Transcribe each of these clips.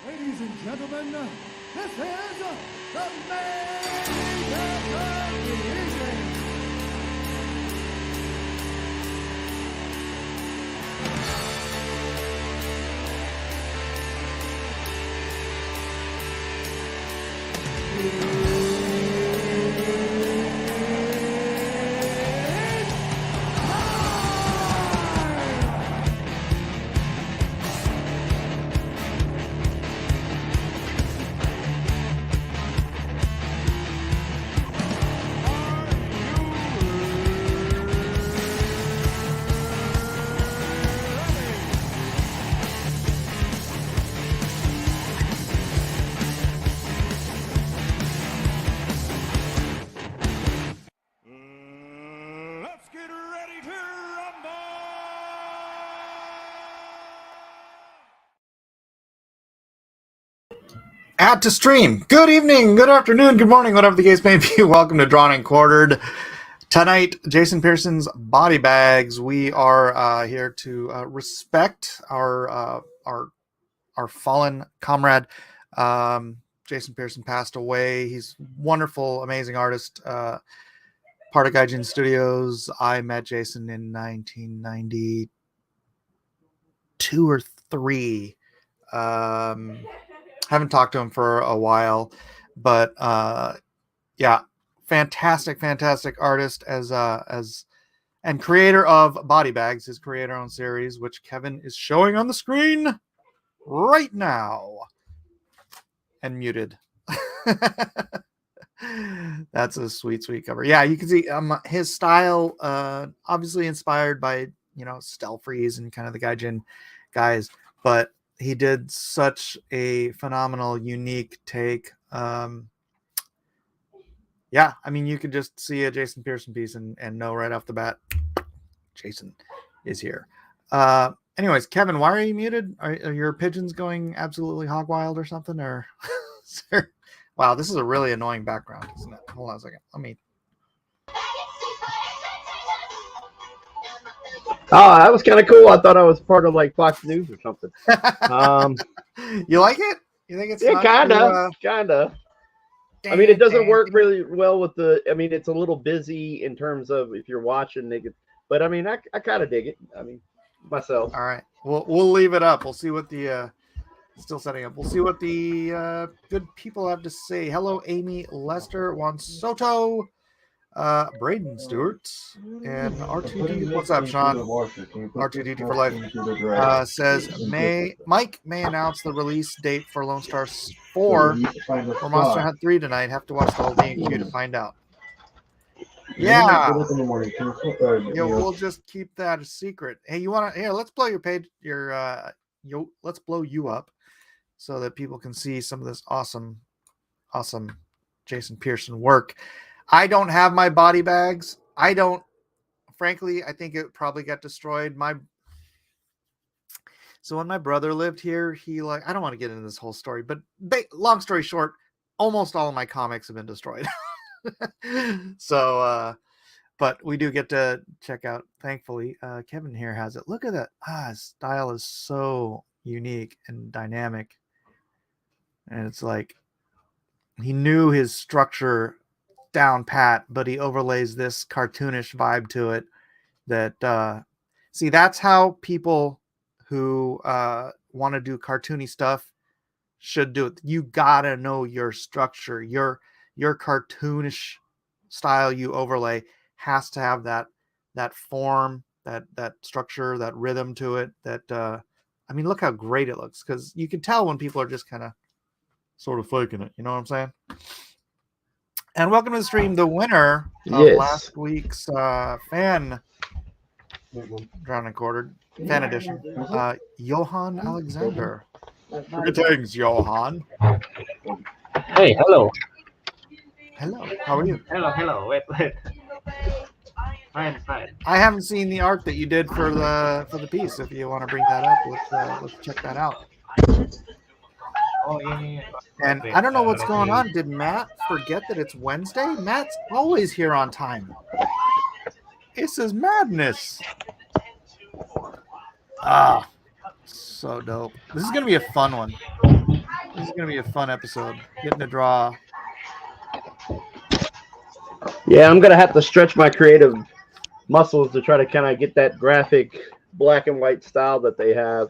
Ladies and gentlemen, this is the main event. Let's get ready to rumble! Add to stream. Good evening, good afternoon, good morning, whatever the case may be. Welcome to Drawn and Quartered. Tonight, Jason Pearson's Body Bags. We are here to respect our fallen comrade. Jason Pearson passed away. He's a wonderful, amazing artist. Part of Gaijin Studios. I met Jason in 1992 or 3. Haven't talked to him for a while, but yeah, fantastic artist as and creator of Body Bags, his creator-owned series, which Kevin is showing on the screen right now and muted. That's a sweet cover. Yeah, you can see his style, obviously inspired by Stelfreeze and kind of the Gaijin guys, but he did such a phenomenal, unique take. Yeah, I mean, you could just see a Jason Pearson piece and know right off the bat, Jason is here. Anyways, Kevin, why are you muted? Are your pigeons going absolutely hog wild or something? Or wow, this is a really annoying background, isn't it? Hold on a second. Let me. Oh, that was kind of cool. I thought I was part of like Fox News or something. You like it? You think it's kind of. I mean, it doesn't work really well with the. I mean, it's a little busy in terms of if you're watching. But I mean, I kind of dig it. I mean, myself. All right, we'll leave it up. We'll see what the still setting up. We'll see what the good people have to say. Hello, Amy, Lester, Juan Soto. Braden Stewart and R2D. What's up, Sean? R2D for life says Mike may announce the release date for Lone Star 4 or Monster Hunt 3 tonight. Have to watch the whole D&Q to find out. Yeah, we'll just keep that a secret. Hey, you want to? Here, let's blow your page. Let's blow you up so that people can see some of this awesome Jason Pearson work. I don't have my body bags. Frankly, I think it probably got destroyed. So when my brother lived here, I don't want to get into this whole story, but long story short, almost all of my comics have been destroyed. So, but we do get to check out, thankfully, Kevin here has it. Look at that. His style is so unique and dynamic. And it's like, he knew his structure down pat, but he overlays this cartoonish vibe to it that see, that's how people who want to do cartoony stuff should do it. You gotta know your structure. Your cartoonish style you overlay has to have that form, that structure, that rhythm to it. That I mean, look how great it looks, because you can tell when people are just kind of sort of faking it, you know what I'm saying? And welcome to the stream, the winner of last week's fan Drawn and Quartered fan edition, Johan Alexander. Greetings, Johan. Hey, hello. Hello, how are you? Hello. Wait. Fine. I haven't seen the art that you did for the piece. If you want to bring that up, let's check that out. Oh, yeah. And I don't know what's going on. Did Matt forget that it's Wednesday? Matt's always here on time. This is madness. So dope. This is going to be a fun one. This is gonna be a fun episode. Getting to draw. Yeah, I'm gonna have to stretch my creative muscles to try to kind of get that graphic black and white style that they have.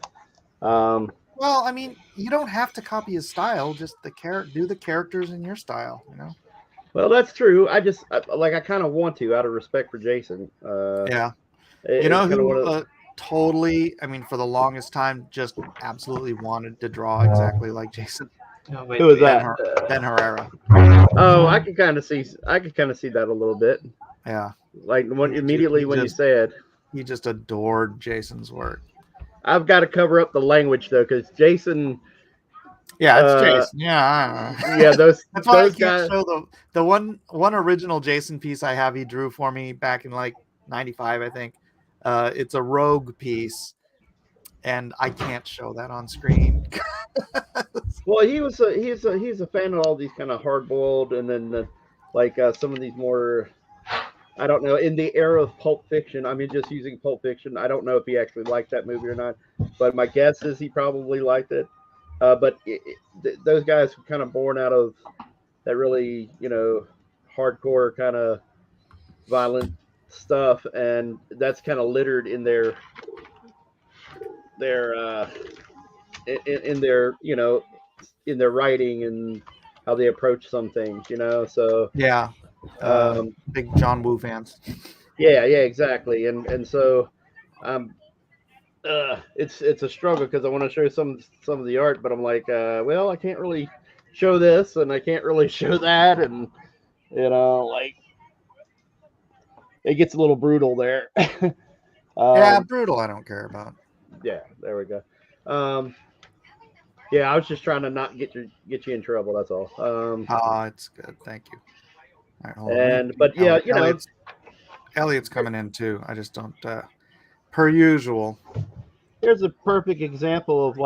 Well, I mean, you don't have to copy his style. Just do the characters in your style. You know. Well, that's true. I kind of want to, out of respect for Jason. Yeah. It's You know kinda one who of- totally? I mean, for the longest time, just absolutely wanted to draw exactly like Jason. No, wait, Who is wait. that? Ben Herrera. Oh, I could kind of see that a little bit. Yeah. Like when immediately when you just- said, He just adored Jason's work. I've got to cover up the language though, because Jason. Yeah, it's Jason. Yeah. Yeah, those That's why I those can't guys. show the one original Jason piece I have. He drew for me back in like '95, I think. It's a rogue piece, and I can't show that on screen. Well, he's a fan of all these kind of hard boiled, and then some of these more. I don't know, in the era of Pulp Fiction. I mean, just using Pulp Fiction. I don't know if he actually liked that movie or not, but my guess is he probably liked it. But those guys were kind of born out of that really, hardcore kind of violent stuff, and that's kind of littered in their in their writing and how they approach some things, So Yeah. Big John Woo fans. yeah, exactly, and so it's a struggle because I want to show some of the art, but I'm like, well, I can't really show this, and I can't really show that, and like it gets a little brutal there. Yeah, brutal. I don't care about. Yeah, there we go. Yeah, I was just trying to not get you in trouble. That's all. It's good. Thank you. All right, hold on. But yeah, Elliot's coming in too. I just don't. Per usual. Here's a perfect example of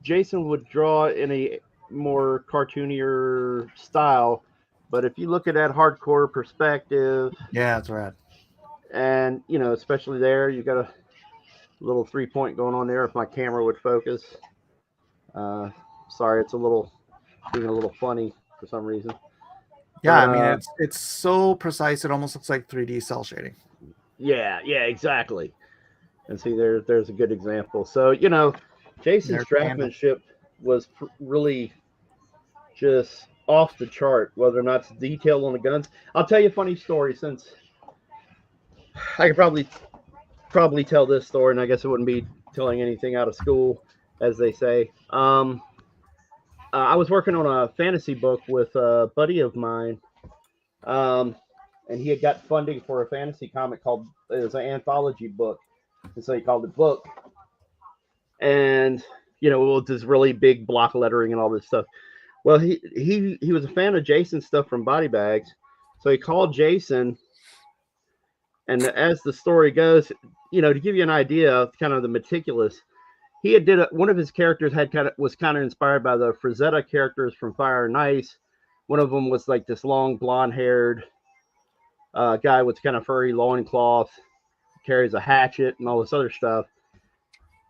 Jason would draw in a more cartoonier style, but if you look at that hardcore perspective, Yeah, that's right. and especially there, you got a little 3-point going on there. If my camera would focus, sorry, it's being a little funny for some reason. Yeah, But, I mean it's so precise. It almost looks like 3D cell shading. Yeah, exactly. And see, there's a good example. So Jason's draftsmanship was really just off the chart, whether or not it's detailed on the guns. I'll tell you a funny story, since I could probably tell this story, and I guess it wouldn't be telling anything out of school, as they say. I was working on a fantasy book with a buddy of mine, and he had got funding for a fantasy comic it was an anthology book, and so he called it Book. And with this really big block lettering and all this stuff. Well, he was a fan of Jason's stuff from Body Bags, so he called Jason. And as the story goes, to give you an idea of kind of the meticulous, he had one of his characters was kind of inspired by the Frazetta characters from Fire and Ice. One of them was like this long blonde-haired guy with kind of furry loincloth, carries a hatchet and all this other stuff.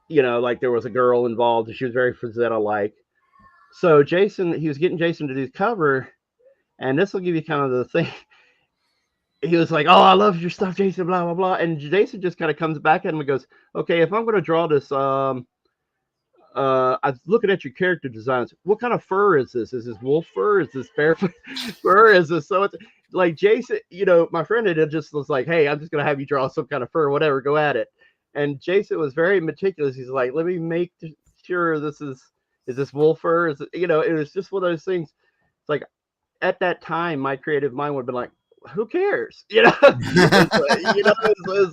Like there was a girl involved, and she was very Frazetta-like. So he was getting Jason to do the cover, and this will give you kind of the thing. He was like, "Oh, I love your stuff, Jason, blah, blah, blah." And Jason just kind of comes back at him and goes, "Okay, if I'm going to draw this, I'm looking at your character designs. What kind of fur is this? Is this wolf fur? Is this bear fur? Is this?" So it's like Jason, my friend had just was like, "Hey, I'm just going to have you draw some kind of fur, whatever, go at it." And Jason was very meticulous. He's like, "Let me make sure is this wolf fur? Is it?" It was just one of those things. It's like, at that time, my creative mind would have been like, who cares? It's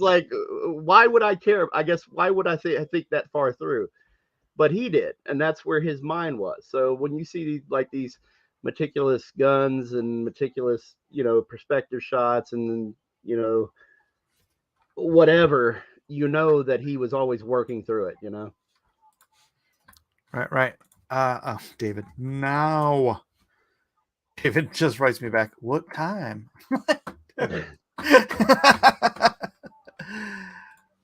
like, why would I care? I guess, why would I think that far through? But he did, and that's where his mind was. So when you see these meticulous guns and meticulous, perspective shots and, whatever, that he was always working through it, Right. David. Now. David just writes me back, "What time?" All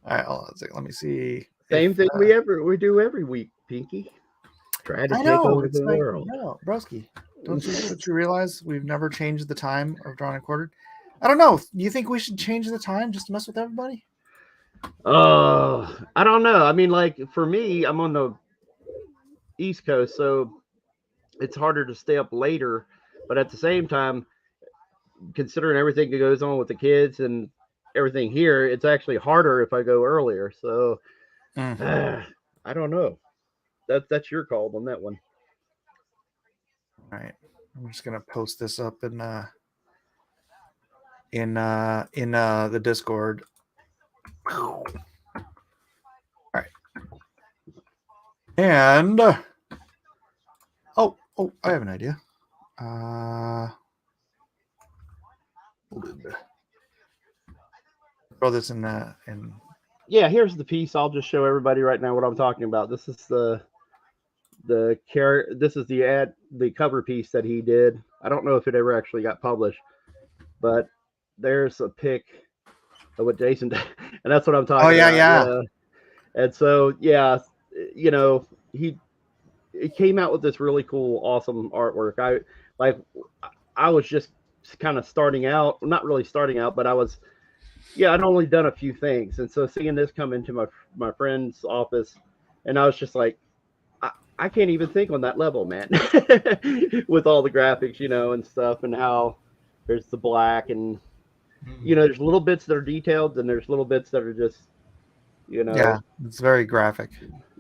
right, hold on a second. Let me see. Same if, thing we do every week, Pinky. Try to I take know over it's the like world. no, broski. Don't you realize we've never changed the time of drawing and quartered? I don't know. You think we should change the time just to mess with everybody? Oh, I don't know. I mean, like for me, I'm on the East Coast, so it's harder to stay up later. But at the same time, considering everything that goes on with the kids and everything here, it's actually harder if I go earlier. So I don't know. That's your call on that one. All right. I'm just gonna post this up in the Discord. All right. And oh, I have an idea. Throw this in Yeah, here's the piece. I'll just show everybody right now what I'm talking about. This is the cover piece that he did. I don't know if it ever actually got published, but there's a pic of what Jason did, and that's what I'm talking about. yeah. You know? And so yeah, you know, he came out with this really cool, awesome artwork. I was just kind of starting out, not really starting out, but I'd only done a few things, and so seeing this come into my friend's office, and I was just like, I can't even think on that level, man. With all the graphics, you know, and stuff, and how there's the black, and you know, there's little bits that are detailed, and there's little bits that are just, you know, Yeah, it's very graphic.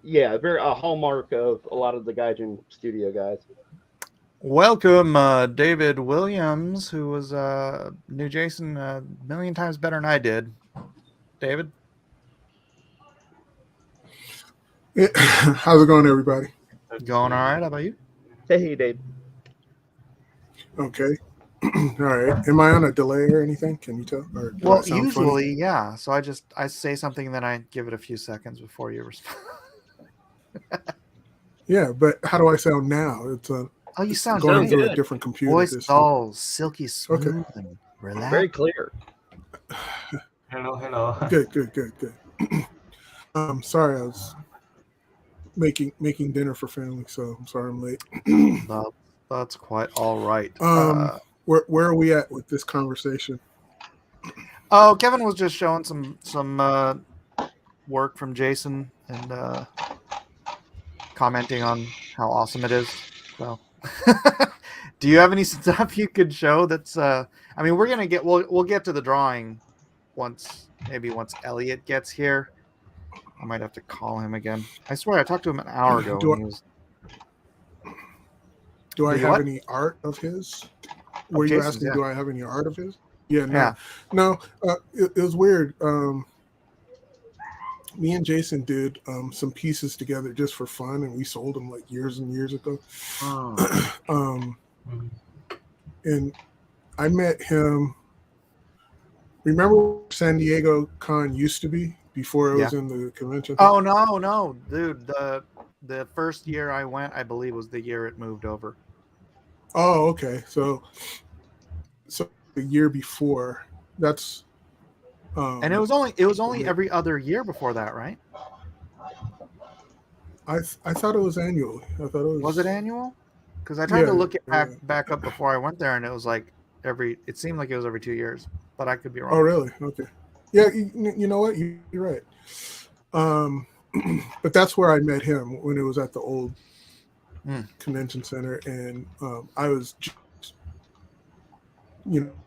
Yeah, very a hallmark of a lot of the Gaijin studio guys. Welcome, David Williams, who was knew Jason a million times better than I did. David, How's it going, everybody? going all right? How about you? Hey, Dave. Okay. All right. Am I on a delay or anything? Can you tell? Or do I Well, sound usually, funny? yeah. So I say something, and then I give it a few seconds before you respond. Yeah, but how do I sound now? It's Oh, you it's sound going great. through Good. a different computer. Voice This is all silky smooth Okay. and relaxed. Very clear. Hello. Good. Sorry, I was making dinner for family, so I'm sorry I'm late. That's quite all right. Where are we at with this conversation? Oh, Kevin was just showing some work from Jason and commenting on how awesome it is. So, do you have any stuff you could show? That's I mean, we'll get to the drawing once Elliot gets here. I might have to call him again. I swear I talked to him an hour ago. Do I Did you have what? any art of his? Were you Jason's, asking, yeah. do I have any art of his? Yeah, no. Yeah. No, it was weird. Me and Jason did some pieces together just for fun, and we sold them like years and years ago. And I met him. Remember where San Diego Con used to be before it was in the convention? Oh no, dude. The first year I went, I believe, was the year it moved over. Oh, okay. So the year before, that's. And it was only every other year before that, right? I thought it was annual. I thought it was. Was it annual? Because I tried to look it yeah. back up before I went there, and it was like it seemed like it was every 2 years, but I could be wrong. Oh, really? Okay. Yeah, you know what? You're right. But that's where I met him, when it was at the old convention center, and I was just,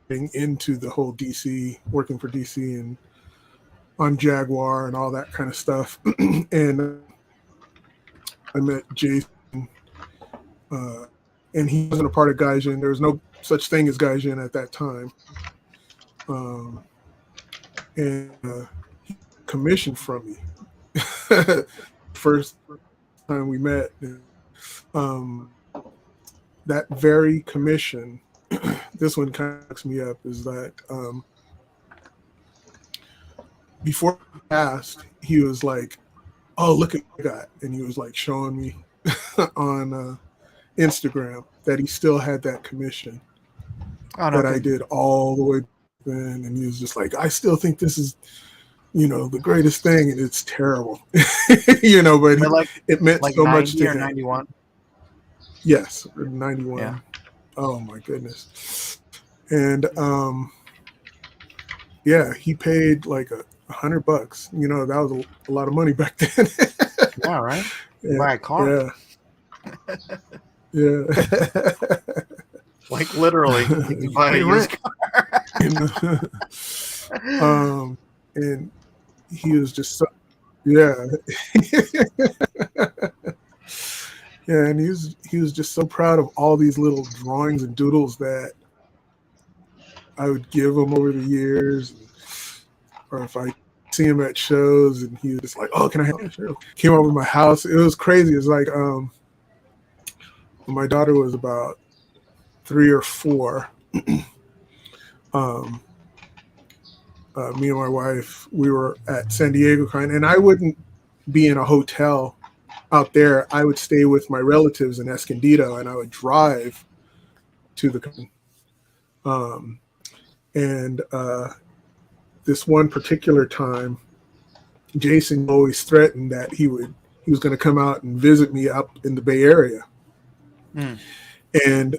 getting into the whole DC, working for DC and on Jaguar and all that kind of stuff. And I met Jason, and he wasn't a part of Gaijin. There was no such thing as Gaijin at that time. And he commissioned from me. First time we met. That very commission, this one kind of cracks me up, is that before he passed, he was like, "Oh, look at what I got," and he was like showing me on Instagram that he still had that commission Oh, no, that I did all the way then, and he was just like, "I still think this is the greatest thing, and it's terrible. But They're like it meant so much 90 to or him. 91. Yes, 91. Yeah. Oh my goodness. And yeah, he paid like $100. That was a lot of money back then. Yeah, right. Yeah, Buy a car. Yeah. Like literally, you can buy a used car. And he was just so, yeah. Yeah, and he was just so proud of all these little drawings and doodles that I would give him over the years, or if I see him at shows, and he was just like, "Oh, can I have a show?" Came over to my house. It was crazy. It was like when my daughter was about 3 or 4. Me and my wife, we were at San Diego Con, and I wouldn't be in a hotel out there. I would stay with my relatives in Escondido, and I would drive to the con. And this one particular time, Jason always threatened that he was going to come out and visit me up in the Bay Area. And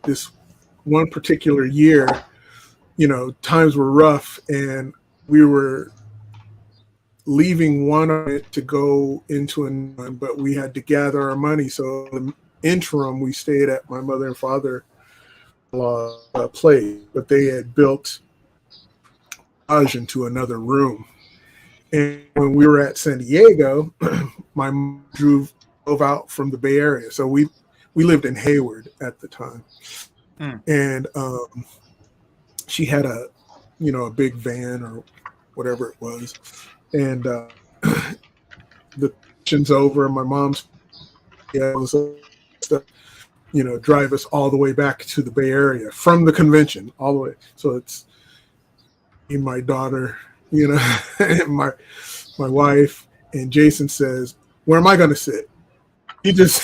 this one particular year, times were rough, and we were leaving one of it to go into another, but we had to gather our money. So in the interim, we stayed at my mother and father-in-law's place, but they had built a garage into another room. And when we were at San Diego, my mom drove out from the Bay Area. So we lived in Hayward at the time. And she had a big van or whatever it was. And the kitchen's over, my mom's stuff, drive us all the way back to the Bay Area from the convention all the way. So it's me, my daughter, and my wife, and Jason says, "Where am I going to sit?" He just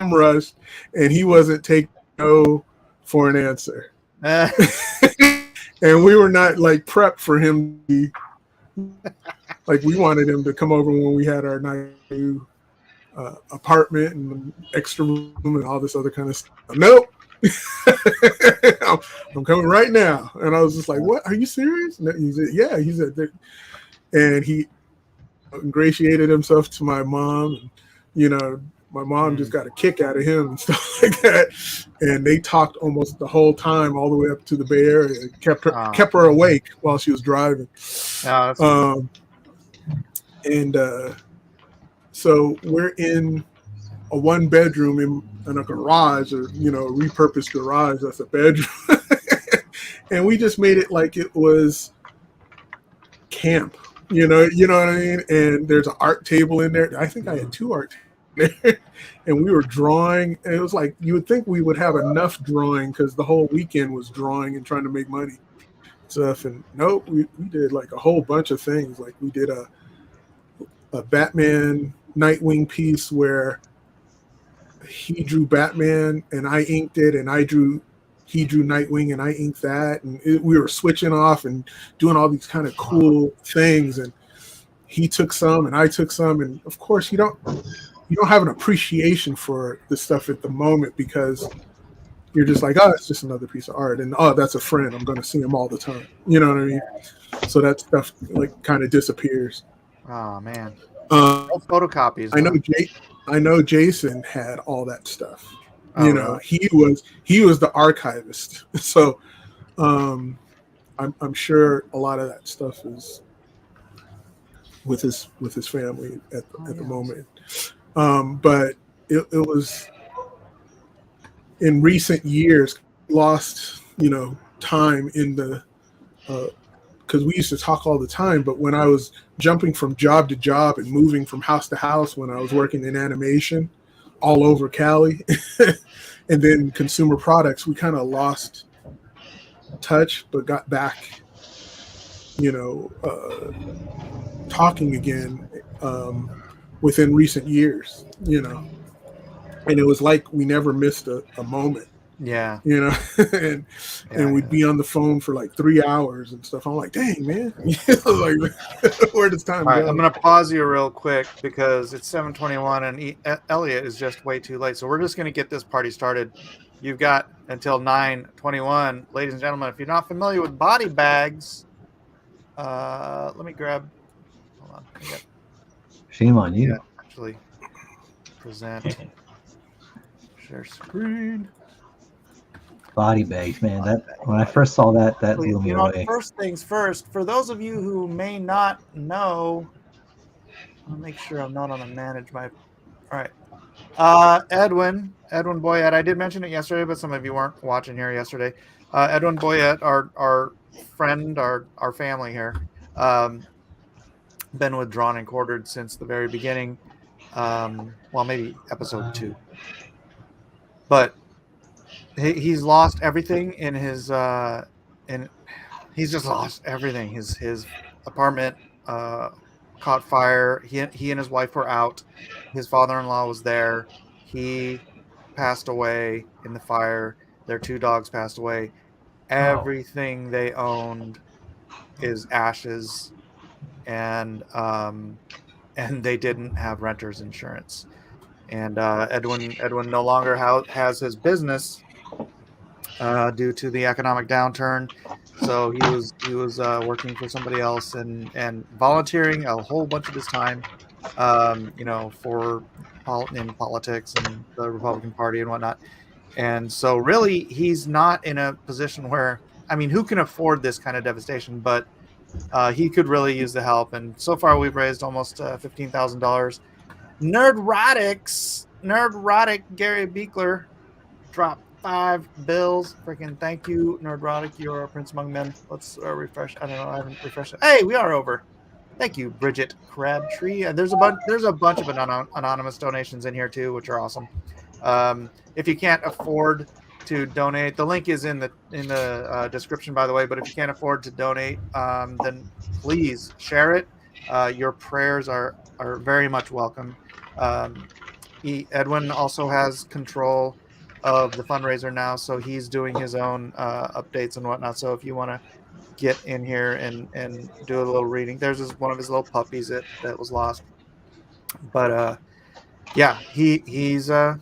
rushed, and he wasn't taking no for an answer. And we were not like prepped for him to be, like, we wanted him to come over when we had our new apartment and extra room and all this other kind of stuff. Nope. I'm coming right now. And I was just like, "What? Are you serious?" And he said, "Yeah." He said, and he ingratiated himself to my mom. And, my mom just got a kick out of him and stuff like that. And they talked almost the whole time, all the way up to the Bay Area. Kept her awake while she was driving. So we're in a 1-bedroom in a garage, or repurposed garage. That's a bedroom. And we just made it like it was camp. You know what I mean? And there's an art table in there. I think I had 2 art tables there. And we were drawing, and it was like, you would think we would have enough drawing because the whole weekend was drawing and trying to make money stuff. And nope, we did like a whole bunch of things. Like we did a Batman Nightwing piece where he drew Batman and I inked it, and he drew Nightwing and I inked that, and we were switching off and doing all these kind of cool things. And he took some and I took some, and of course you don't have an appreciation for the stuff at the moment because you're just like, oh, it's just another piece of art, and oh, that's a friend, I'm going to see him all the time. You know what I mean? So that stuff like kind of disappears. Oh man, no photocopies. I know Jason had all that stuff. Really? He was the archivist. So I'm sure a lot of that stuff is with his family at the moment. But it was in recent years lost, time in the because we used to talk all the time. But when I was jumping from job to job and moving from house to house when I was working in animation all over Cali and then consumer products, we kind of lost touch, but got back, talking again within recent years, and it was like we never missed a moment. Yeah. you know, and we'd be on the phone for like 3 hours and stuff. I'm like, dang, man, like, where does time All right, go? I'm gonna pause you real quick because it's 7:21 and Elliot is just way too late. So we're just gonna get this party started. You've got until 9:21, ladies and gentlemen. If you're not familiar with body bags, let me grab. Hold on. I got, Shame on you. actually present share screen. Body bags, man. That when I first saw that blew me away. First things first. For those of you who may not know, I'll make sure I'm not on the manage my. All right. Edwin Boyet. I did mention it yesterday, but some of you weren't watching here yesterday. Edwin Boyet, our friend, our family here, been with Drawn and Quartered since the very beginning. Well, maybe episode 2, but he's lost everything in his he's just lost everything. His apartment caught fire. He and his wife were out. His father-in-law was there. He passed away in the fire. Their 2 dogs passed away. Everything they owned is ashes, and they didn't have renter's insurance. And Edwin no longer has his business due to the economic downturn. So he was working for somebody else and volunteering a whole bunch of his time, for in politics and the Republican Party and whatnot. And so really, he's not in a position where, I mean, who can afford this kind of devastation? But he could really use the help. And so far, we've raised almost $15,000. Nerdrotic Gary Beekler dropped 5 bills. Freaking thank you, Nerdrotic. You're a prince among men. Let's refresh. I don't know. I haven't refreshed it. Hey, we are over. Thank you, Bridget Crabtree. And there's a bunch of anonymous donations in here too, which are awesome. If you can't afford to donate, the link is in the description, by the way. But if you can't afford to donate, then please share it. Your prayers are very much welcome. Edwin also has control of the fundraiser now, so he's doing his own updates and whatnot. So if you want to get in here and do a little reading, there's one of his little puppies that was lost. But yeah, he's a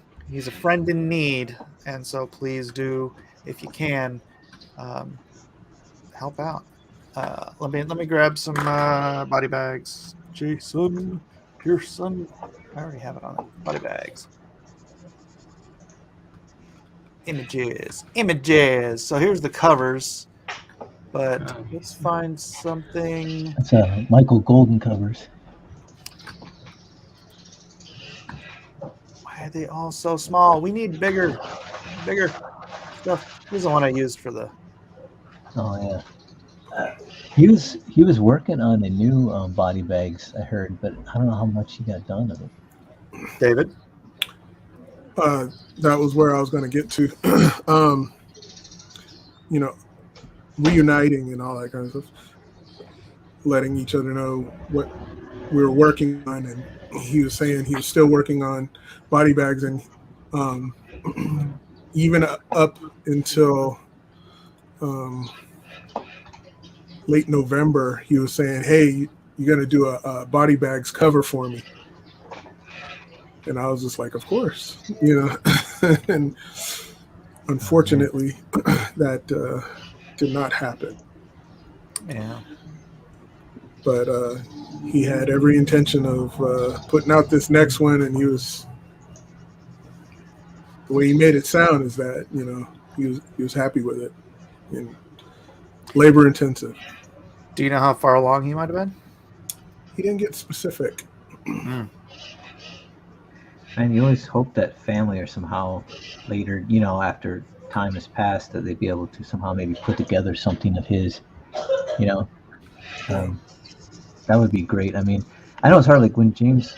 friend in need, and so please do, if you can, help out. Let me grab some body bags. Jason Pearson. I already have it on it. Body bags. Images. So here's the covers. But let's find something. It's Michael Golden covers. Why are they all so small? We need bigger stuff. Here's the one I used for the. Oh yeah. He was working on the new body bags, I heard, but I don't know how much he got done of it. David? That was where I was going to get to. Reuniting and all that kind of stuff. Letting each other know what we were working on. And he was saying he was still working on body bags. And even up until late November, he was saying, hey, you're going to do a body bags cover for me. And I was just like, of course, and unfortunately that did not happen. Yeah. But he had every intention of putting out this next one, and the way he made it sound is that, he was happy with it. And labor intensive. Do you know how far along he might have been? He didn't get specific. And you always hope that family or somehow later, after time has passed, that they'd be able to somehow maybe put together something of his, that would be great. I mean, I know it's hard, like when James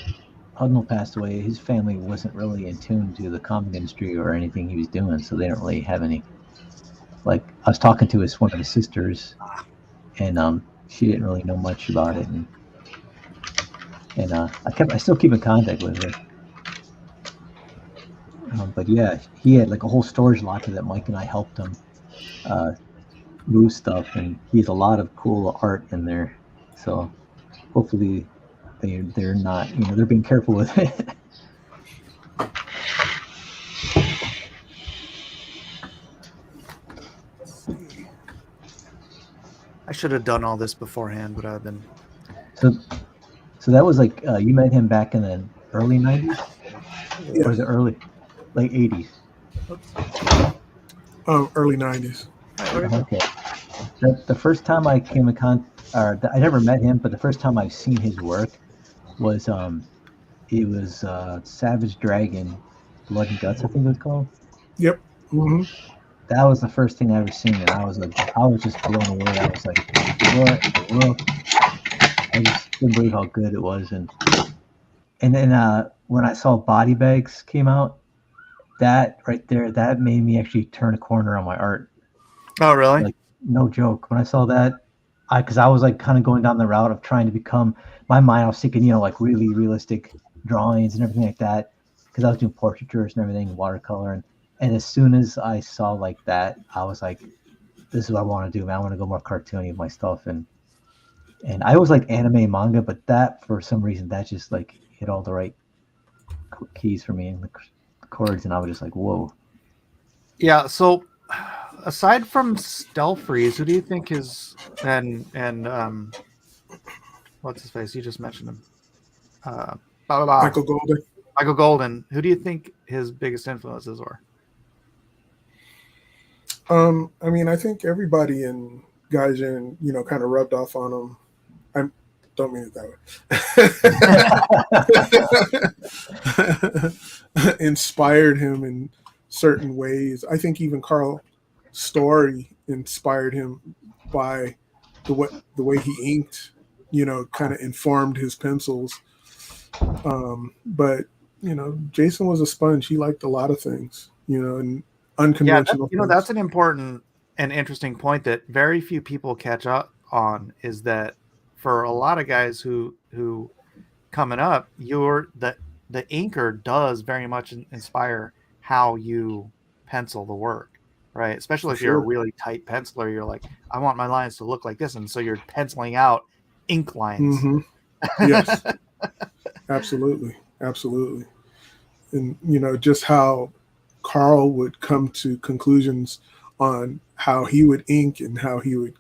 Hudnall passed away, his family wasn't really in tune to the comic industry or anything he was doing, so they don't really have any, like, I was talking to one of his sisters, and she didn't really know much about it, and I still keep in contact with her. But yeah, he had like a whole storage locker that Mike and I helped him move stuff, and he has a lot of cool art in there. So hopefully they're not, they're being careful with it. I should have done all this beforehand, but I've been. So that was like you met him back in the early 90s, Yeah. or was it late 80s? Early 90s. Okay. The first time I came in I never met him, but the first time I've seen his work was it was Savage Dragon, Blood and Guts, I think it was called. Yep. Mm-hmm. That was the first thing I ever seen, and I was just blown away. I was like, what the world? I just couldn't believe how good it was, and then when I saw Body Bags came out, that right there, that made me actually turn a corner on my art. Oh, really? Like, no joke. When I saw that, because I was like kind of going down the route of trying to become, my mind, I was thinking, like really realistic drawings and everything like that, because I was doing portraitures and everything, watercolor, and as soon as I saw like that, I was like, this is what I want to do, man. I want to go more cartoony with my stuff, and I always like anime and manga, but that, for some reason, that just like hit all the right keys for me and the chords, and I was just like, whoa. Yeah. So, aside from Stealth Freeze, who do you think is and what's his face? You just mentioned him. Michael Golden. Michael Golden. Who do you think his biggest influences were? I mean, I think everybody in Gaijin, kind of rubbed off on him. I don't mean it that way. Inspired him in certain ways. I think even Carl Story inspired him by the way he inked, kind of informed his pencils. But Jason was a sponge. He liked a lot of things, and unconventional. Yeah, that's an important and interesting point that very few people catch up on, is that for a lot of guys who coming up, the inker does very much inspire how you pencil the work, right? Especially if you're a really tight penciler, you're like, I want my lines to look like this, and so you're penciling out ink lines. Mm-hmm. Yes. Absolutely. And just how Carl would come to conclusions on how he would ink and how he would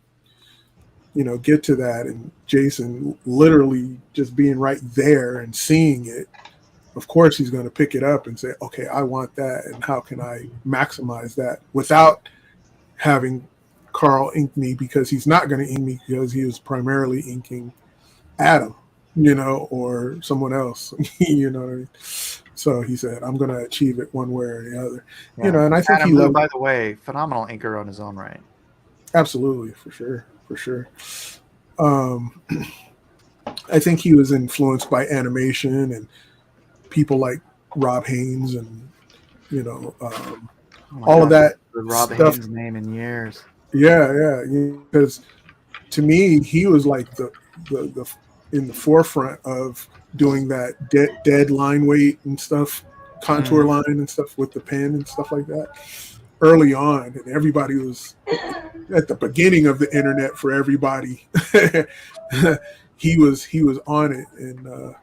get to that, and Jason literally just being right there and seeing it. Of course he's going to pick it up and say, okay, I want that, and how can I maximize that without having Carl ink me, because he's not going to ink me, because he was primarily inking Adam, or someone else. You know what I mean? So he said, I'm going to achieve it one way or the other. Yeah. And I think Adam, he loved, by the way, phenomenal inker on his own right. Absolutely, for sure. I think he was influenced by animation and people like Rob Haynes and all of that Rob stuff. Haynes' name in years. Yeah, because to me he was like the in the forefront of doing that dead line weight and stuff, contour line and stuff with the pen and stuff like that early on, and everybody was at the beginning of the internet for everybody. he was on it, and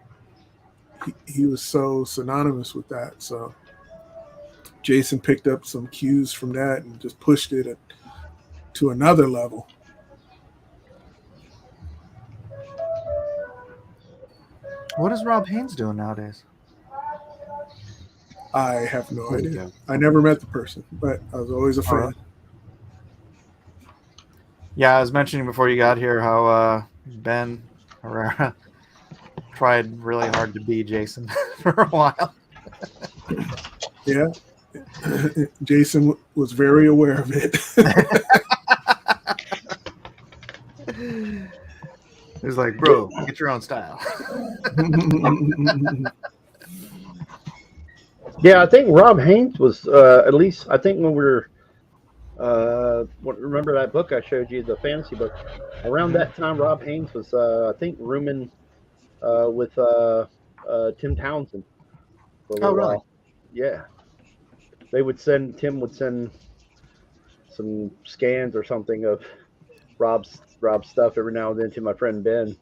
he was so synonymous with that. So Jason picked up some cues from that and just pushed it to another level. What is Rob Haynes doing nowadays? I have no idea. I never met the person, but I was always a fan. Yeah, I was mentioning before you got here how Ben Herrera tried really hard to be Jason for a while. Yeah. Jason was very aware of it. He was like, bro, get your own style. Yeah, I think Rob Haynes was at least. I think when we were, remember that book I showed you, the fantasy book. Around that time, Rob Haynes was, I think, rooming with Tim Townsend for a little while. Yeah. Tim would send some scans or something of Rob's stuff every now and then to my friend Ben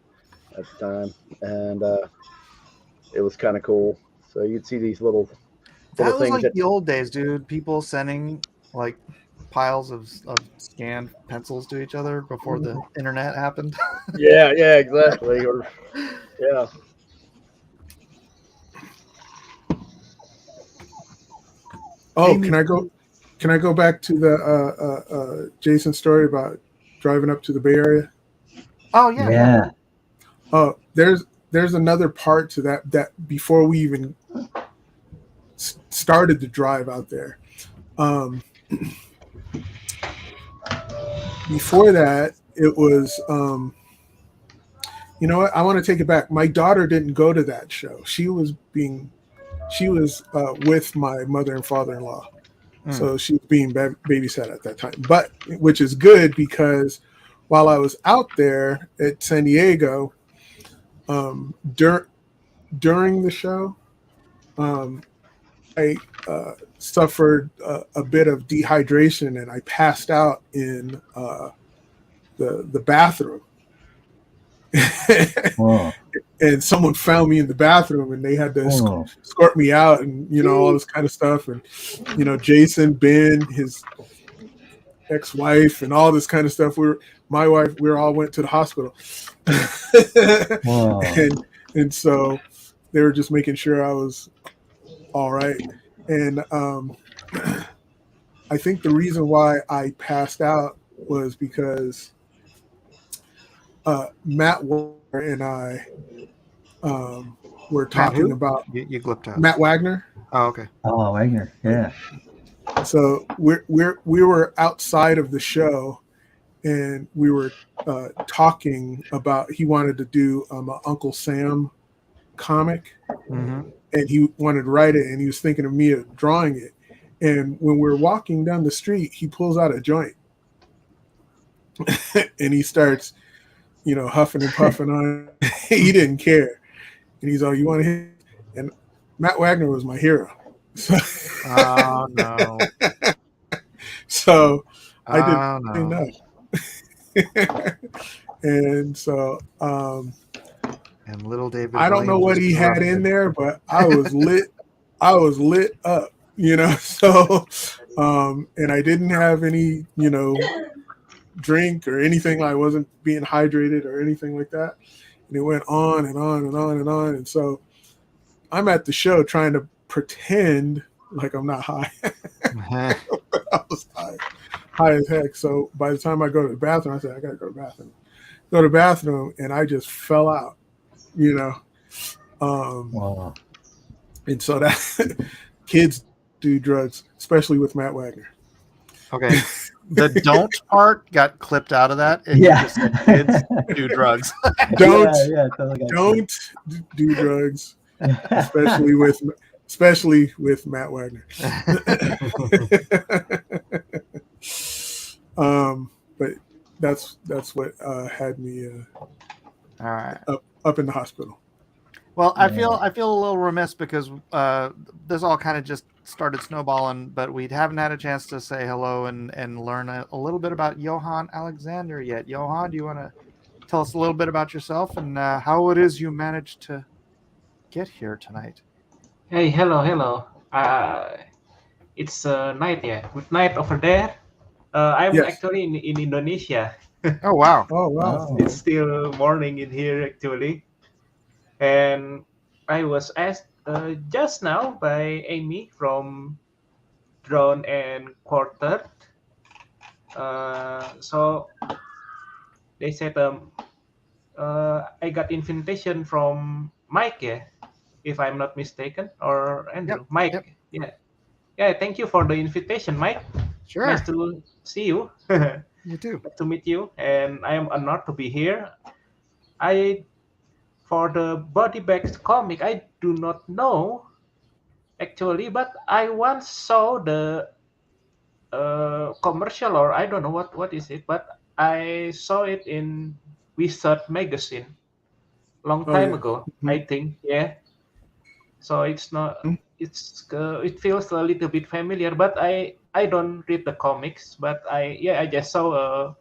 at the time, and it was kind of cool. So you'd see these little That was things like that the old days, dude. People sending like piles of scanned pencils to each other before the internet happened. yeah, exactly. Or yeah. Oh, Amy- can I go back to the Jason story about driving up to the Bay Area? Oh yeah, yeah. Oh, there's another part to that before we even started the drive out there. Before that, it was you know what? I want to take it back. My daughter didn't go to that show. She was with my mother and father-in-law. So she was being babysat at that time, but which is good because while I was out there at San Diego, during the show, I suffered a bit of dehydration and I passed out in the bathroom. And someone found me in the bathroom and they had to escort me out and, you know, all this kind of stuff. And, you know, Jason, Ben, his ex-wife and all this kind of stuff. My wife, we all went to the hospital. And so they were just making sure I was all right. And I think the reason why I passed out was because Matt and I were talking about you glipped out. Matt Wagner. Oh, okay. Oh, Wagner, yeah. So we were outside of the show, and we were talking about he wanted to do an Uncle Sam comic, and he wanted to write it, and he was thinking of me of drawing it. And when we're walking down the street, he pulls out a joint, and he starts, you know, huffing and puffing on it. He didn't care. And he's all, you want to hit? And Matt Wagner was my hero. So, oh, no. So I didn't know. And so and little David, I don't know what he had in there, but I was lit. I was lit up, you know. So and I didn't have any, you know, drink or anything. I wasn't being hydrated or anything like that. And it went on and on and on and on. And so I'm at the show trying to pretend like I'm not high. I was high as heck. So by the time I go to the bathroom, I said, I got to go to the bathroom. Go to the bathroom, and I just fell out, you know. And so that kids do drugs, especially with Matt Wagner. Okay. The don't part got clipped out of that. And Yeah. Just said, kids do drugs. Don't Totally do drugs, especially with Matt Wagner. But that's what had me all right up in the hospital. Well, I feel a little remiss because this all kind of just started snowballing, but we haven't had a chance to say hello and learn a little bit about Johan Alexander yet. Johan, do you want to tell us a little bit about yourself and how it is you managed to get here tonight? Hey, hello. It's night, yeah. Good night over there. I'm Yes. actually in Indonesia. Oh, wow. Oh, wow. It's still morning in here, actually. And I was asked just now by Amy from Drone and Quarter. So they said I got invitation from Mike, yeah, if I'm not mistaken, or Andrew. Yep, Mike, yep. yeah. Thank you for the invitation, Mike. Sure. Nice to see you. You too. Nice to meet you, and I am honored to be here. For the Body Bags comic, I do not know actually, but I once saw the commercial, or I don't know what is it, but I saw it in Wizard magazine long time ago. I think, yeah. So it's not it feels a little bit familiar, but I don't read the comics, but I just saw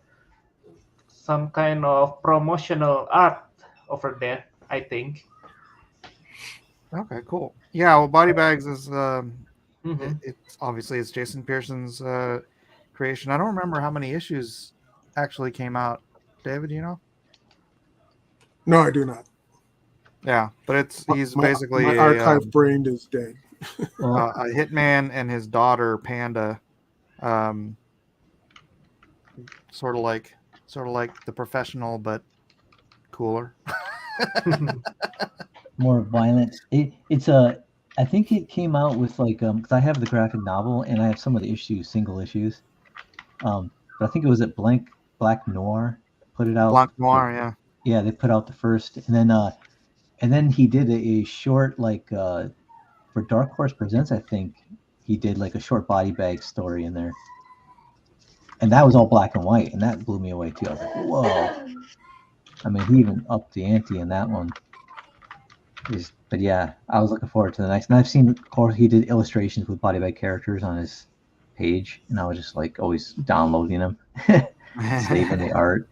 some kind of promotional art over there, I think. Okay, cool. Yeah, well, Body Bags is Hmm. it's obviously it's Jason Pearson's creation. I don't remember how many issues actually came out. David, do you know? No, I do not. Yeah, but he's My basically archive brain is dead. Well, a hitman and his daughter Panda, um, sort of like the professional but cooler. more violent. It's a. I think it came out with like because I have the graphic novel and I have some of the issues, single issues. But I think it was at Black Noir put it out. Blanc Noir, yeah. Yeah, they put out the first, and then he did a short like for Dark Horse Presents. I think he did like a short body bag story in there, and that was all black and white, and that blew me away too. I was like, whoa! I mean, he even upped the ante in that one. But yeah, I was looking forward to the next. And I've seen, of course, he did illustrations with body bag characters on his page, and I was just like always downloading them, saving the art.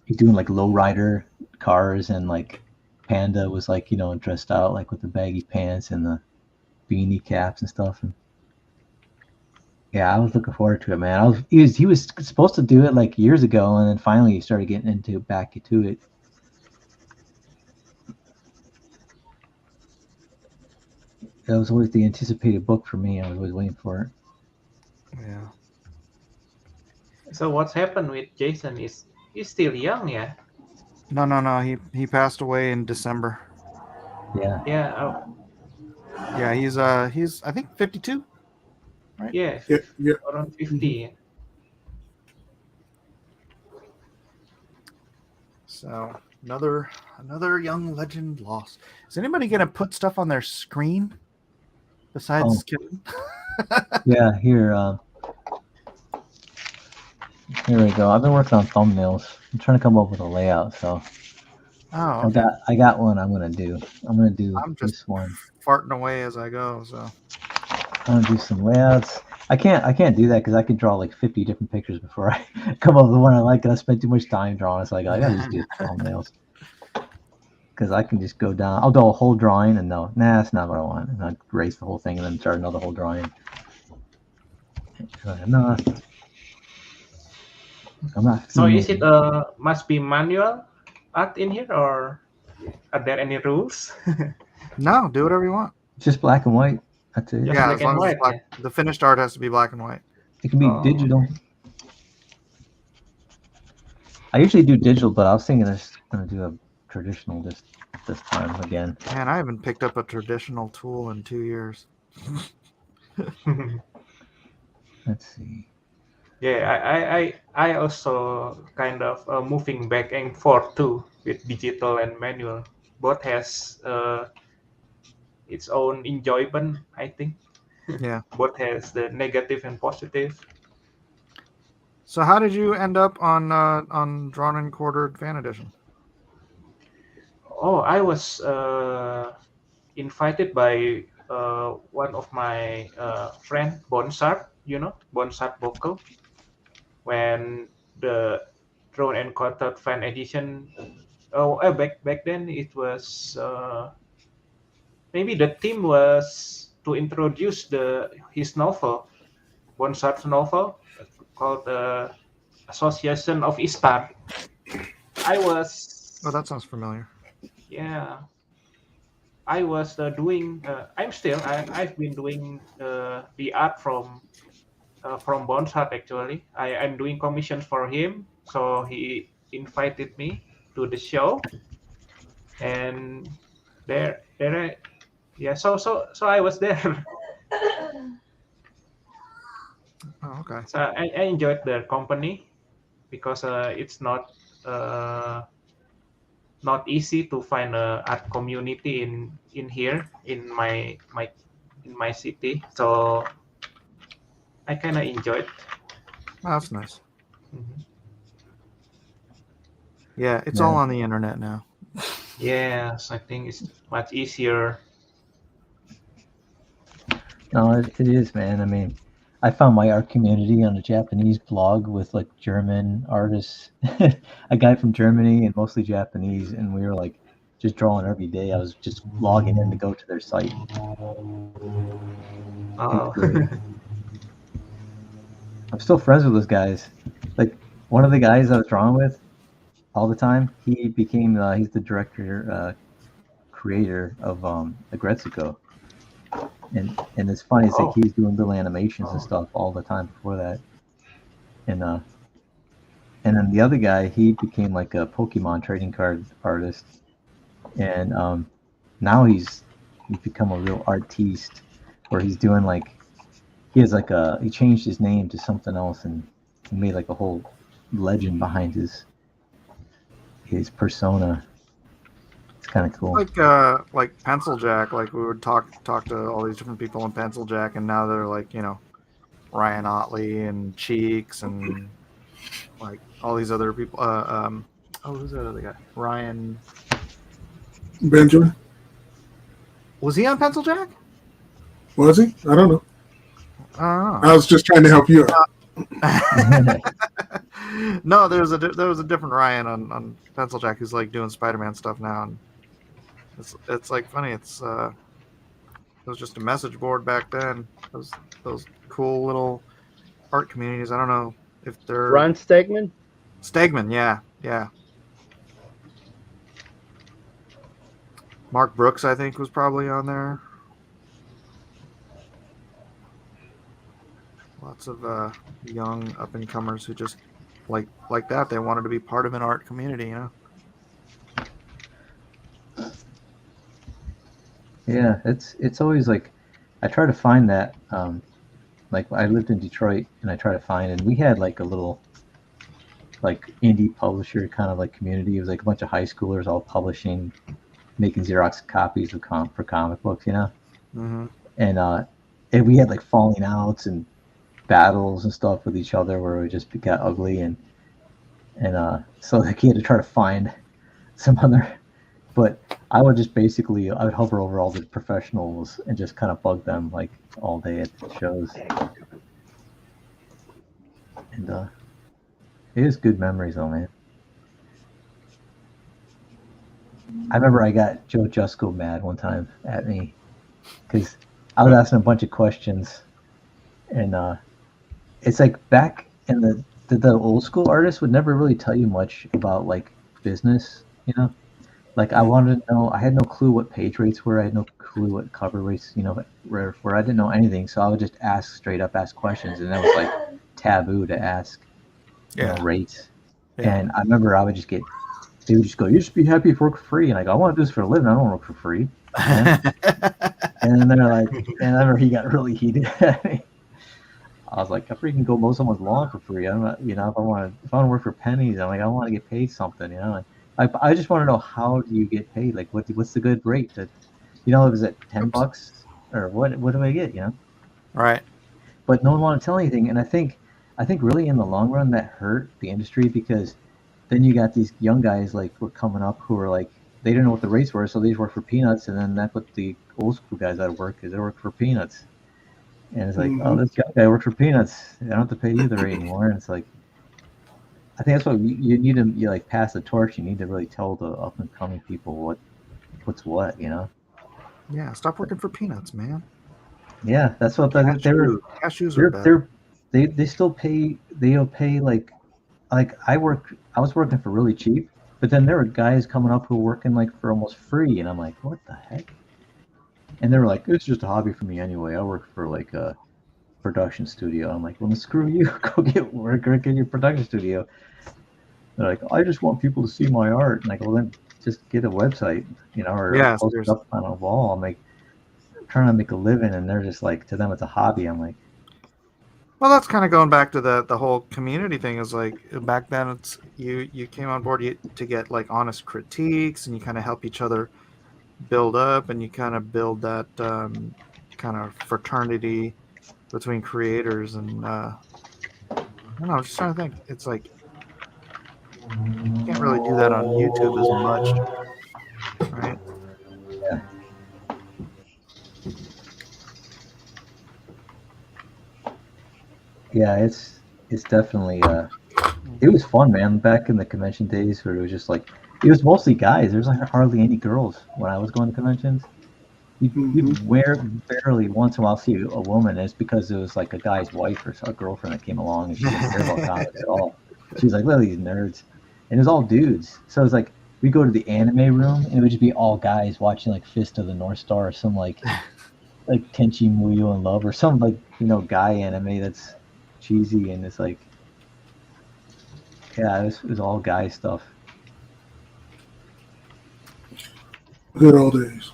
He's doing like lowrider cars, and like Panda was like dressed out like with the baggy pants and the beanie caps and stuff. And yeah, I was looking forward to it, man. He was supposed to do it like years ago, and then finally he started getting back into it. That was always the anticipated book for me. I was always waiting for it. Yeah. So what's happened with Jason is he's still young, yeah. No. He passed away in December. Yeah. Yeah, Yeah, he's I think 52. Right? yeah, Yeah. around 50. So another young legend lost. Is anybody gonna put stuff on their screen besides Kevin? Yeah, here we go. I've been working on thumbnails. I'm trying to come up with a layout, so Oh, okay. I got one I'm gonna do. I'm I'm just this one. farting away as I go. So I'm gonna do some layouts. I can't do that because I can draw like 50 different pictures before I come up with one I like, and I spend too much time drawing. It's like I gotta just do thumbnails because I can just go down. I'll do a whole drawing and no, that's not what I want. And I erase the whole thing and then start another whole drawing. No, I'm not. So is it must be manual art in here, or are there any rules? no, do whatever you want. Just black and white. That's it. Just Yeah, black as and long as it's white, black. The finished art has to be black and white. It can be Oh. digital. I usually do digital, but I was thinking I'm just gonna do a traditional this time again. Man, I haven't picked up a traditional tool in 2 years. Let's see. Yeah, I also kind of moving back and forth too with digital and manual. Both has its own enjoyment, I think. Yeah. Both has the negative and positive. So how did you end up on drawn and quartered fan edition? Oh, I was invited by one of my friend Bonsart, Bonsart Boko, when the Drone and Quartered fan edition. Back then it was maybe the theme was to introduce his novel, Bonsart's novel called Association of Istar. I was Oh, that sounds familiar. yeah. I was doing. I've been doing the art from Bonsart actually. I'm doing commissions for him, so he invited me to the show, and so I was there. Oh, okay. So I enjoyed their company because it's not easy to find a art community in here in my city. So I kind of enjoyed. Oh, that's nice. Mhm. Yeah, it's Yeah. all on the internet now. Yes, I think it's much easier. No, it is, man. I mean, I found my art community on a Japanese blog with like German artists, a guy from Germany and mostly Japanese, and we were like just drawing every day. I was just logging in to go to their site. It's Oh. great. I'm still friends with those guys. Like one of the guys I was drawing with all the time, he became he's the director, creator of Agretsuko. And it's funny, it's like Oh. he's doing little animations and stuff all the time before that. And then the other guy, he became like a Pokemon trading card artist, and now he's become a real artiste, where he's doing like he changed his name to something else, and he made like a whole legend behind his persona. It's kind of cool. Like Pencil Jack, like we would talk to all these different people in Pencil Jack, and now they're like, Ryan Otley and Cheeks and like all these other people. Who's that other guy? Ryan. Benjamin, Was he on Pencil Jack? was he? I don't know. I I was just trying to help you out. No, there was a different Ryan on Pencil Jack who's like doing Spider-Man stuff now, and it's like funny. It was just a message board back then. Those cool little art communities. I don't know if they're Ron Stegman? Stegman. Yeah. Mark Brooks, I think, was probably on there. Lots of young up and comers who just like that. They wanted to be part of an art community, Yeah, it's always like I try to find that. Like I lived in Detroit, and I try to find, and we had like a little like indie publisher kind of like community. It was like a bunch of high schoolers all publishing, making Xerox copies of for comic books, Mm-hmm. And we had like falling outs and battles and stuff with each other where it just got ugly, and so like you had to try to find some other. But I would just basically I would hover over all the professionals and just kind of bug them like all day at the shows. And it is good memories though, man. I remember I got Joe Jusko mad one time at me because I was asking a bunch of questions, and it's like back in the old school artists would never really tell you much about like business, Like I wanted to know, I had no clue what page rates were. I had no clue what cover rates, were. I didn't know anything, so I would just straight up ask questions, and that was like taboo to ask, rates. Yeah. And I remember they would just go, "You should be happy if you work for free," and I go, "I want to do this for a living. I don't work for free." And then they're like, and I remember he got really heated at me. I was like, I freaking go mow someone's lawn for free. I'm not, if I want to work for pennies, I'm like, I want to get paid something, I just want to know, how do you get paid? Like, what's the good rate? If it's at $10 or what do I get? Right. But no one wanted to tell anything, and I think really in the long run that hurt the industry, because then you got these young guys like were coming up who were like they didn't know what the rates were, so they just worked for peanuts, and then that's what the old school guys out of work is. They work for peanuts, and it's like, oh, this young guy works for peanuts. I don't have to pay you the rate anymore, and it's like. I think that's what you need to like pass the torch. You need to really tell the up and coming people what's what, Yeah, stop working for peanuts, man. Yeah, that's what cashews are better. They still pay. They'll pay like I was working for really cheap, but then there were guys coming up who were working like for almost free, and I'm like, what the heck? And they were like, it's just a hobby for me anyway. I work for like a production studio. I'm like, well, then screw you. Go get work in your production studio. They're like, I just want people to see my art. And I go, well, then just get a website, or post it up on a wall. I'm like, trying to make a living, and they're just like, to them it's a hobby. I'm like, well, that's kind of going back to the whole community thing. Is like back then it's you came on board to get like honest critiques, and you kind of help each other build up, and you kind of build that kind of fraternity between creators. And I don't know, I'm just trying to think. It's like you can't really do that on YouTube as much, right? Yeah. Yeah. Yeah, I think, I think really in the long run that hurt the industry, because then you got these young guys like were coming up who were like they didn't know what the rates were, so they just worked for peanuts, and then that's what the old school guys out of work is. They work for like peanuts, and then that's what the old school guys out of work is. And it's like I think that's what you need to like pass the torch. You need to really tell the up and coming people what's what. Yeah, Yeah, it's definitely it was fun, man. Back in the convention days where it was just like it was mostly guys. There's like hardly any girls when I was going to conventions. Hmm. You'd barely once in a while see a woman. And it's because it was like a guy's wife or a girlfriend that came along and she didn't care about comics at all. She was like, look at these nerds. And it was all dudes. So it was like we go to the anime room and it would just be all guys watching like Fist of the North Star or some like Tenchi Muyo in Love or some like, guy anime that's cheesy and it's like yeah, it was all guy stuff. Good old days.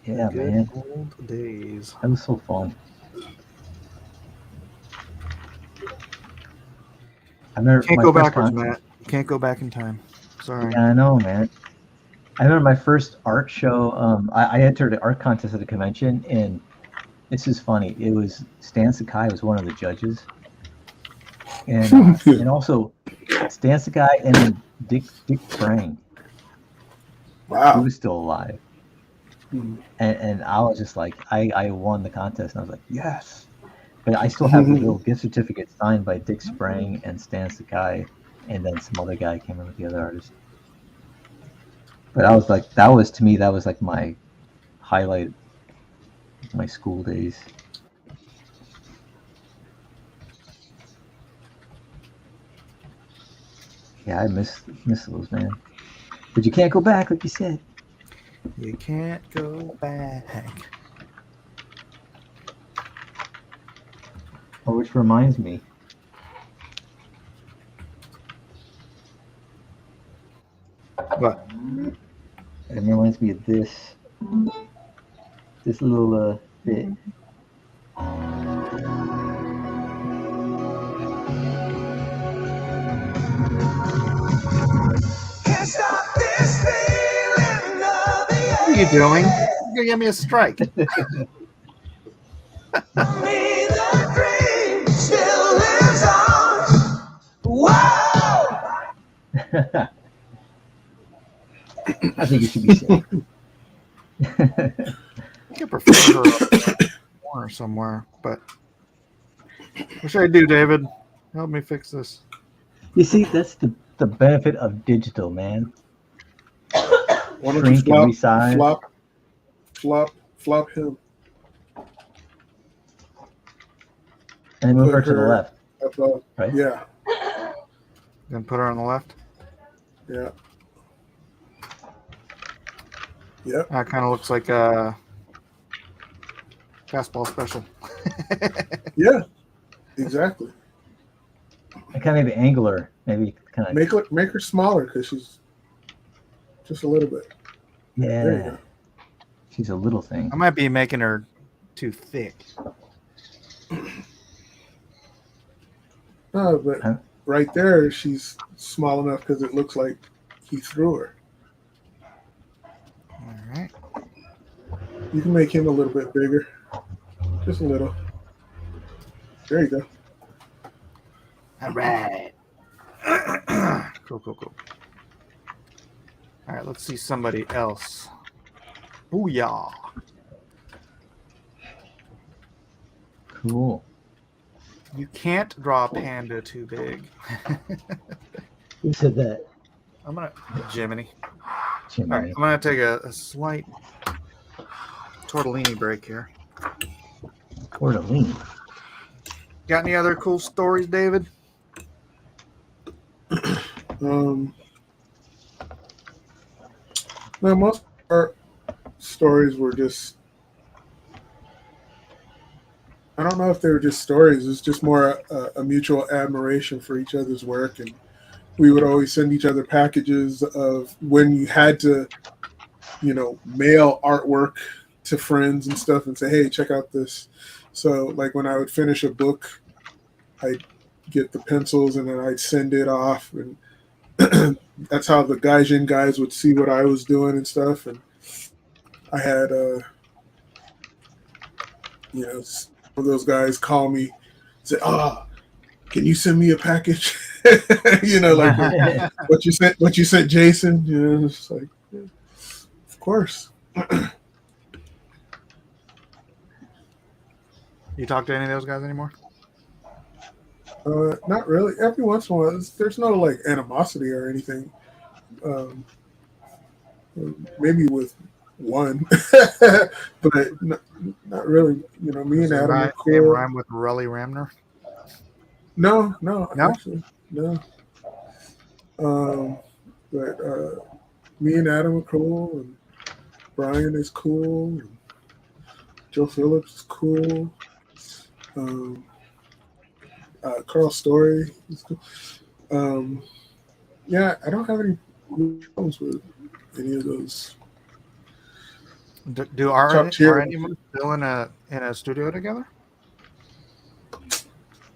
Yeah, Good man. old days. That was so fun. I remember Can't my go first backwards, Matt. You can't go back in time. Sorry. Yeah, I know, man. I remember my first art show. I entered an art contest at a convention, and this is funny. It was Stan Sakai was one of the judges, and also Stan Sakai and then Dick Sprang, who Wow. was still alive. And I was just like, I won the contest, and I was like, yes. But I still have the little gift certificate signed by Dick Sprang and Stan Sakai, and then some other guy came in with the other artist. But I was like, that was like my highlight of my school days. Yeah, I miss those, man. But you can't go back, like you said. You can't go back. Oh, which reminds me. What? It reminds me of this little bit. What are you doing? You're gonna give me a strike. I think it should be safe. I think I prefer her up in the corner somewhere, but what should I do, David? Help me fix this. You see, that's the benefit of digital, man. Why don't you Shrink and resize. flop him? And move Put her to the her left. above. Right? Yeah, Then put her on the left. yeah. Yep. That kind of looks like a fastball special. Yeah, exactly. I kind of maybe angle her. Maybe kind of. Make her smaller because she's just a little bit. There you Yeah. go. She's a little thing. I might be making her too thick. No, but Huh? right there, she's small enough because it looks like he threw her. All right. You can make him a little bit bigger, just a little. There you go. All right. Cool. All right, let's see somebody else. Booyah. Cool. You can't draw a panda too big. Who said that? I'm going to... Jiminy. Jiminy. All right, I'm going to take a slight tortellini break here. Tortellini. Got any other cool stories, David? No, most of our stories were just, I don't know if they were just stories. It's just more a mutual admiration for each other's work. And we would always send each other packages of when you had to, mail artwork to friends and stuff and say, hey, check out this. So like when I would finish a book, I'd get the pencils and then I'd send it off. And that's how the Gaijin guys would see what I was doing and stuff. And I had, some of those guys call me, say, can you send me a package? Like what you sent Jason. It's like, yeah, of course. You talk to any of those guys anymore? Not really. Every once in a while, there's no like animosity or anything. Um, maybe with one, but not really. You know, me Does and his Adam are name cool. rhyme with Relly Ramner? No, No? actually, no. But me and Adam are cool, and Brian is cool, and Joe Phillips is cool. Um, Carl Story is cool. Um, yeah, I don't have any problems with any of those Are top tier. any of them still in a studio together?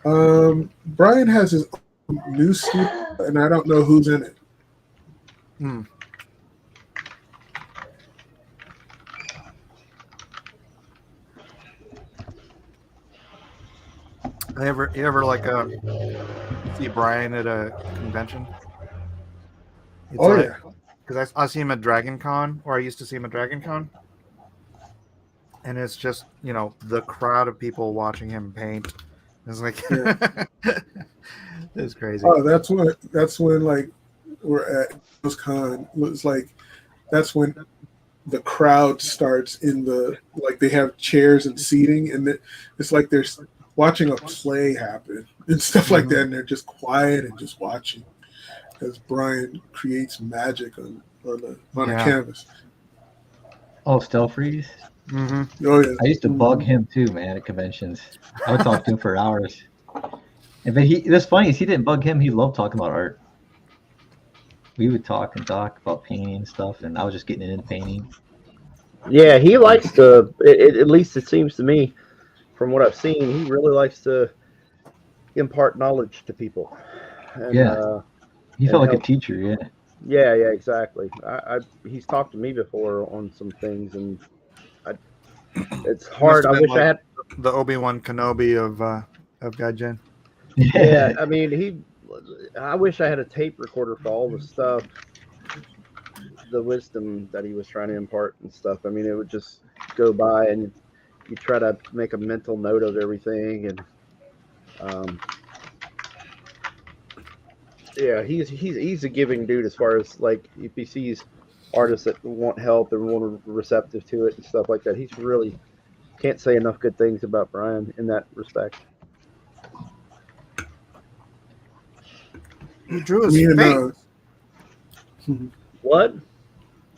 Brian has his own new studio, and I don't know who's in it. Hmm. You ever like see Brian at a convention? It's Oh like, yeah, because I see him at Dragon Con, or I used to see him at Dragon Con, and it's just the crowd of people watching him paint. It's like yeah. it's crazy. Oh, that's when like we're at those con. It's like that's when the crowd starts in the like they have chairs and seating, and it's like they're watching a play happen and stuff like that, and they're just quiet and just watching as Brian creates magic on a canvas. Oh, Stelfreeze? Mm-hmm. Oh yeah, I used to bug him too, man, at conventions. I would talk to him for hours. But that's funny is he didn't bug him. He loved talking about art. We would talk about painting and stuff, and I was just getting into painting. Yeah, he likes to. At least it seems to me, from what I've seen, he really likes to impart knowledge to people. And, Yeah. He felt like a teacher, yeah. Yeah, exactly. He's talked to me before on some things, and it's hard. I wish I had the Obi-Wan Kenobi of Gaijin. Yeah, I mean, I wish I had a tape recorder for all the stuff, the wisdom that he was trying to impart and stuff. I mean, it would just go by, and you try to make a mental note of everything, and yeah, he's a giving dude as far as like if he sees artists that want help and want to receptive to it and stuff like that. He's really can't say enough good things about Brian in that respect. You drew his face. What?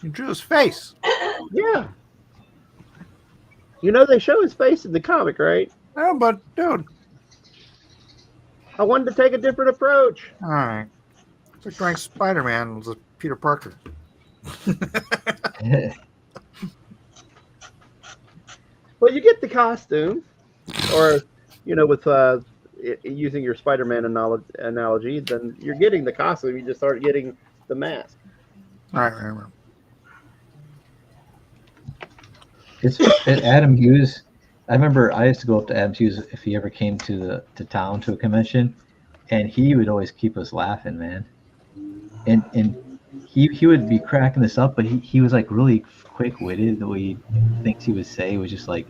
You drew his face. Yeah. You know they show his face in the comic, right? No, but dude, I wanted to take a different approach. all right. It's like drawing Spider-Man was Peter Parker. Well, you get the costume, or with using your Spider-Man analogy, then you're getting the costume. You just start getting the mask. Right. It's at Adam Hughes. I remember I used to go up to Adam Hughes if he ever came to town to a convention, and he would always keep us laughing, man. And he would be cracking us up, but he was like really quick-witted. The way things he would say was just like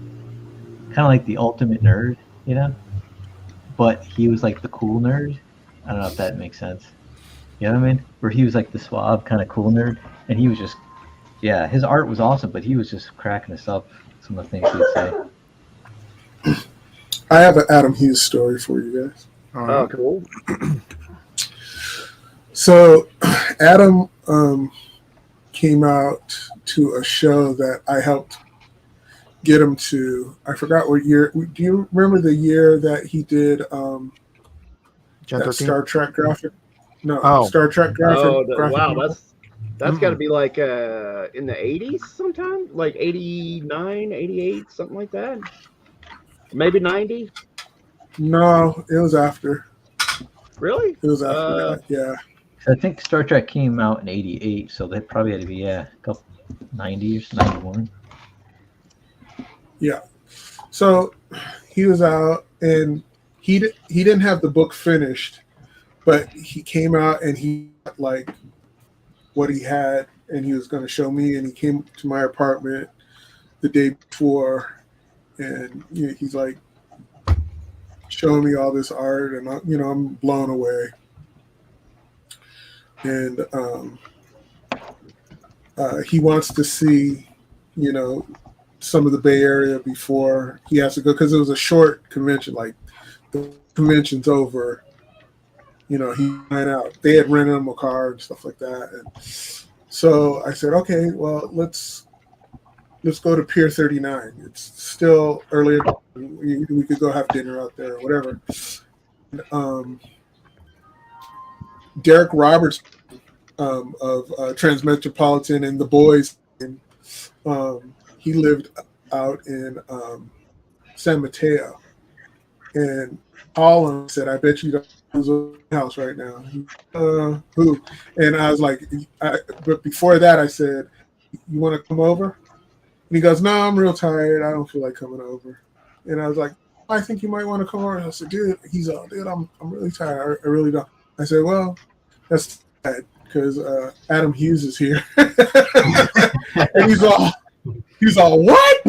kind of like the ultimate nerd, but he was like the cool nerd. I don't know if that makes sense. You know what I mean? Where he was like the suave kind of cool nerd, and he was just his art was awesome, but he was just cracking us up. Some of the things he would say. I have an Adam Hughes story for you guys. Oh, cool. So Adam came out to a show that I helped get him to. I forgot what year. Do you remember the year that he did that Star Trek graphic? No, Star Trek graphic. Wow, that's got to be like in the 80s sometime, like 89, 88, something like that. Maybe 90. No, it was after. Really? It was after that. Yeah. I think Star Trek came out in '88, so that probably had to be a couple 90 or 91. Yeah. So he was out, and he didn't have the book finished, but he came out and he like what he had, and he was going to show me. And he came to my apartment the day before, and he's like, showing me all this art, and I'm blown away. And he wants to see, some of the Bay Area before he has to go, because it was a short convention. Like the convention's over, he went out. They had rented him a car and stuff like that. And so I said, okay, well, let's go to Pier 39. It's still earlier. We could go have dinner out there or whatever. Derek Roberts of Transmetropolitan and the boys, he lived out in San Mateo. And Colin said, I bet you don't know his house right now. Who? And I was like, but before that, I said, you want to come over? And he goes, no, I'm real tired. I don't feel like coming over. And I was like, I think you might want to come over. And I said, dude, I'm really tired. I really don't. I said, well, that's sad because Adam Hughes is here. And he's all, what?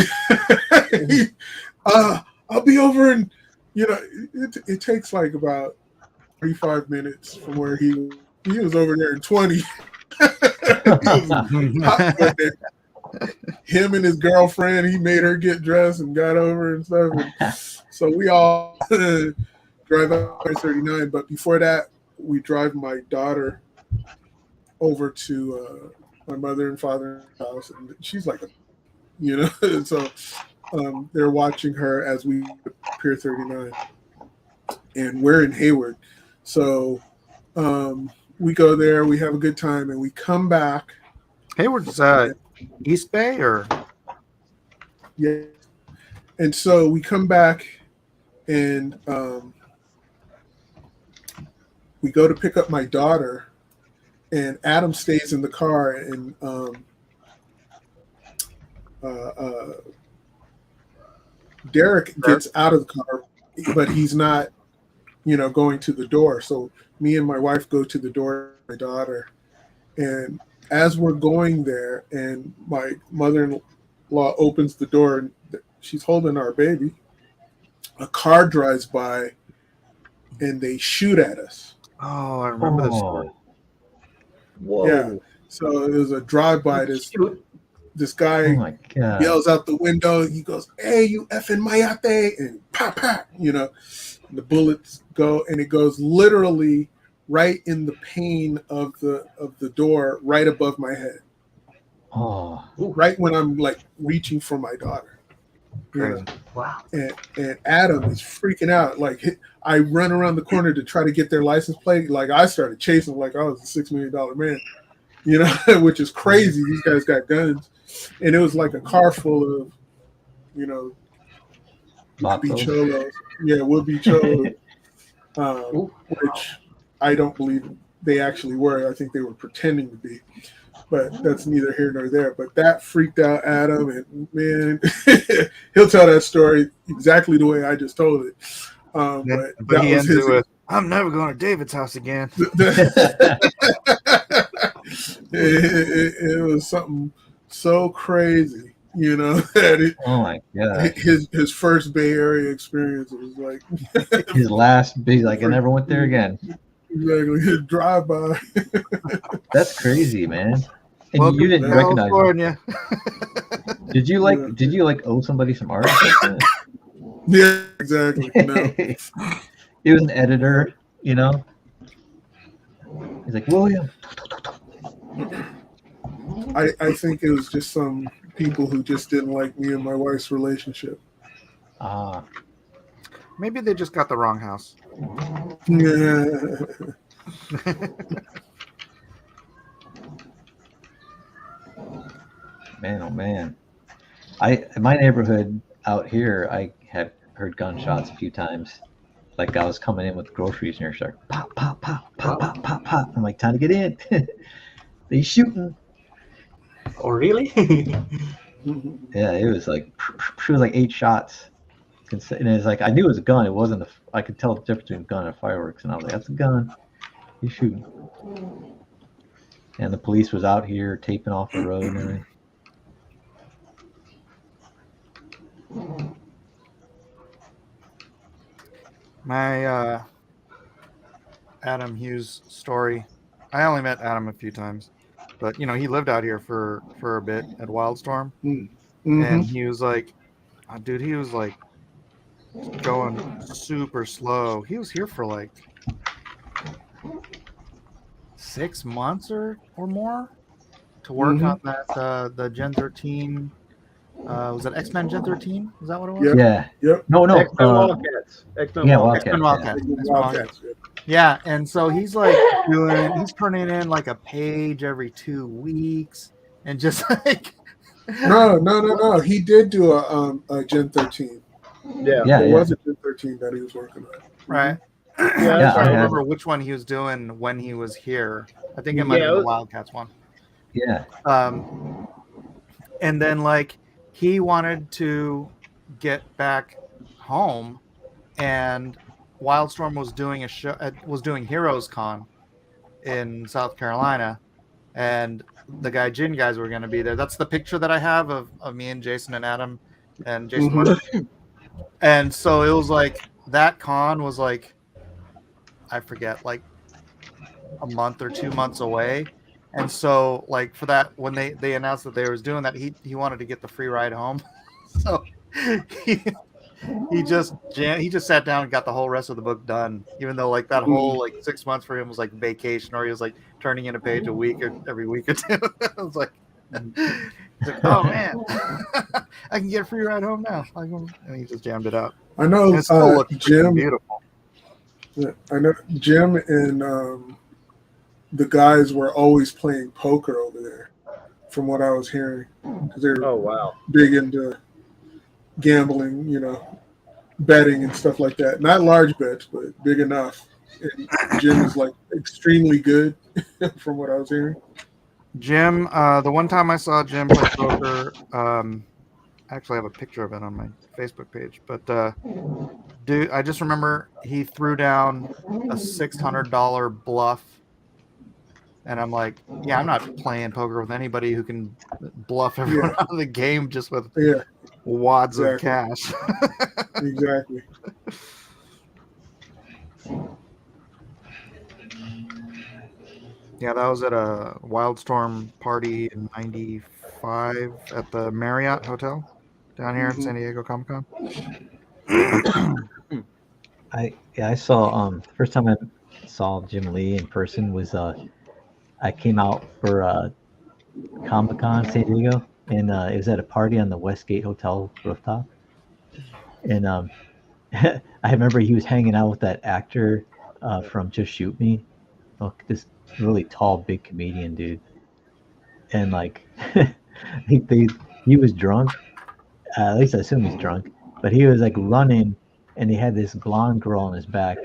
I'll be over, and it takes like about 35 minutes from where he was over there in 20. Him and his girlfriend, he made her get dressed and got over and stuff. And so we all drive out 39. But before that, we drive my daughter over to my mother and father's house, and she's like so they're watching her as we Pier 39, and we're in Hayward. So we go there, we have a good time, and we come back. Hayward's East Bay, or? Yeah. And so we come back, and we go to pick up my daughter, and Adam stays in the car, and Derek gets out of the car, but he's not, going to the door. So me and my wife go to the door with my daughter, and as we're going there, and my mother-in-law opens the door, and she's holding our baby, a car drives by, and they shoot at us. Oh, I remember this story. Whoa. Yeah. So it was a drive-by. This guy yells out the window. He goes, "Hey, you effing mayate!" And pop, pop. And the bullets go, and it goes literally right in the pane of the door, right above my head. Oh, right when I'm like reaching for my daughter. Wow. And Adam is freaking out. Like, I run around the corner to try to get their license plate. Like, I started chasing like I was a $6 million man, which is crazy. These guys got guns. And it was like a car full of, would-be cholos. Yeah, would-be cholos. Which I don't believe they actually were. I think they were pretending to be. But that's neither here nor there. But that freaked out Adam, and man, he'll tell that story exactly the way I just told it. But that he was ends it with, "I'm never going to David's house again." It was something so crazy, that oh my god! His first Bay Area experience was like his last big. Like, I never went there again. Exactly, his drive by. That's crazy, man. And Welcome you didn't to recognize California. Did you owe somebody some art? Yeah, exactly. No. He was an editor, He's like, William. I think it was just some people who just didn't like me and my wife's relationship. Ah. Maybe they just got the wrong house. Yeah. Man, oh man. In my neighborhood out here, I had heard gunshots a few times. Like, I was coming in with groceries, and they're like, pop, pop, pop, pop, pop, pop, pop. I'm like, time to get in. They shooting. Oh, really? Yeah, it was like 8 shots. And it's like, I knew it was a gun. It wasn't I could tell the difference between a gun and fireworks. And I was like, that's a gun. He's shooting. And the police was out here taping off the road and everything. My Adam Hughes story. I only met Adam a few times, but he lived out here for a bit at Wildstorm, Mm-hmm. and he was like, dude, he was like going super slow. He was here for like 6 months or more to work on that the Gen 13. Was it X-Men Gen 13? Is that what it was? Yep. Yeah. Yep. No. X-Men Wildcats. X-Men Yeah, Wildcats. X-Men Wildcats. X-Men X-Men Wildcats. Wildcats, yeah. Yeah, and so he's like he's turning in like a page every 2 weeks, and just like No. He did do a Gen 13. Yeah. Yeah. There was a Gen 13 that he was working on. right. Yeah, I'm Yeah, trying to I had- remember which one he was doing when he was here. I think it might have been the Wildcats one. Yeah. And then like he wanted to get back home, and Wildstorm was doing a show, was doing Heroes Con in South Carolina, and the Gaijin guys were going to be there. That's the picture that I have of me and Jason and Adam and Jason. Mhm. And so it was like that con was like, I forget, like a month or 2 months away. And so like for that, when they announced that they was doing that, he wanted to get the free ride home. So he just sat down and got the whole rest of the book done, even though like that whole like 6 months for him was like vacation, or he was like turning in a page a week or every week or two. I was like, oh man, I can get a free ride home now. And he just jammed it out. I know And it still looks Jim. beautiful. Yeah, I know Jim and the guys were always playing poker over there, from what I was hearing, because they're Oh wow. big into gambling, betting and stuff like that. Not large bets, but big enough. And Jim is like extremely good, from what I was hearing. Jim, the one time I saw Jim play poker, actually I have a picture of it on my Facebook page, but dude, I just remember he threw down a $600 bluff, and I'm like, yeah, I'm not playing poker with anybody who can bluff everyone out of the game just with wads of cash. Exactly. Yeah, that was at a Wildstorm party in '95 at the Marriott Hotel down here in San Diego Comic Con. I saw the first time I saw Jim Lee in person was I came out for Comic Con San Diego, and it was at a party on the Westgate Hotel rooftop, and I remember he was hanging out with that actor from Just Shoot Me, this really tall, big comedian dude, and like he was drunk, at least I assume he's drunk, but he was like running, and he had this blonde girl on his back,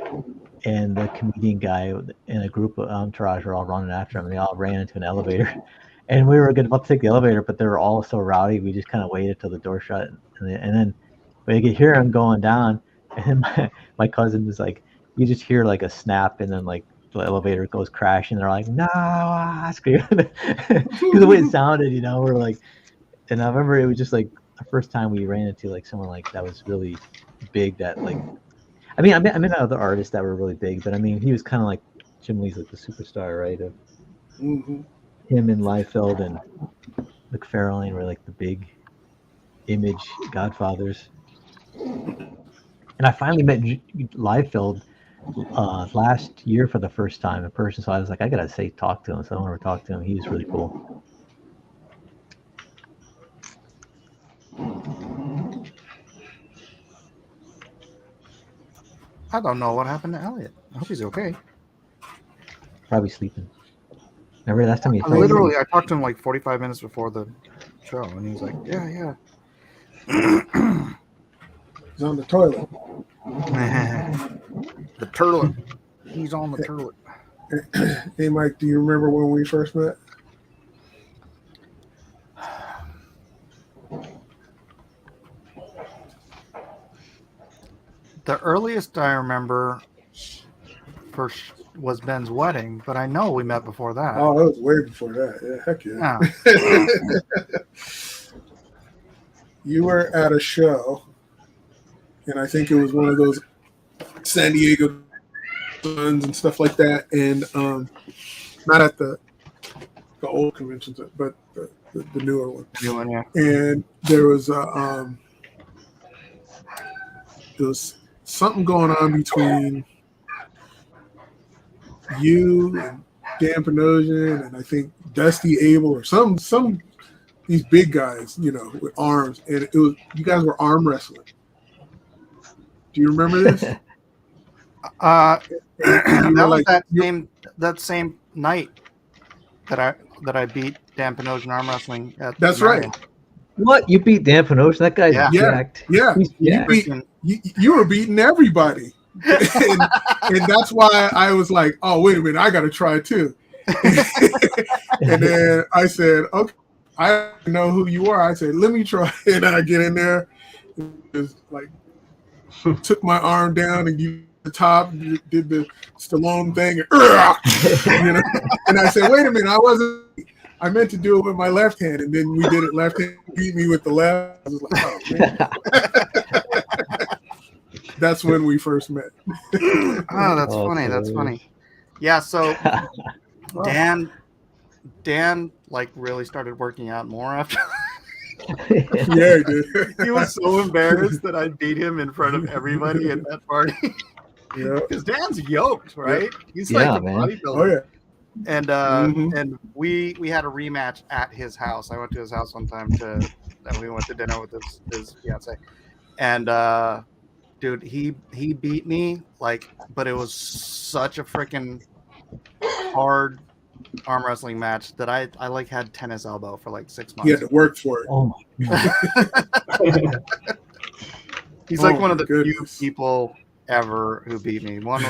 and the comedian guy and a group of entourage were all running after him, and they all ran into an elevator, and we were about to take the elevator, but they were all so rowdy, we just kind of waited till the door shut, and then we could hear him going down, and then my cousin was like, you just hear like a snap, and then like the elevator goes crashing. They're like, no, screaming, because the way it sounded, we're like, and I remember it was just like the first time we ran into like someone like that was really big. That like, I met other artists that were really big, but I mean, he was kind of like Jim Lee's like the superstar, right? Of him and Liefeld and McFarlane were like the big Image godfathers. And I finally met Liefeld last year for the first time in person, so I was like, I gotta talk to him. So I want to talk to him. He was really cool. I don't know what happened to Elliot. I hope he's okay. Probably sleeping. Remember last time he Literally, I talked to him like 45 minutes before the show, and he was like, yeah. He's on the toilet. The turlet. He's on the turlet. Hey, Mike, do you remember when we first met? The earliest I remember was Ben's wedding, but I know we met before that. Oh, that was way before that. Yeah, heck yeah. You were at a show, and I think it was one of those San Diego Suns and stuff like that, and not at the old conventions, but the newer one. New one, yeah. And there was something going on between you and Dan Panosian and I think Dusty Abel or some these big guys, you know, with arms, and it was you guys were arm wrestling. Do you remember this? That same night that I beat Dan Panosian arm wrestling. That's right. What? You beat Dan Panosian? That guy's jacked. Yeah. You were beating everybody. and that's why I was like, oh, wait a minute, I got to try too. And then I said, okay, I know who you are. I said, let me try. And I get in there, just like took my arm down and you the top, did the Stallone thing, and, you know. And I said, wait a minute, I meant to do it with my left hand, and then we did it left hand, beat me with the left. I was like, oh, man. That's when we first met. Oh, that's funny. That's funny. Yeah, so Dan like really started working out more after. Yeah, he did. He was so embarrassed that I beat him in front of everybody at that party. Yeah, because Dan's yoked, right? Yeah. He's like a man. bodybuilder. Oh yeah. And and we had a rematch at his house. I went to his house one time and we went to dinner with his fiance. And dude, he beat me but it was such a freaking hard arm wrestling match that I like had tennis elbow for like 6 months. You had to work for it. Oh my god. He's like one of the goodness. few people ever who beat me. One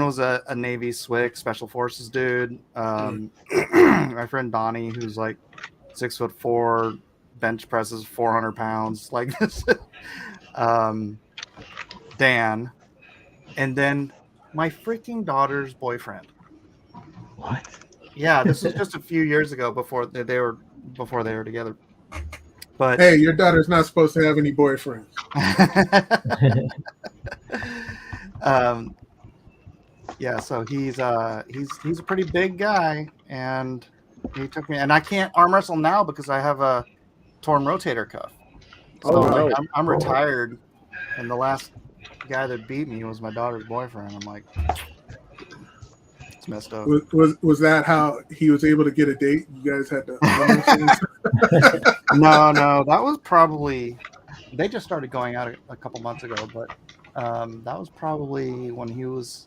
was a Navy SWIC special forces dude. My friend Donnie, who's like 6'4", bench presses 400 pounds like this. Dan, and then my freaking daughter's boyfriend. What? Yeah, this was just a few years ago before they were together. But hey, your daughter's not supposed to have any boyfriends. Yeah, so he's a pretty big guy, and he took me, and I can't arm wrestle now because I have a torn rotator cuff. So I'm retired, and the last guy that beat me was my daughter's boyfriend. I'm like, it's messed up. Was that how he was able to get a date? You guys had to arm wrestle? No, that was probably they just started going out a couple months ago, but that was probably when he was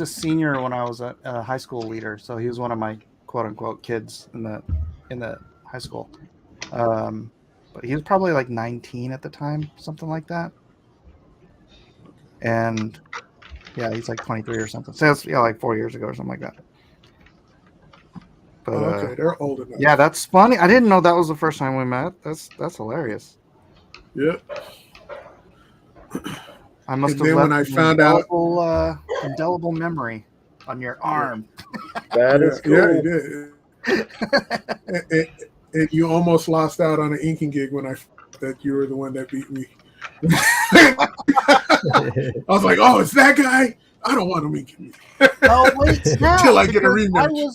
a senior when I was a high school leader, so he was one of my quote unquote kids in the high school. But he was probably like 19 at the time, something like that. And yeah, he's like 23 or something. So it's like 4 years ago or something like that. But okay, they're old enough. Yeah, that's funny. I didn't know that was the first time we met. That's hilarious. Yeah. I must And have then when left I found out, indelible memory on your arm. That is cool. Yeah, you did. And you almost lost out on an inking gig when I found that you were the one that beat me. I was like, oh, it's that guy? I don't want him inking me. Oh, wait, no, Until I get a rematch.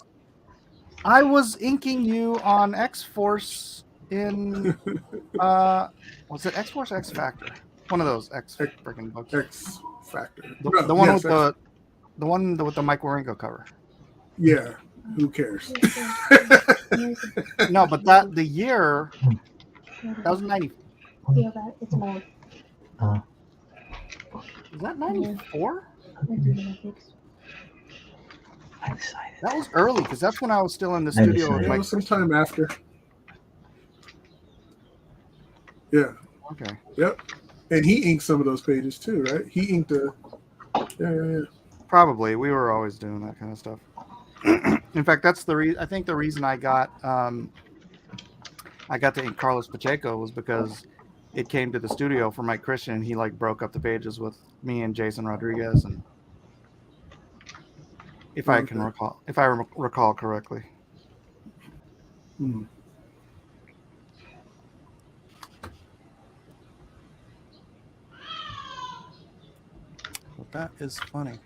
I was inking you on X-Force in was it X-Force or X Factor? One of those X freaking books. X Factor. The one with the one with the Mike Waringo cover. Yeah. Who cares? No, but the year that was 90. Feel that it's mold. Is that 94? I'm excited. That was early because that's when I was still in the studio with It Mike. was sometime after. Yeah. Okay. Yep. And he inked some of those pages too, right? He inked the. Yeah. Probably. We were always doing that kind of stuff. In fact, that's I think the reason I got to ink Carlos Pacheco was because it came to the studio for Mike Christian, and he like broke up the pages with me and Jason Rodriguez, and if I recall correctly. Hmm. That is funny.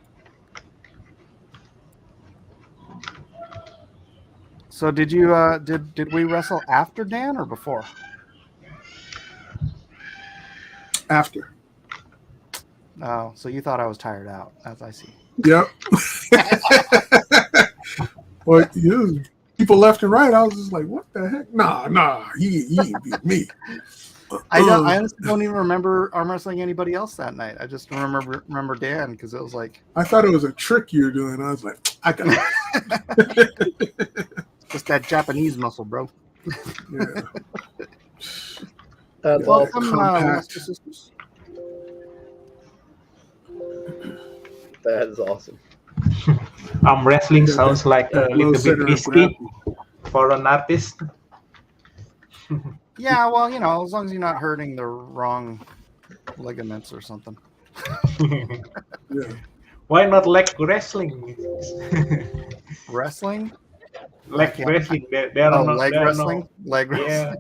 So did you did we wrestle after Dan or before? After. Oh, so you thought I was tired out, as I see. Yep. Well, you people left and right. I was just like, what the heck? Nah, he ain't beat me. I honestly don't even remember arm wrestling anybody else that night. I just remember Dan because it was like I thought it was a trick you were doing. I was like, I got it. just that Japanese muscle, bro. Yeah. That's Welcome, compact. Luster Sisters. That is awesome. Arm wrestling sounds like a Low little bit center of risky gravity. for an artist. Yeah, well, you know, as long as you're not hurting the wrong ligaments or something. Yeah. Why not leg wrestling? Wrestling? Leg wrestling. There Oh, are no, leg there are wrestling? no, Leg wrestling. yeah,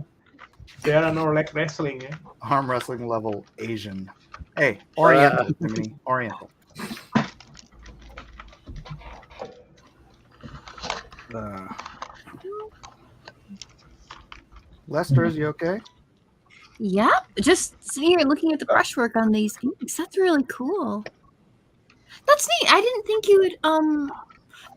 there are no leg wrestling. Yeah? Arm wrestling level Asian. Hey, Oriental, Jiminy. Oriental. Lester, is you okay? Yeah, just sitting here looking at the brushwork on these inks. That's really cool. That's neat. I didn't think you would.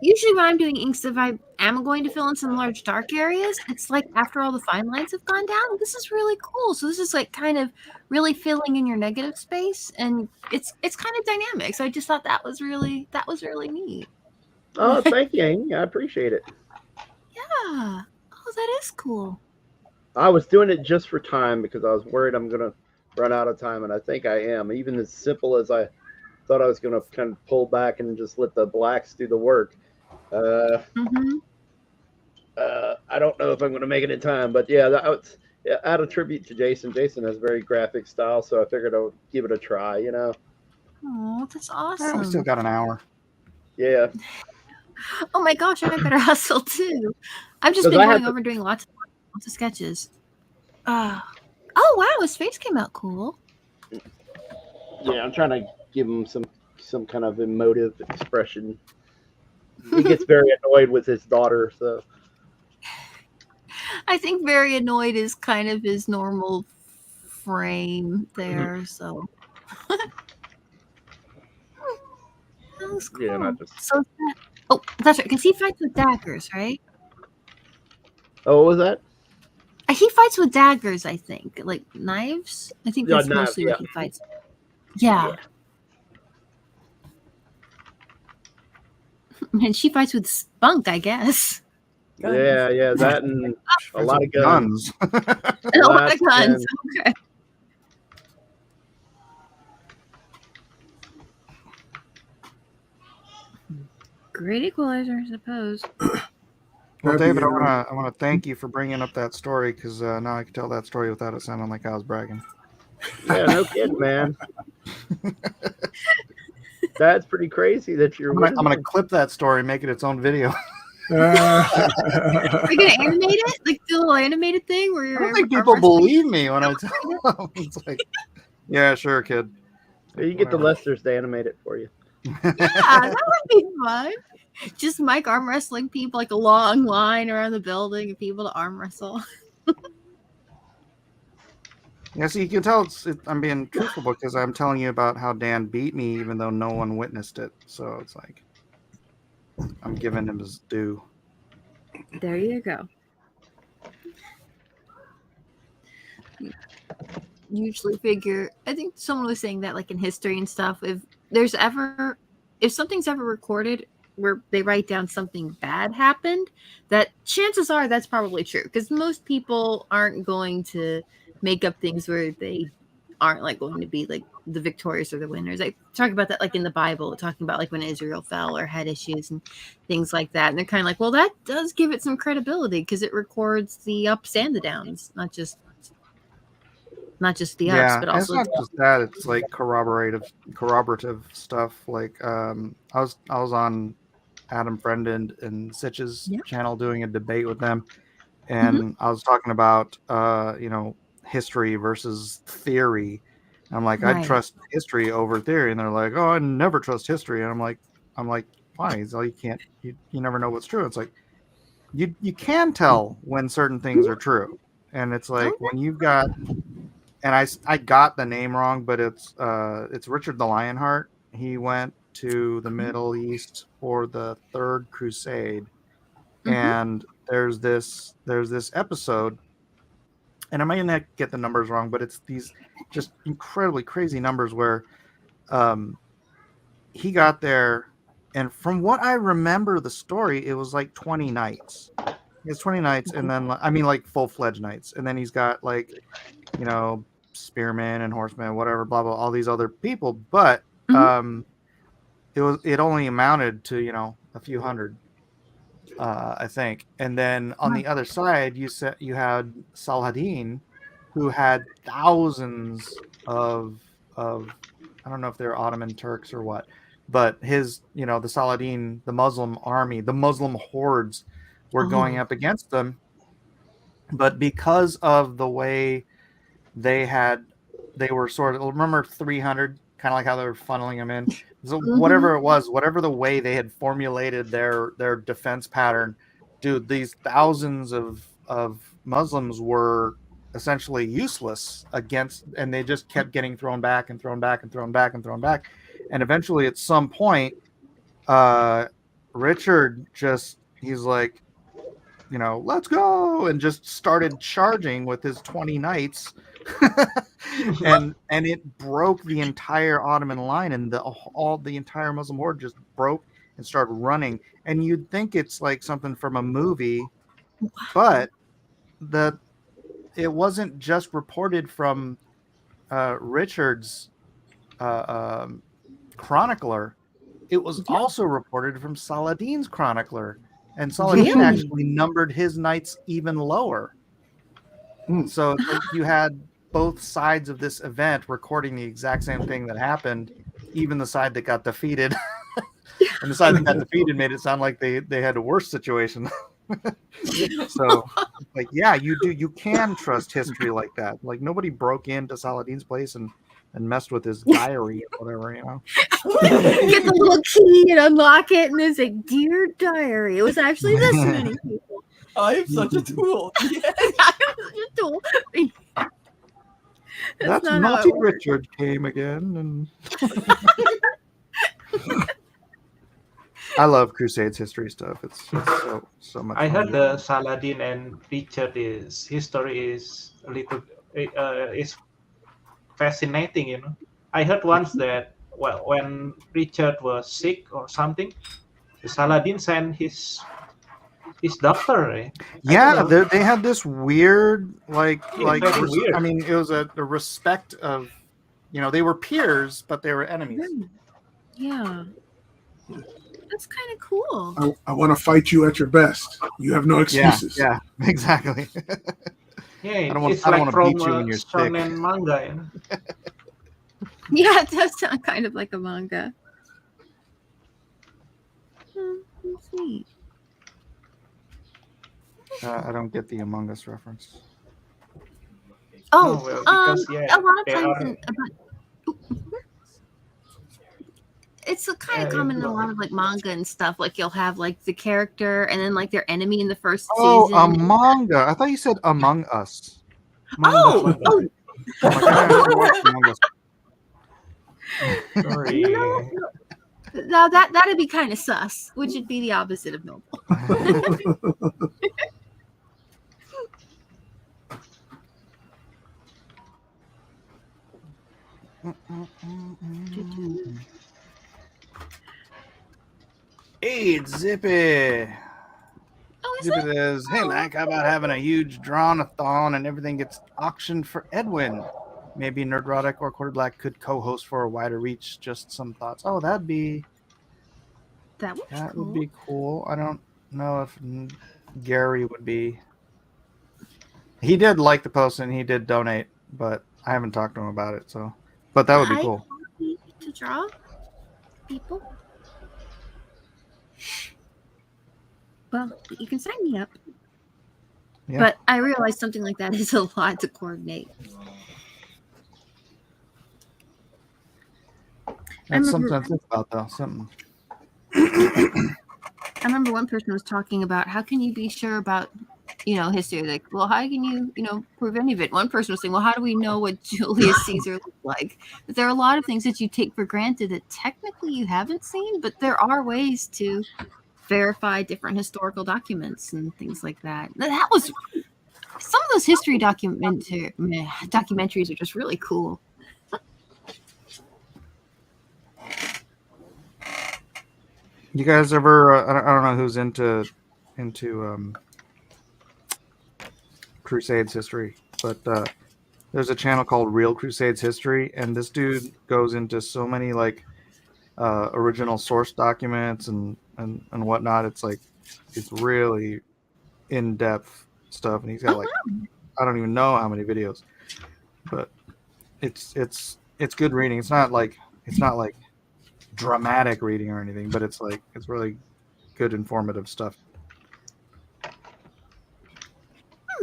Usually when I'm doing inks, if I am going to fill in some large dark areas, it's like after all the fine lines have gone down. This is really cool. So this is like kind of really filling in your negative space, and it's kind of dynamic. So I just thought that was really neat. Oh, thank you, Amy. I appreciate it. Yeah. Oh, that is cool. I was doing it just for time because I was worried I'm going to run out of time, and I think I am. Even as simple as I thought I was going to kind of pull back and just let the blacks do the work. Mm-hmm. I don't know if I'm going to make it in time, but yeah, out of tribute to Jason. Jason has very graphic style, so I figured I would give it a try, you know? Oh, that's We awesome. still got an hour. Yeah. Oh my gosh, I better hustle too. I've just 'Cause been I going have to- over doing lots of sketches. Oh wow, his face came out cool. Yeah, I'm trying to give him some kind of emotive expression. He gets very annoyed with his daughter, so. I think very annoyed is kind of his normal frame there, so that was cool. Yeah, not just. So oh, that's right, because he fights with daggers, right? Oh, what was that? He fights with daggers, I think. Like knives? I think Yeah, that's knives, mostly yeah. what he fights. Yeah. And she fights with spunk, I guess. Yeah, that and a lot of guns. And a lot of guns. Okay. Great equalizer, I suppose. Well, That'd be David, I want to thank you for bringing up that story because now I can tell that story without it sounding like I was bragging. Yeah, no kidding, man. That's pretty crazy that you're. I'm gonna clip that story, make it its own video. Are you gonna animate it? Like the little animated thing where you're I don't think people believe me when I tell them. It's like, yeah, sure, kid. You get the Lesters to animate it for you. Yeah, that would be fun. Just Mike arm wrestling people, like a long line around the building of people to arm wrestle. Yeah, so you can tell I'm being truthful because I'm telling you about how Dan beat me, even though no one witnessed it. So it's like I'm giving him his due. There you go. Usually figure, I think someone was saying that like in history and stuff, if something's ever recorded where they write down something bad happened, that chances are that's probably true, because most people aren't going to make up things where they aren't like going to be like the victorious or the winners. I talk about that like in the Bible, talking about like when Israel fell or had issues and things like that, and they're kind of like, well, that does give it some credibility because it records the ups and the downs, not just the ups, but also it's not just that. It's like corroborative stuff. Like I was on Adam Friend and Sitch's channel doing a debate with them, and I was talking about history versus theory, I'm like, I'd Right. trust history over theory, and they're like, oh, I never trust history, and I'm like, why? He's like, you never know what's true. It's like you can tell when certain things are true, and it's like Okay. when you've got, and I got the name wrong, but it's Richard the Lionheart. He went to the Middle East for the Third Crusade, and there's this episode, and I might not get the numbers wrong, but it's these just incredibly crazy numbers where he got there, and from what I remember the story, it was like 20 nights. It's 20 nights, and then I mean like full-fledged nights, and then he's got like, you know, spearmen and horsemen, whatever, blah blah, all these other people, but it only amounted to, you know, a few hundred, I think. And then on the other side, you had Saladin, who had thousands of I don't know if they're Ottoman Turks or what, but his, you know, the Saladin, the Muslim army, the Muslim hordes were going up against them. But because of the way they were sort of, remember 300, kind of like how they were funneling them in. So whatever it was, whatever the way they had formulated their defense pattern, dude, these thousands of Muslims were essentially useless against, and they just kept getting thrown back and thrown back and thrown back and thrown back. And eventually at some point, Richard he's like, you know, let's go, and just started charging with his 20 knights. and it broke the entire Ottoman line, and the entire Muslim horde just broke and started running. And you'd think it's like something from a movie, but it wasn't just reported from Richard's chronicler. It was also reported from Saladin's chronicler, and Saladin actually numbered his knights even lower. So you had both sides of this event recording the exact same thing that happened, even the side that got defeated. And the side that got defeated made it sound like they had a worse situation. So, like, yeah, you can trust history like that. Like, nobody broke into Saladin's place and messed with his diary or whatever, you know. Get the little key and unlock it, and it's like, dear diary, it was actually this many people. I am such a tool. Yeah. I was just told. That's not how naughty it works. Richard came again, and I love Crusades history stuff. It's so much. I fun. heard the Saladin and Richard history is a little is fascinating, you know. I heard once that, well, when Richard was sick or something, the Saladin sent his doctor. Eh? Yeah, they had this weird, like very weird. I mean, it was a respect of, you know, they were peers, but they were enemies. Yeah. That's kind of cool. I want to fight you at your best. You have no excuses. Yeah, exactly. Yeah, I don't want it's to like from beat you when you're sick. shonen manga. You know? Yeah, it does sound kind of like a manga. Sweet. I don't get the Among Us reference. Oh, well, because, yeah, a lot of they times are- it's kind of Yeah, common in a yeah. lot of like manga and stuff. Like you'll have like the character and then like their enemy in the first Oh, season. a manga. I thought you said Among Us. Oh, I'm like, I never watched Among Us. Sorry. no. Now that'd be kind of sus, which would be the opposite of noble. Hey, it's Zippy. Oh, is Zippy it? says, hey, Mac, how about having a huge drawn-a-thon and everything gets auctioned for Edwin? Maybe Nerdrotic or Quarter Black could co-host for a wider reach. Just some thoughts. Oh, that would be cool. I don't know if Gary would be. He did like the post and he did donate, but I haven't talked to him about it. So, but that would be cool. To draw people. Well, you can sign me up. Yeah. But I realize something like that is a lot to coordinate. That's remember- something to think about, though. Something. I remember one person was talking about how can you be sure about, history? Like, well, how can you, prove any of it? One person was saying, well, how do we know what Julius Caesar looked like? But there are a lot of things that you take for granted that technically you haven't seen, but there are ways to verify different historical documents and things like that. That was some of those history documentaries are just really cool. You guys ever? I don't know who's into Crusades history, but there's a channel called Real Crusades History, and this dude goes into so many like original source documents and whatnot. It's like it's really in depth stuff, and he's got like I don't even know how many videos, but it's good reading. It's not like dramatic reading or anything, but it's really good informative stuff.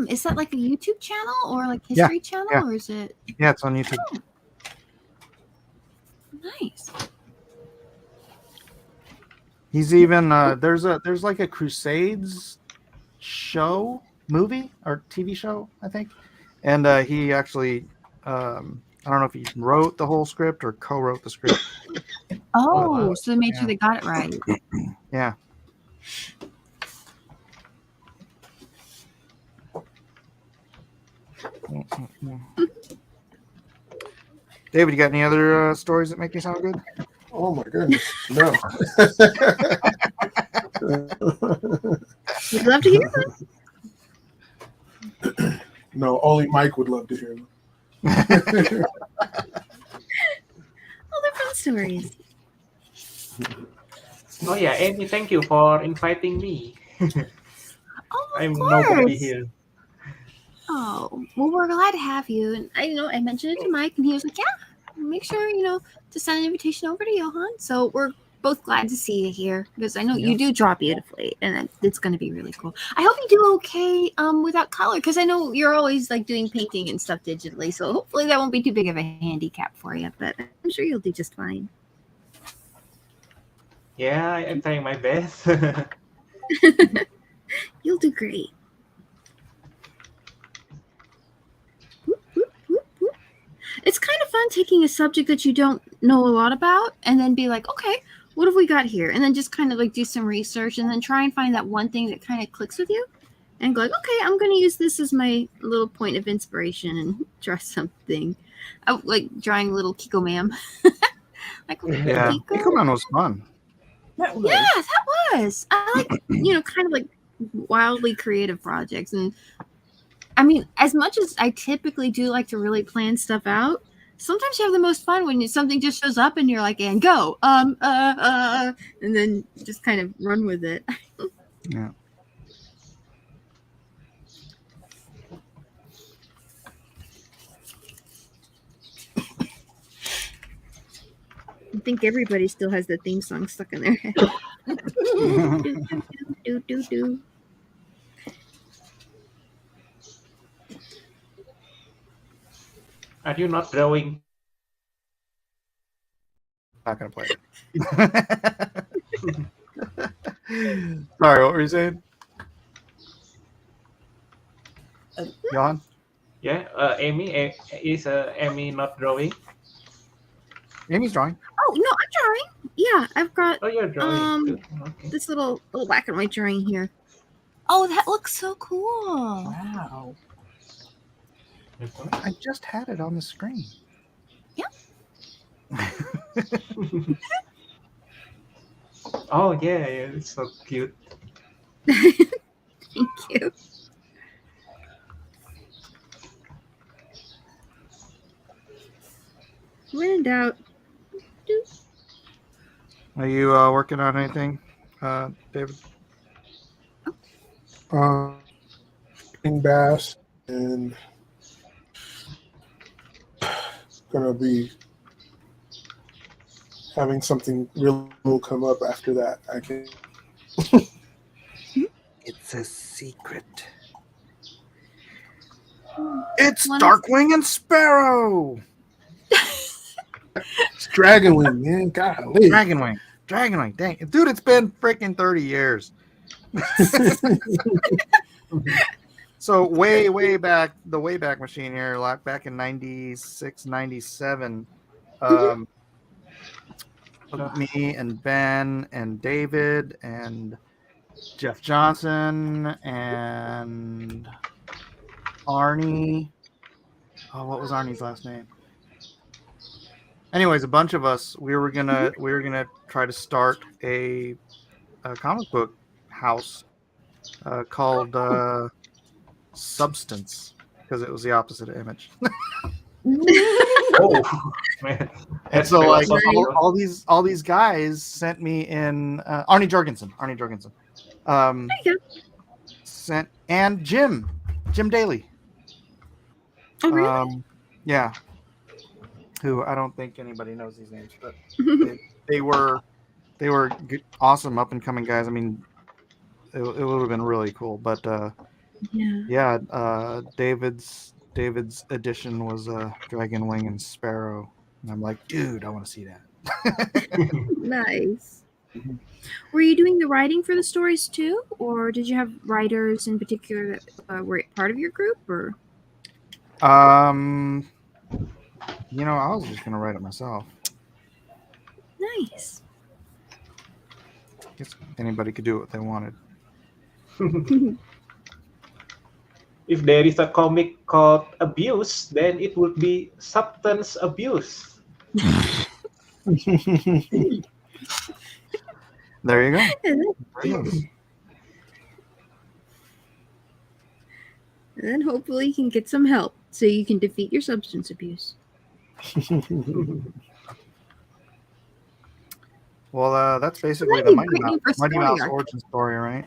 Is that like a YouTube channel or like history channel, or is it? Yeah, it's on YouTube. Oh. Nice. He's even there's like a Crusades movie or TV show, I think, and he actually I don't know if he wrote the whole script or co-wrote the script. Oh, so they made sure they got it right. Yeah. David, you got any other stories that make you sound good? Oh my goodness, no. We'd love to hear them. No, only Mike would love to hear them. All the fun stories. Oh yeah, Amy, thank you for inviting me. Oh, of I'm course. nobody here. Oh, well, we're glad to have you. And I mentioned it to Mike, and he was like, "Yeah, make sure to send an invitation over to Johan." So we're both glad to see you here because I know you do draw beautifully, and it's going to be really cool. I hope you do okay without color because I know you're always like doing painting and stuff digitally. So hopefully that won't be too big of a handicap for you. But I'm sure you'll do just fine. Yeah, I'm trying my best. You'll do great. It's kind of fun taking a subject that you don't know a lot about and then be like, okay, what have we got here? And then just kind of like do some research and then try and find that one thing that kind of clicks with you and go like, okay, I'm going to use this as my little point of inspiration and draw something. I like drawing little Kiko ma'am. Like, Yeah, Kiko Man was fun. Yeah, that was. I like, kind of like wildly creative projects. And I mean, as much as I typically do like to really plan stuff out, sometimes you have the most fun when something just shows up and you're like, and go, and then just kind of run with it. Yeah. I think everybody still has the theme song stuck in their head. do, do, do. Are you not drawing? Not gonna play it. Sorry, what were you saying? Johan? Yeah, Amy, is Amy not drawing? Amy's drawing. Oh no, I'm drawing. Yeah, I've got Oh, you're drawing. Okay. this little black and white drawing here. Oh, that looks so cool. Wow. I just had it on the screen. Yeah. Oh yeah, it's so cute. Thank you. When in doubt. Are you working on anything, David? In bass and gonna be having something real will come up after that. I can. It's a secret. It's One Darkwing and Sparrow. Dragonwing, man. Golly. Dragonwing. Dang, dude, it's been freaking 30 years. So way back, the Wayback Machine here, like back in 96, 97, me and Ben and David and Jeff Johnson and Arnie. Oh, what was Arnie's last name? Anyways, a bunch of us, we were gonna try to start a comic book house called Substance, because it was the opposite of Image. Oh man! And so like all these guys sent me in Arnie Jorgensen. Sent and Jim Daly. Oh, really? Yeah. Who I don't think anybody knows these names, but they were awesome up and coming guys. I mean, it would have been really cool, but David's edition was Dragonwing and Sparrow, and I'm like, dude, I want to see that. Nice. Were you doing the writing for the stories too, or did you have writers in particular that were part of your group, or? I was just gonna write it myself. Nice. I guess anybody could do what they wanted. If there is a comic called Abuse, then it would be Substance Abuse. There you go. And then hopefully you can get some help so you can defeat your substance abuse. Well, that's basically the Mighty Mouse origin story, right?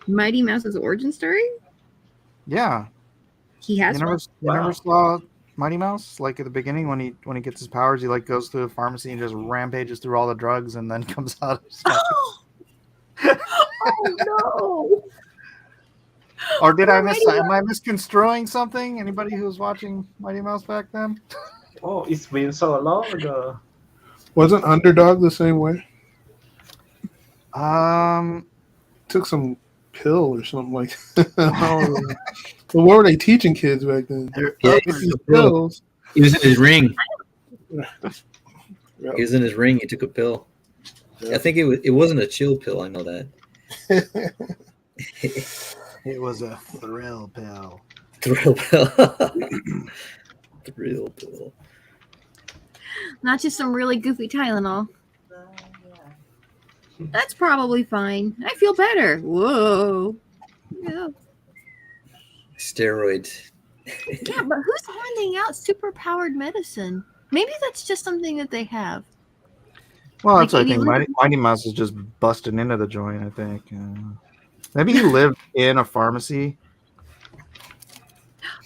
Mighty Mouse's origin story? Yeah. He has. You never saw Mighty Mouse, like at the beginning when he gets his powers, he like goes through a pharmacy and just rampages through all the drugs and then comes out. Oh no! Or did am I misconstruing something? Anybody who was watching Mighty Mouse back then? Oh, it's been so long ago. Wasn't Underdog the same way? Took some pill or something like that. Well, what were they teaching kids back then? Yeah, pills. He was in his ring. Yep. He was in his ring. He took a pill. Yep. I think it wasn't a chill pill. I know that. It was a thrill pill. Thrill pill. Thrill pill. Not just some really goofy Tylenol. That's probably fine. I feel better. Whoa. Yeah. Steroids. Yeah, but who's handing out super-powered medicine? Maybe that's just something that they have. Well, Like that's I think Mighty Mouse is just busting into the joint, I think. Maybe he lived in a pharmacy.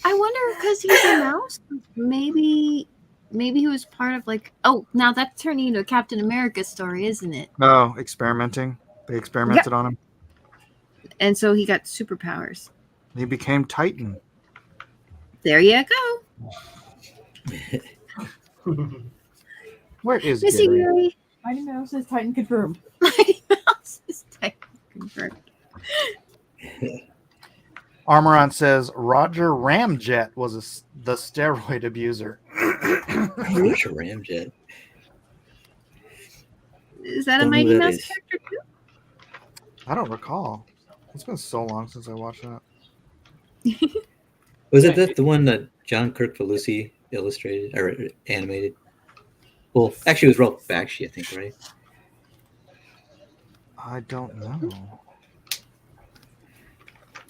I wonder because he's a mouse. Maybe he was part of like. Oh, now that's turning into a Captain America story, isn't it? No, experimenting. They experimented on him. And so he got superpowers. He became Titan. There you go. Where is Missy Gary? Gary? Mighty Mouse says Titan confirmed. Mighty Mouse is Titan confirmed. Armoron says Roger Ramjet was the steroid abuser. Roger Ramjet. Is that a Don't know Mighty who that Mouse is. character too? I don't recall. It's been so long since I watched that. Was it the one that John Kirk Falusi illustrated or animated? Well, actually, it was Ralph Bakshi, I think, right? I don't know.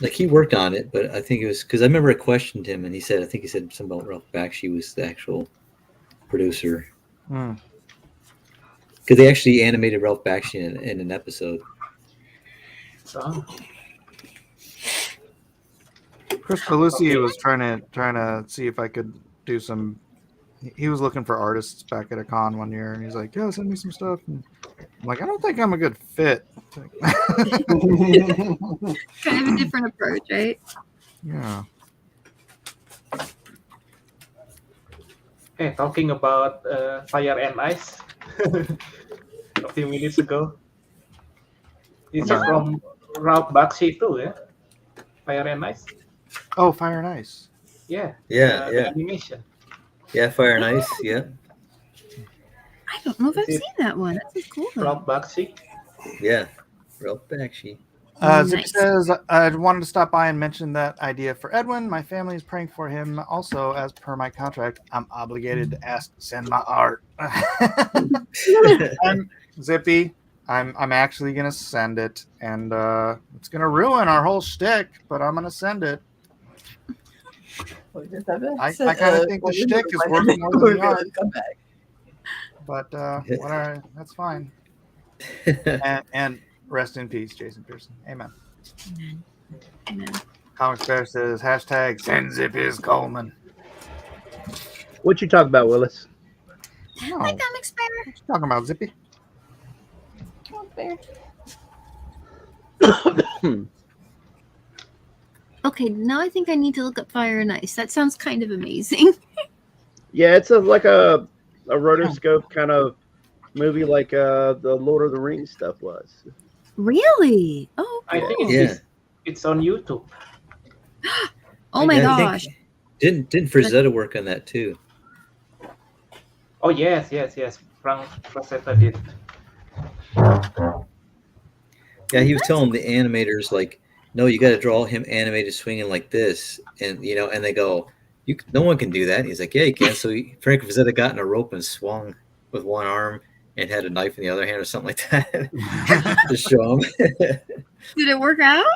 Like he worked on it, but I think it was because I remember I questioned him, and he said something about Ralph Bakshi was the actual producer. Because they actually animated Ralph Bakshi in an episode. Oh. Chris Falusi was trying to see if I could do some. He was looking for artists back at a con one year, and he's like, "Yeah, send me some stuff." And I'm like, "I don't think I'm a good fit." Kind of a different approach, right? Yeah. Hey, talking about fire and ice a few minutes ago. It's About- from Ralph Bakshi too, yeah? Fire and Ice. Oh, Fire and Ice. Yeah. Yeah, The yeah, animation. yeah. Fire and Ice. Yeah, I don't know if I've Is it seen that one. That's cool. Though. Ralph Bakshi. yeah. Ralph Bakshi. Zippy Nice. says, I wanted to stop by and mention that idea for Edwin. My family is praying for him. Also, as per my contract, I'm obligated to ask to send my art. Zippy, I'm actually gonna send it, and it's gonna ruin our whole shtick, but I'm gonna send it. I kind of think the shtick is worth more than the art, Come back. but whatever, that's fine. And rest in peace, Jason Pearson. Amen. Amen. Comics Bear says hashtag send Zippy's Coleman. What you talking about, Willis? No, Hi, what Comics Bear. you talking about, Zippy? Okay, now I think I need to look up Fire and Ice. That sounds kind of amazing. Yeah, it's like a rotoscope kind of movie, like the Lord of the Rings stuff was. Really? Oh, I think cool. it's on YouTube. Oh my Yeah, I gosh. think- Didn't Frazetta work on that too? Oh yes. Frank Frazetta did. Yeah, he was telling the animators like, no, you got to draw him animated swinging like this, and and they go, no one can do that. And he's like, yeah, you can. So Frank Frazetta got in a rope and swung with one arm and had a knife in the other hand or something like that to show him. Did it work out?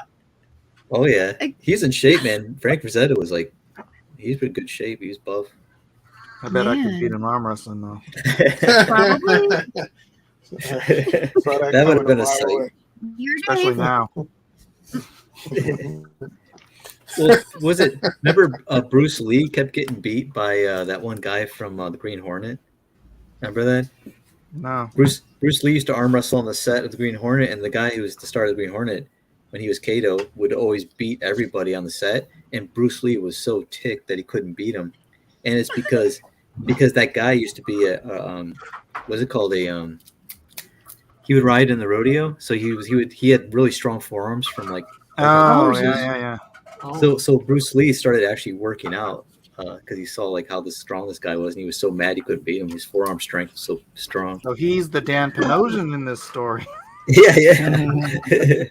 Oh yeah, he's in shape, man. Frank Frazetta was like, he's in good shape. He was buff. I bet I could Man. beat him arm wrestling though. Probably. That would have been a sight. Your Especially day. now. Well, was it? Remember, Bruce Lee kept getting beat by that one guy from the Green Hornet. Remember that? No. Bruce Lee used to arm wrestle on the set of the Green Hornet, and the guy who was the star of the Green Hornet, when he was Kato, would always beat everybody on the set. And Bruce Lee was so ticked that he couldn't beat him, and it's because that guy used to be what's it called, he would ride in the rodeo, so he had really strong forearms from like Oh horses. yeah. So Bruce Lee started actually working out because he saw like how strong this guy was, and he was so mad he couldn't beat him. His forearm strength was so strong. So he's the Dan Panosian in this story. Yeah.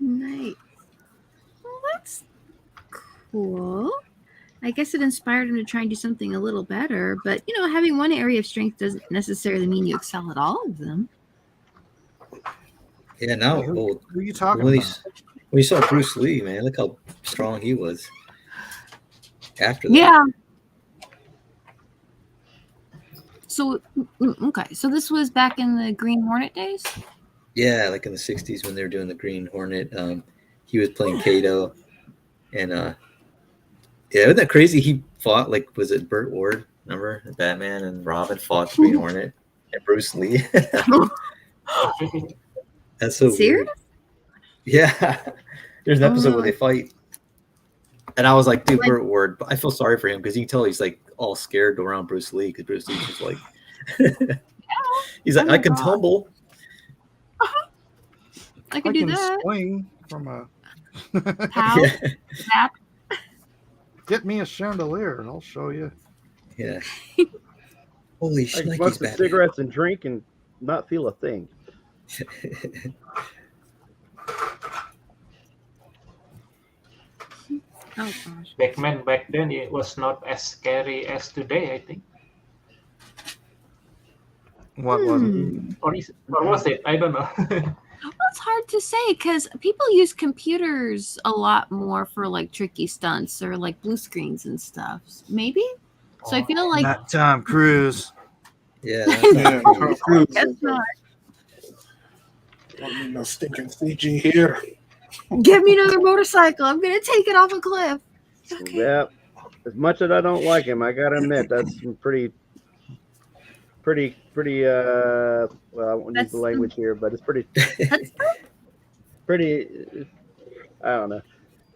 Nice. Well, that's cool. I guess it inspired him to try and do something a little better. But, having one area of strength doesn't necessarily mean you excel at all of them. Yeah. Now, Who are you talking when about? you saw Bruce Lee, man, look how strong he was. After that. Yeah. So, okay. So this was back in the Green Hornet days? Yeah, like in the 60s when they were doing the Green Hornet. He was playing Kato. And yeah, isn't that crazy? He fought, like, was it Burt Ward? Remember? Batman and Robin fought the Green Hornet and Bruce Lee. That's so Serious? weird. Yeah. There's an episode where they fight. And I was like, dude, Burt Ward. But I feel sorry for him because you can tell he's like all scared around Bruce Lee because Bruce Lee's just like, he's like, I can tumble. I could do that. Swing from a Pow. Tap. get me a chandelier and I'll show you. Yeah. Holy I shit. can smoke some cigarettes and drink and not feel a thing. Oh, gosh. Back then, it was not as scary as today, I think. What was it? Or was it? I don't know. Well, it's hard to say because people use computers a lot more for like tricky stunts or like blue screens and stuff. Maybe. So I feel like Not Tom Cruise. Yeah. Yeah, Tom Cruise. guess not. Don't need no stinking CG here. Give me another motorcycle. I'm gonna take it off a cliff. Okay. Yeah. As much as I don't like him, I gotta admit that's some pretty well, I won't use the language here, but it's pretty That's pretty, I don't know.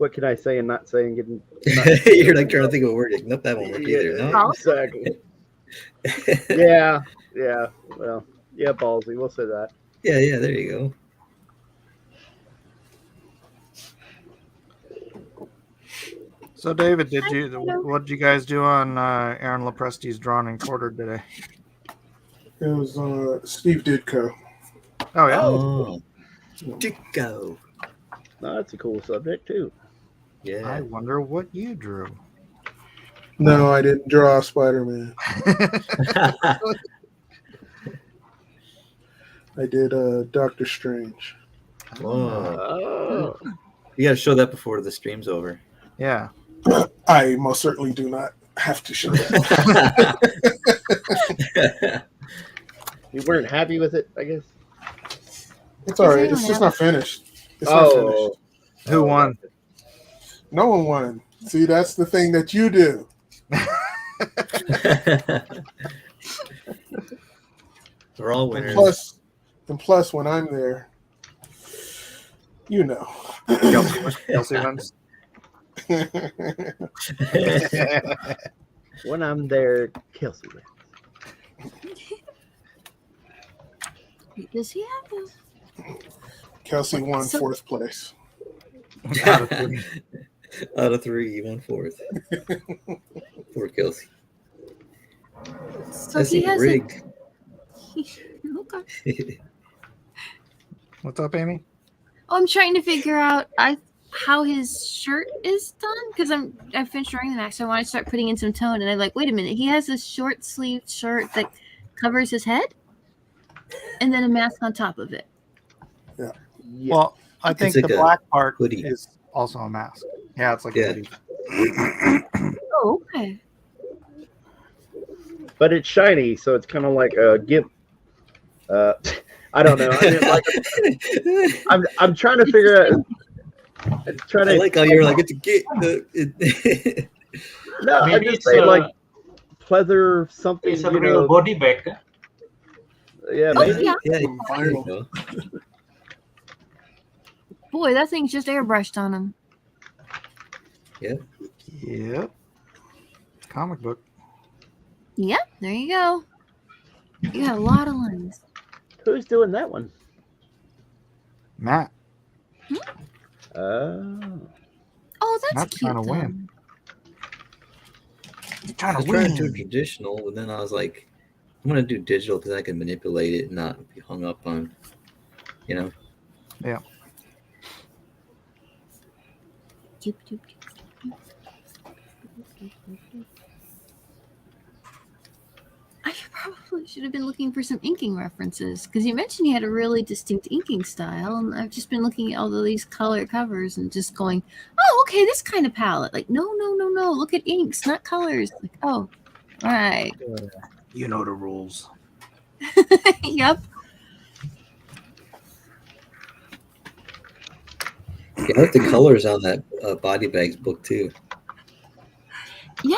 what can I say and not say and getting. You're like trying to think of a word. Like, nope, that won't work either. No. Yeah, exactly. Yeah. Well, yeah, ballsy. We'll say that. Yeah. There you go. So, David, what did you guys do on Aaron Lepresti's Drawn and Quartered today? It was Steve Ditko. Oh, yeah. Oh, Ditko. No, that's a cool subject too. Yeah. I wonder what you drew. No, I didn't draw Spider-Man. I did Doctor Strange. Oh. You got to show that before the stream's over. Yeah. I most certainly do not have to show that. You weren't happy with it, I guess. It's all right. It's just not finished. It's not finished. Who won? No one won. See, that's the thing that you do. We're all winners. And plus, when I'm there, you know. Kelsey wins. When I'm there, Kelsey wins. Does he have a... Kelsey won fourth place. Out of 3, you won 4th. Poor Kelsey. So That's he has rigged. Okay. What's up, Amy? Oh, I'm trying to figure out how his shirt is done because I finished wearing the mask, so I want to start putting in some tone. And I'm like, wait a minute, he has a short sleeved shirt that covers his head, and then a mask on top of it. Yeah. Well, I think like the a black part hoodie. is also a mask. Yeah, it's like a hoodie. Oh, okay. But it's shiny, so it's kind of like a gimp. I don't know. I'm trying to figure out. I like how you're like it's a get the. No, Maybe I just it's say like pleather something. It's a real body bag. Yeah, Oh, maybe. yeah. Vinyl. Boy, that thing's just airbrushed on him. Yep. Comic book. Yep, there you go. You got a lot of lines. Who's doing that one? Matt. Oh, that's Matt's cute. trying to win. He's trying I was to trying win. to do traditional, but then I was like, I'm gonna do digital because I can manipulate it and not be hung up on, Yeah. I probably should have been looking for some inking references because you mentioned you had a really distinct inking style, and I've just been looking at all of these color covers and just going, "Oh, okay, this kind of palette." Like, no, look at inks, not colors. Like, oh, all right, You know the rules. yep. I like the colors on that body bags book too. Yeah,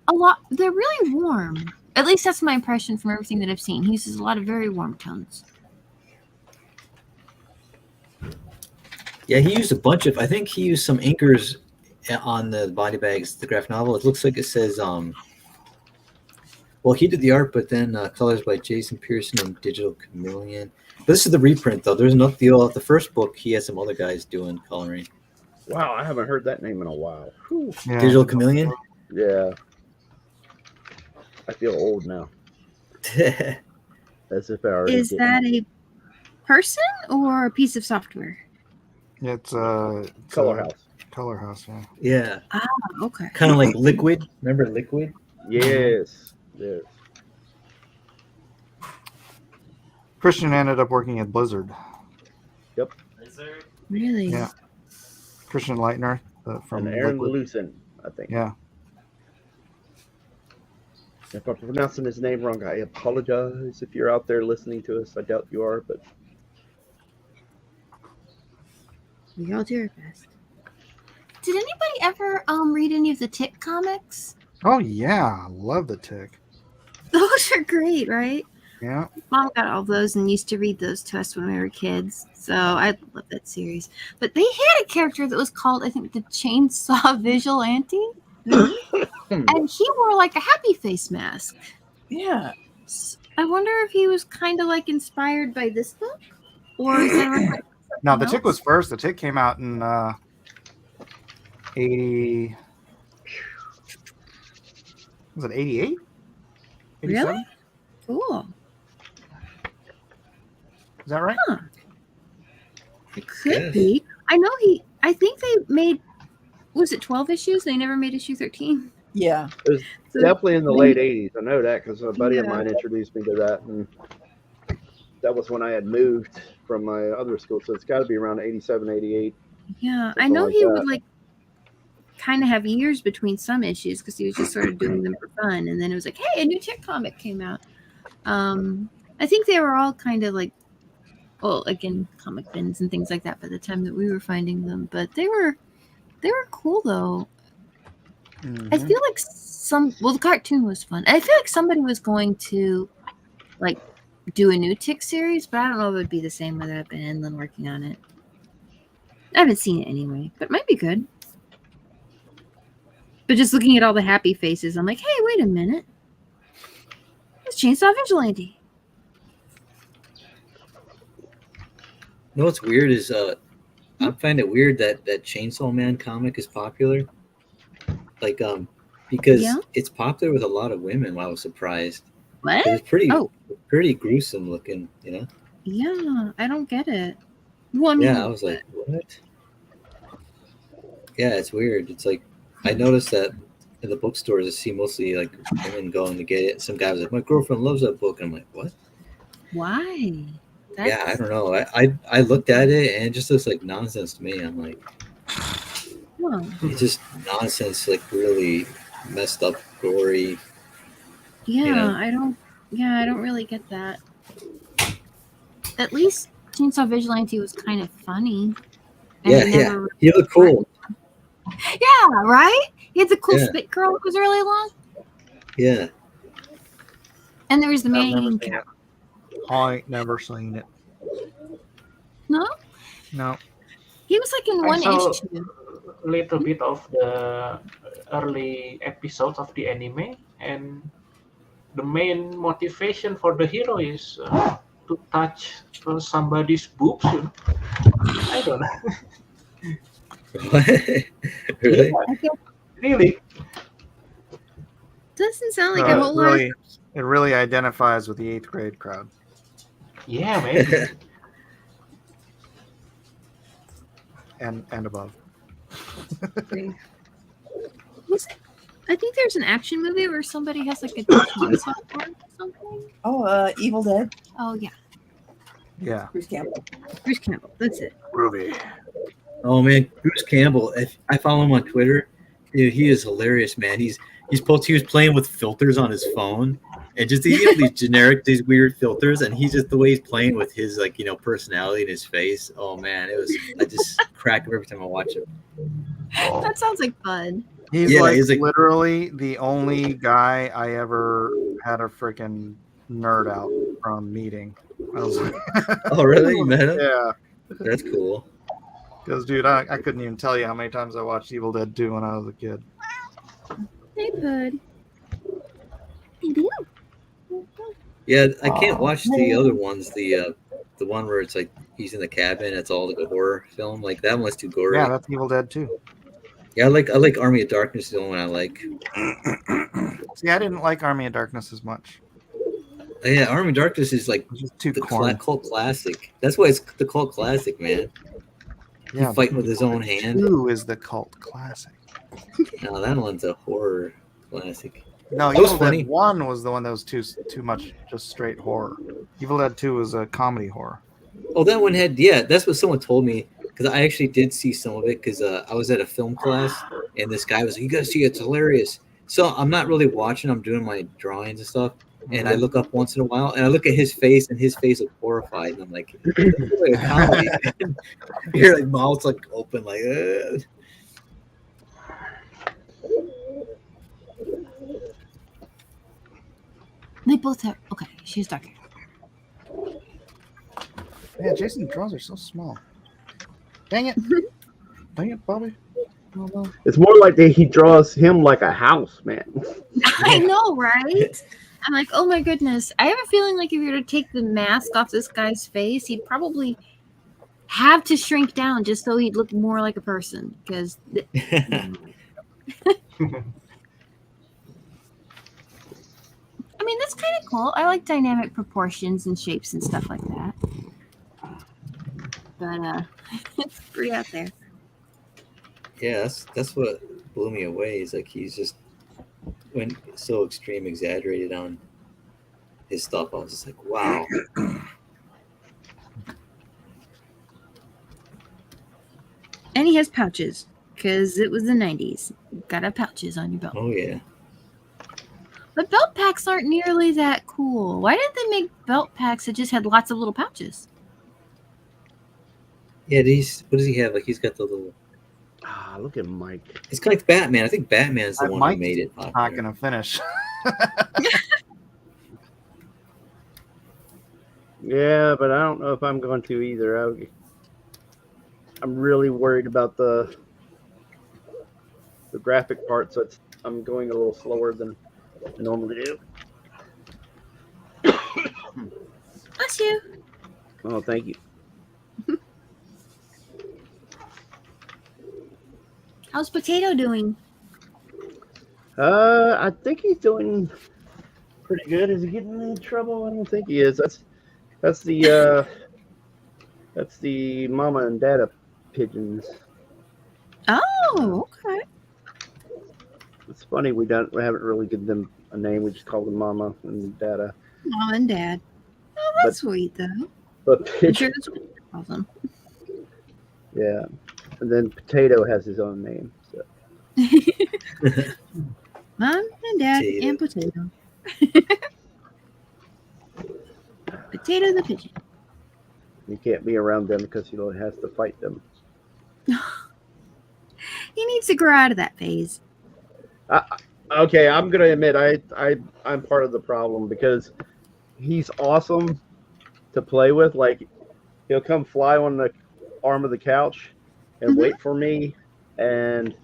a lot. They're really warm. At least that's my impression from everything that I've seen. He uses a lot of very warm tones. Yeah, he used a bunch of. I think he used some inkers on the body bags, the graphic novel. It looks like it says. Well, he did the art, but then colors by Jason Pearson and Digital Chameleon. But this is the reprint, though. There's no deal. The first book, he had some other guys doing coloring. wow! I haven't heard that name in a while. Whew. Yeah. Digital Chameleon. Yeah, I feel old now. As if I already Is did. that a person or a piece of software? It's Color House? Color House, yeah. Yeah, Ah, okay. kind of like Liquid. Remember Liquid? Yes. Yes. Christian ended up working at Blizzard. Really? Yeah. Christian Leitner from And Aaron Liquid. Lucen, I think. Yeah. If I'm pronouncing his name wrong, I apologize if you're out there listening to us. I doubt you are, but We all do our best. Did anybody ever read any of the Tick comics? Oh yeah, I love the Tick. Those are great, right? Yeah. Mom got all those and used to read those to us when we were kids. So I love that series. But they had a character that was called, I think, the Chainsaw Vigilante. And he wore like a happy face mask. Yeah. I wonder if he was kind of like inspired by this book, or is that No, the Tick was first. The Tick came out in 80. Was it 88? 87? Really? Cool. Is that right? Huh. It could be. I know I think they made, was it 12 issues? They never made issue 13. Yeah. It was So definitely in the late 80s. I know that because a buddy of Yeah. mine introduced me to that. And that was when I had moved from my other school. So it's got to be around 87, 88. Yeah, I Something know like he that. would like kind of have years between some issues because he was just sort of doing them for fun, and then it was like, hey, a new Tick comic came out. I think they were all kind of like, well, again, comic bins and things like that by the time that we were finding them, but they were cool though. I feel like the cartoon was fun. I feel like somebody was going to like do a new Tick series, but I don't know if it would be the same without I've been Inland working on it. I haven't seen it anyway, but it might be good. But just looking at all the happy faces, I'm like, hey, wait a minute. It's Chainsaw Vigilante. You know what's weird is I find it weird that Chainsaw Man comic is popular. Like because Yeah? it's popular with a lot of women. I was surprised. What? It's pretty Oh. pretty gruesome looking, you know? Yeah, I don't get it. Well, I mean, Yeah, I was like, what? Yeah, it's weird. It's like I noticed that in the bookstores I see mostly like women going to get it. Some guy was like, my girlfriend loves that book. And I'm like, what? why? Yeah, I don't know. I looked at it and it just looks like nonsense to me. I'm like, Well, it's just nonsense, like really messed up, gory. yeah, You know? I don't really get that. At least Chainsaw Vigilante was kind of funny. And Yeah, he yeah. never He looked cool. Yeah, right? He had the cool Yeah. spit curl that was really long. Yeah. And there was the I've man never eating seen cat. it. I ain't never seen it. No? No. He was like in I one saw issue. a little bit of the early episodes of the anime, and the main motivation for the hero is to touch somebody's boobs. You know? I don't know. What? Really? I guess Really? doesn't sound like a whole lot. It really identifies with the 8th grade crowd. Yeah, man. And above. I think there's an action movie where somebody has like a chainsaw or something. Oh, Evil Dead. Oh yeah, Yeah. Bruce Campbell. Bruce Campbell. That's it. Ruby. Oh man, Bruce Campbell. I follow him on Twitter. Dude, he is hilarious, man. He was playing with filters on his phone, and just these weird filters, and he's just the way he's playing with his personality in his face. Oh man, I just crack up every time I watch it. That sounds like fun. He's Yeah, like he's like- literally the only guy I ever had a freaking nerd out from meeting. I was like, Oh really? You met him? yeah. That's cool. Because, dude, I couldn't even tell you how many times I watched Evil Dead 2 when I was a kid. Hey, bud. Yeah, I can't watch the other ones. The one where it's like he's in the cabin. It's all like a horror film. Like that one's too gory. Yeah, that's Evil Dead 2. Yeah, I like Army of Darkness. Is the only one I like. See, I didn't like Army of Darkness as much. Yeah, Army of Darkness is like It's just too the corny. cult classic. That's why it's the cult classic, man. Yeah, He's fighting with his own hand. 2 is the cult classic. No, that one's a horror classic. No, That was Evil funny. Dead 1 was the one that was too much just straight horror. Evil Dead 2 was a comedy horror. Oh, that one had, yeah, that's what someone told me, because I actually did see some of it, because I was at a film class, and this guy was like, you gotta see it, it's hilarious. So I'm not really watching, I'm doing my drawings and stuff, and I look up once in a while, and I look at his face, and his face looked horrified, and I'm like, this is like a comedy, man. You're like, mouth's like open, like, They both have. Okay, she's talking. Man, Jason's drawers are so small. Dang it. Dang it, Bobby. Oh, no. It's more like he draws him like a house, man. I know, right? I'm like, oh my goodness. I have a feeling like if you were to take the mask off this guy's face, he'd probably have to shrink down just so he'd look more like a person. Because I mean, that's kind of cool. I like dynamic proportions and shapes and stuff like that. But it's pretty out there. Yeah, that's what blew me away. Is like he's just went so extreme, exaggerated on his stuff. I was just like, wow. And he has pouches because it was the 90s. Gotta have pouches on your belt. Oh yeah. But belt packs aren't nearly that cool. Why didn't they make belt packs that just had lots of little pouches? Yeah, what does he have? Like he's got the little. Ah, look at Mike. It's kind of like Batman. I think Batman's the one Mike's who made it popular. not going to finish. Yeah, but I don't know if I'm going to either. I'm really worried about the graphic part, so I'm going a little slower than I normally do. Bless you. Oh, thank you. How's Potato doing? I think he's doing pretty good. Is he getting in trouble? I don't think he is. That's the mama and dada pigeons. Oh, okay. It's funny we haven't really given them a name. We just call them mama and dada. Mom and Dad. Oh, that's sweet though. But I'm sure pigeon, that's what you call them. yeah. And then Potato has his own name. So. Mom and Dad Potato. and Potato. Potato the pigeon. You can't be around them because he has to fight them. He needs to grow out of that phase. Okay, I'm gonna admit I'm part of the problem because he's awesome to play with. Like he'll come fly on the arm of the couch and wait for me, and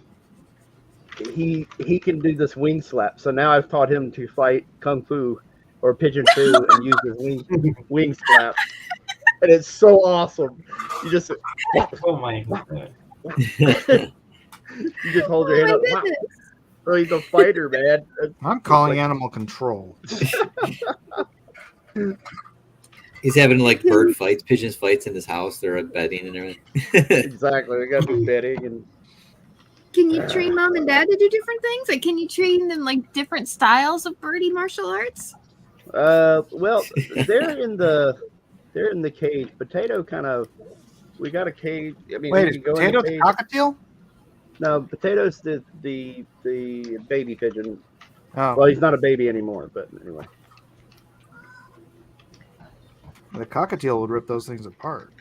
he can do this wing slap. So now I've taught him to fight kung fu or pigeon fu and use his wing slap, and it's so awesome. You just Oh my god. you just hold your hand up. Wow. So he's a fighter, man. I'm calling animal control. He's having like bird fights, pigeons fights in his house. They're bedding and everything. Exactly. We got to be betting and. Can you train Mom and Dad to do different things? Like, can you train them like different styles of birdie martial arts? Well, they're in the cage. Potato kind of. We got a cage. I mean, Wait, we is can go in Potato the the cage. cockatiel? No, Potato's the baby pigeon. Oh, Well, he's not a baby anymore, but anyway. the cockatiel would rip those things apart.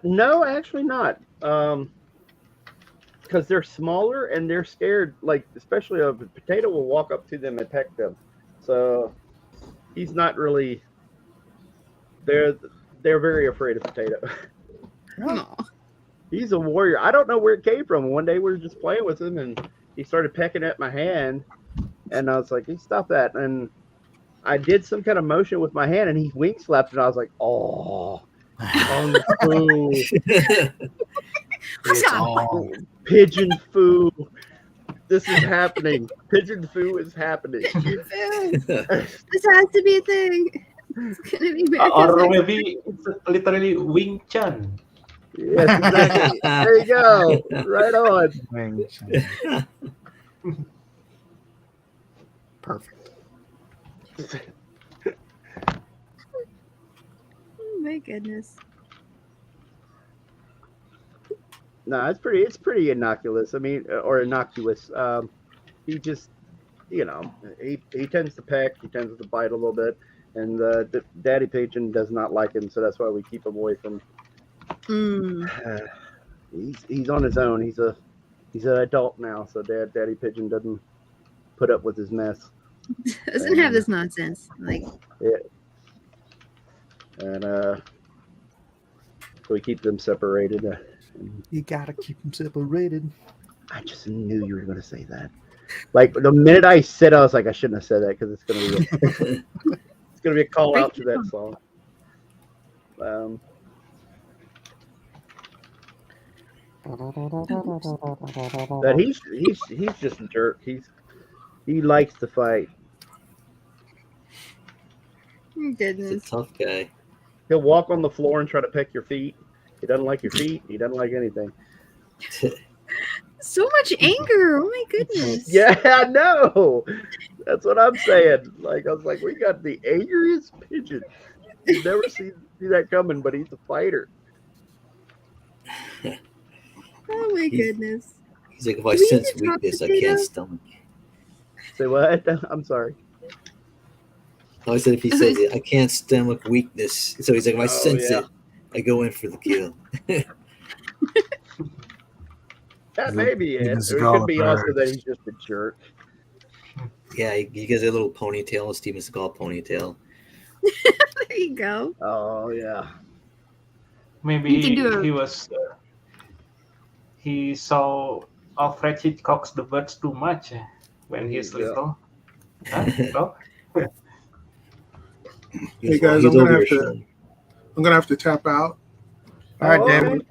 No, actually not. Because they're smaller and they're scared. Like especially a Potato will walk up to them and peck them. So he's not really. They're very afraid of Potato. Oh. He's a warrior. I don't know where it came from. One day we were just playing with him and he started pecking at my hand, and I was like, "Hey, stop that!" And I did some kind of motion with my hand, and he wing slapped, and I was like, "Oh, kung fu, It's all- pigeon fu. This is happening. Pigeon fu is happening." This has to be a thing. It's gonna be bad. Or maybe it's literally Wing Chun. Yes, exactly. There you go. Right on. Wings. Perfect. Oh my goodness. No, it's pretty innocuous. I mean, or innocuous. He just, he tends to peck. He tends to bite a little bit, and the daddy pigeon does not like him, so that's why we keep him away from. He's on his own. He's an adult now, so daddy pigeon doesn't put up with his mess. Doesn't have this nonsense. Like, Yeah. and so we keep them separated. You gotta keep them separated. I just knew you were going to say that. Like the minute I said, I was like, I shouldn't have said that because it's going to be it's going to be a call out to that song. That he's just a jerk. He likes to fight. Oh, He's a goodness. tough guy. He'll walk on the floor and try to peck your feet. He doesn't like your feet. He doesn't like anything. So much anger. Oh my goodness. Yeah, I know. That's what I'm saying. Like I was like, we got the angriest pigeon. You never see that coming, but he's a fighter. Oh my goodness. He's like, if I Do we sense need to talk weakness, I potato? can't stomach. Say what? I'm sorry. I said if he says it, I can't stomach weakness. So he's like, if I sense yeah. it, I go in for the kill. That may be it. Or He's it could be also that he's just a jerk. Yeah, he gets a little ponytail, a Steven Seagal ponytail. There you go. Oh yeah. Maybe You can do it. he was he saw Alfred Hitchcock's The Birds too much when he's Yeah. little. Huh? No? Hey guys, I'm gonna have to tap out. All right, Oh, David. okay.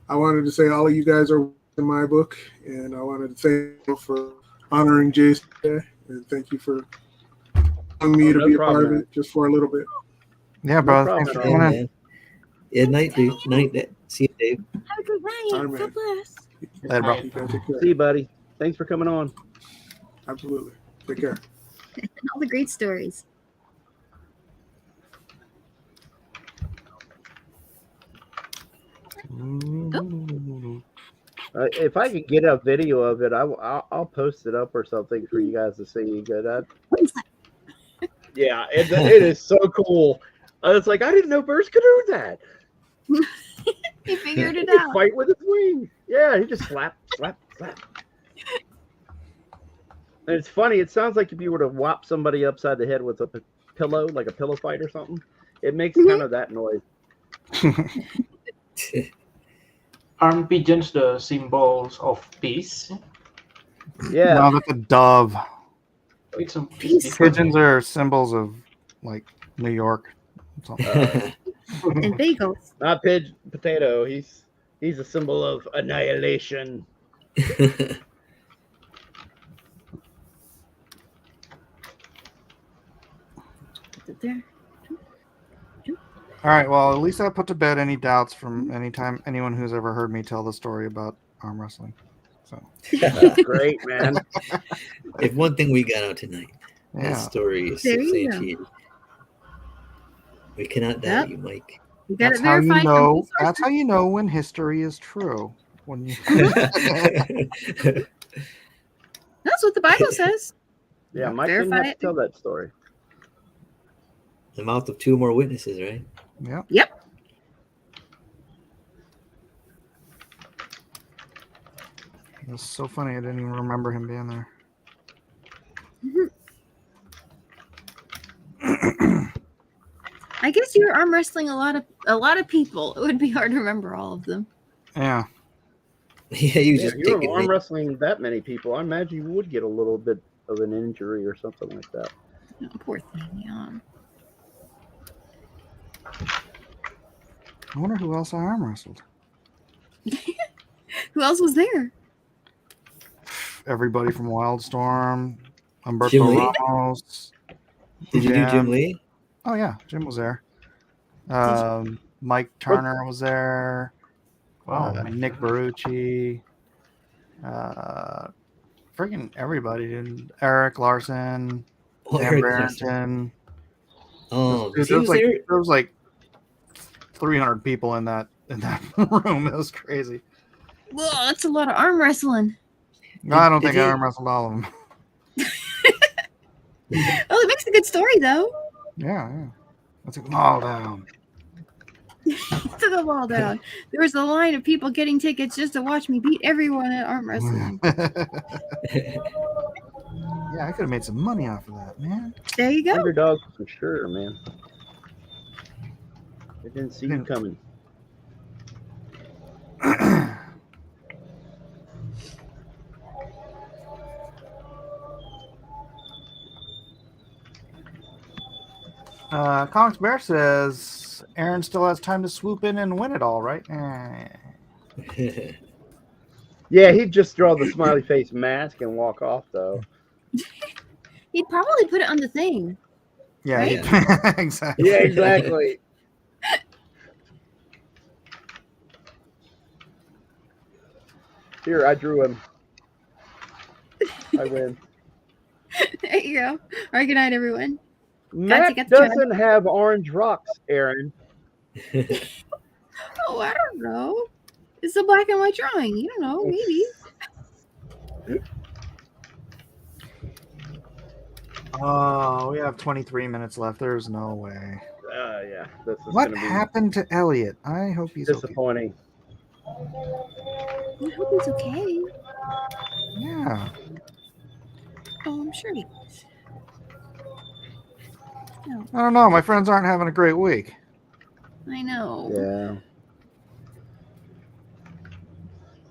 I wanted to say all of you guys are in my book, and I wanted to thank you for honoring Jason today, and thank you for allowing me to no be a problem, part of it just for a little bit. Yeah, bro. problem Thanks for at all, coming in. man. Yeah, night, dude. Night. See you, Dave. Have a good night. All right, man. God bless. Later, bro. You guys take care. See you, buddy. Thanks for coming on. Absolutely. Take care. And all the great stories. If I could get a video of it, I'll post it up or something for you guys to see. Good. Yeah, it is so cool. It's like I didn't know birds could do that. He figured He it could out. fight with his wings. Yeah, he just slap. And it's funny. It sounds like if you were to whop somebody upside the head with a pillow, like a pillow fight or something, it makes kind of that noise. Aren't pigeons the symbols of peace? Yeah. No, that's a dove. It's a Peace. Pigeons are symbols of like New York. Something. And bagels. Not potato. He's a symbol of annihilation. There. All right. Well, at least I put to bed any doubts from anyone who's ever heard me tell the story about arm wrestling. So That's great, man. If one thing we got out tonight, that yeah, story is There you go. substantiated. We cannot doubt Yep. you, Mike. You got that's it how you verified. know. from these That's how sources. you know when history is true. When you That's what the Bible says. Yeah, Mike didn't Verify have to it. tell that story. The mouth of two more witnesses, right? yeah. Yep. It's so funny. I didn't even remember him being there. I guess you're arm wrestling a lot of people. It would be hard to remember all of them. Yeah. Yeah, you Yeah, just if you taking were arm me. wrestling that many people, I imagine you would get a little bit of an injury or something like that. Oh, poor thing. Yeah. I wonder who else I arm wrestled. Who else was there? Everybody from Wildstorm, Jim Humberto Lee? Ramos. Did you do Jim Jim. Lee? Oh yeah, Jim was there. Mike Turner was there. Wow. Nick Barucci. Freaking everybody, dude. Eric Larson, Oh, Sam Eric Larson. Barrington. Oh, Dude, he was there. there was like 300 people in that room. It was crazy. Whoa, that's a lot of arm wrestling. I don't Did think I he- arm wrestled all of them. Oh, it makes a good story though. Yeah. I took them all down. Took them all down. There was a line of people getting tickets just to watch me beat everyone at arm wrestling. Yeah, I could have made some money off of that, man. There you go. Underdogs for sure, man. I didn't see you coming. Comics Bear says Aaron still has time to swoop in and win it all, right? Yeah, he'd just draw the smiley face mask and walk off, though. He'd probably put it on the thing. Yeah, Right? exactly. Yeah, exactly. Here, I drew him. I win. There you go. All right, good night, everyone. Matt get the try. doesn't have orange rocks, Aaron. Oh, I don't know. It's a black and white drawing. You don't know, maybe. Oh, we have 23 minutes left. There's no way. Yeah. This is What gonna be happened to Elliot? I hope he's disappointing. I hope he's okay. Yeah. Oh, I'm sure he is. No, I don't know. My friends aren't having a great week. I know. Yeah.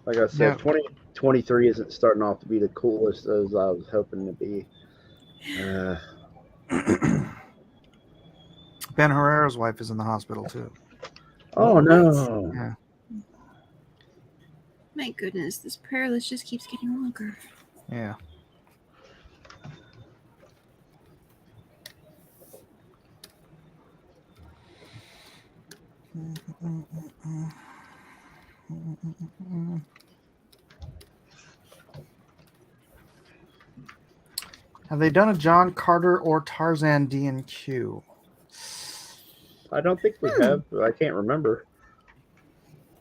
Like I said, 2023 isn't starting off to be the coolest as I was hoping to be. Ben Herrera's wife is in the hospital too. Oh no. Yeah. My goodness, this prayer list just keeps getting longer. Yeah. Have they done a John Carter or Tarzan D&Q? I don't think we have. I can't remember.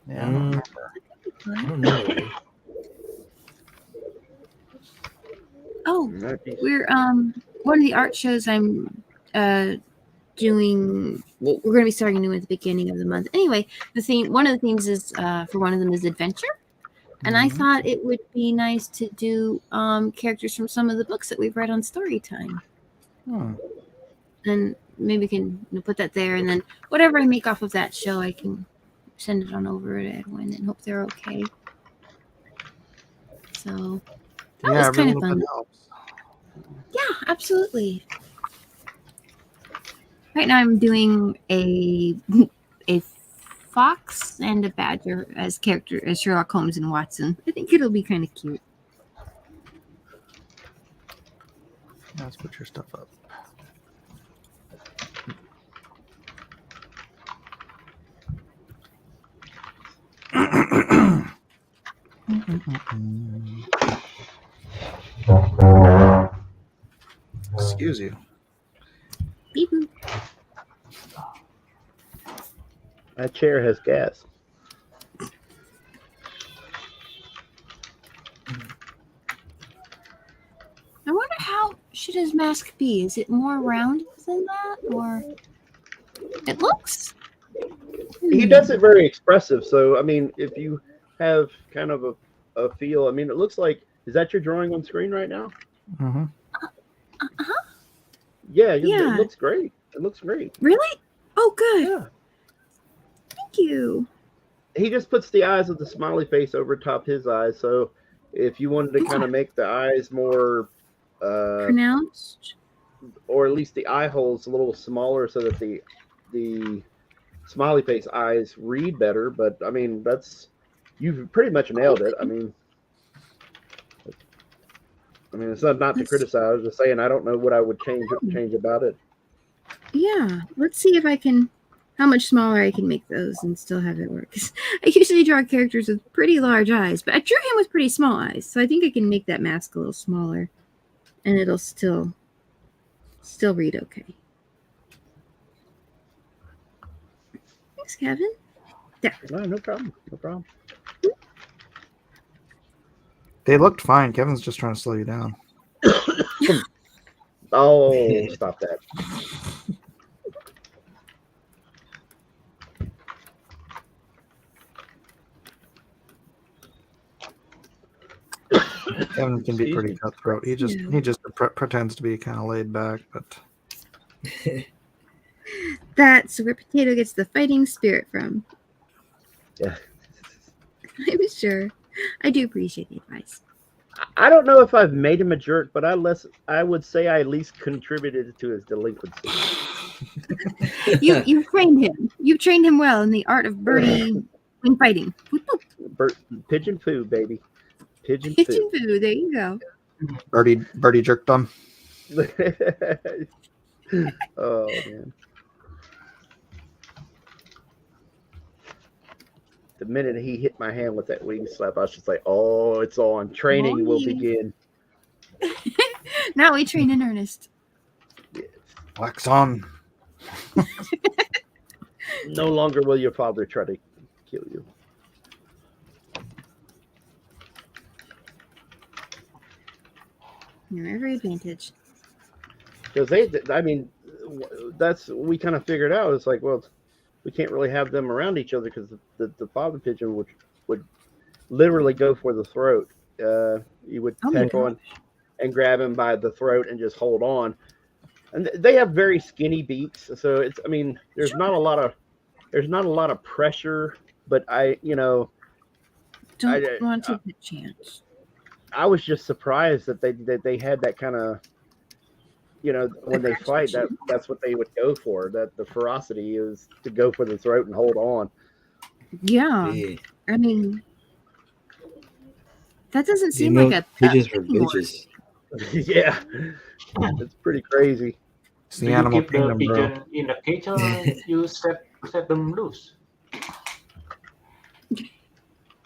Yeah, I don't remember. I don't know. Oh, we're one of the art shows I'm doing. Well, we're going to be starting new at the beginning of the month. Anyway, one of the themes is for one of them is adventure, and I thought it would be nice to do characters from some of the books that we've read on Storytime. And maybe we can put that there, and then whatever I make off of that show, I can send it on over to Edwin and hope they're okay. So that was kind of fun. Yeah, absolutely. Right now I'm doing a fox and a badger as Sherlock Holmes and Watson. I think it'll be kind of cute. Let's put your stuff up. Excuse you. Beep boop. That chair has gas. I wonder how should his mask be? Is it more rounded than that, or it looks? He does it very expressive. So, I mean, if you have kind of a feel, I mean, it looks like, is that your drawing on screen right now? Mm-hmm. Yeah, it looks great. It looks great. Really? Oh, good. Yeah. Thank you. He just puts the eyes of the smiley face over top his eyes. So if you wanted to kind of make the eyes more pronounced, or at least the eye holes a little smaller so that the smiley face eyes read better. But I mean, you've pretty much nailed it. I mean, it's not to criticize. I was just saying I don't know what I would change about it. Yeah, let's see if I can. How much smaller I can make those and still have it work. 'Cause I usually draw characters with pretty large eyes, but I drew him with pretty small eyes, so I think I can make that mask a little smaller, and it'll still read okay. Thanks, Kevin. There. No problem. No problem. They looked fine. Kevin's just trying to slow you down. Oh, stop that. Kevin can be pretty cutthroat. He just pretends to be kind of laid back, but That's where Potato gets the fighting spirit from. Yeah. I'm sure. I do appreciate the advice. I don't know if I've made him a jerk, but I would say I at least contributed to his delinquency. You've trained him. You've trained him well in the art of birdie and fighting. Pigeon poo, baby. Pigeon Pigeon poo. poo. There you go. Birdie jerked him. Oh man. The minute he hit my hand with that wing slap, I was just like, "Oh, it's on. Training will begin." Now we train in earnest. Wax on. No longer will your father try to kill you. Every advantage. Because we kind of figured out. It's like, well, we can't really have them around each other because the father pigeon would literally go for the throat. You would peck on and grab him by the throat and just hold on. And they have very skinny beaks, so there's not a lot of pressure. But don't want to take the chance. I was just surprised that they had that kind of, when they fight, that's what they would go for. That the ferocity is to go for the throat and hold on. Yeah, I mean, that doesn't seem like a pigeons for bitches. Yeah, it's pretty crazy. It's Do the you animal keep the kingdom, bro. pigeon in the cage or you set them loose?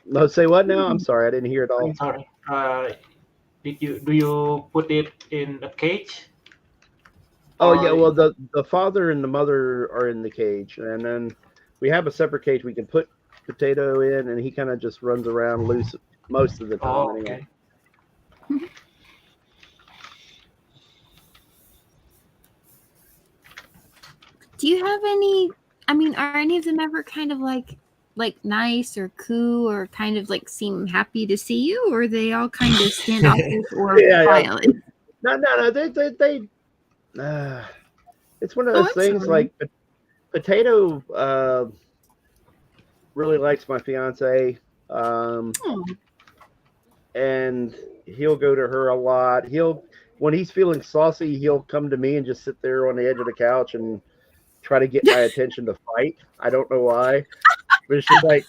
No, say what now? I'm sorry, I didn't hear it all. I'm sorry. Do you put it in a cage? Oh yeah, well the father and the mother are in the cage, and then we have a separate cage we can put Potato in, and he kind of just runs around loose most of the time. Oh, anyway. okay. Do you have any? I mean, are any of them ever kind of like nice or cool or kind of like seem happy to see you, or are they all kind of standoffish or violent? No. They it's one of those things. Like Potato really likes my fiance, and he'll go to her a lot. When he's feeling saucy, he'll come to me and just sit there on the edge of the couch and try to get my attention to fight. I don't know why, but it's just like,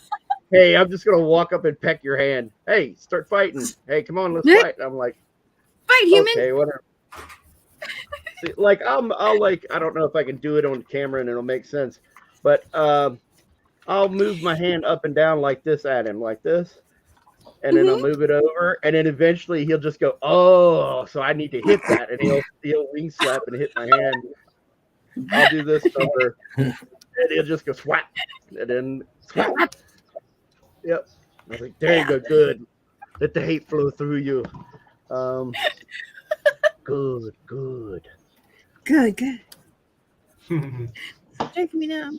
hey, I'm just gonna walk up and peck your hand. Hey, start fighting. Hey, come on, let's fight. I'm like, fight, human. Okay, whatever. See, like I'll like, I don't know if I can do it on camera and it'll make sense, but I'll move my hand up and down like this at him, like this, and then I'll move it over, and then eventually he'll just go, oh, so I need to hit that, and he'll wing slap and hit my hand. I'll do this over, and he'll just go swat, and then swat. Yep. I was like, there you go, good. Let the hate flow through you. Good. Drink me now.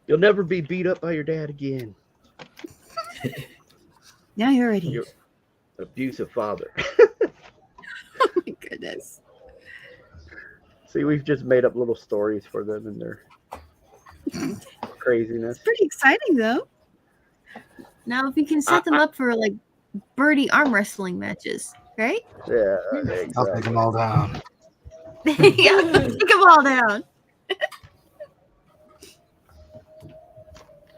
You'll never be beat up by your dad again. Now you're ready. Your abusive father. Oh my goodness. See, we've just made up little stories for them and their craziness. It's pretty exciting, though. Now, if you can set them up for like birdie arm wrestling matches, right? Yeah, exactly. I'll take them all down. Yeah, take them all down.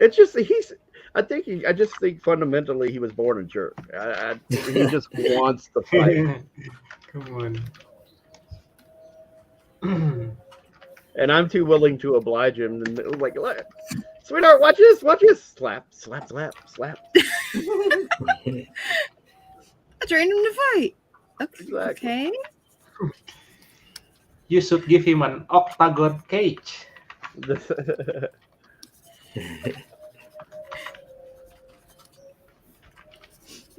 It's just I just think fundamentally he was born a jerk. He just wants to fight. Come on. And I'm too willing to oblige him. And like, sweetheart, watch this. Slap. I trained him to fight. Okay. You should give him an octagon cage. You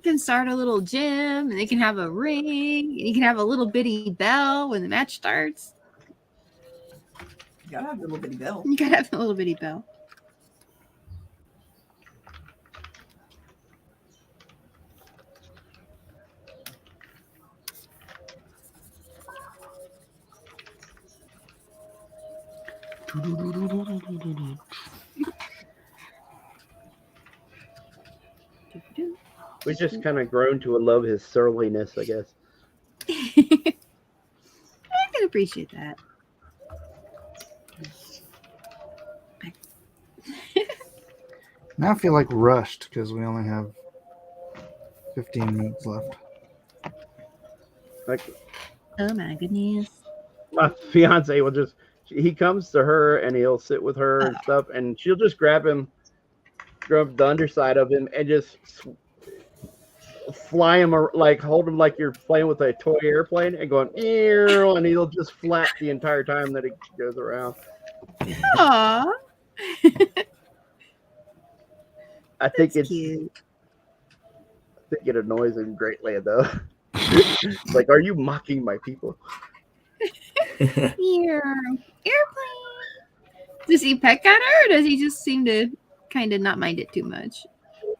can start a little gym, and they can have a ring, and you can have a little bitty bell when the match starts. You gotta have a little bitty bell. You gotta have a little bitty bell. We just kind of grown to love his surliness, I guess. I can appreciate that. Now I feel like rushed because we only have 15 minutes left. Like Oh my goodness. my fiance will just, he comes to her and he'll sit with her and stuff, and she'll just grab the underside of him and just fly him, like hold him like you're playing with a toy airplane and going, "Ew," and he'll just flap the entire time that he goes around. Aww. I think That's it's cute. I think it annoys him greatly though. Like, are you mocking my people? Here. Airplane. Does he peck at her, or does he just seem to kind of not mind it too much?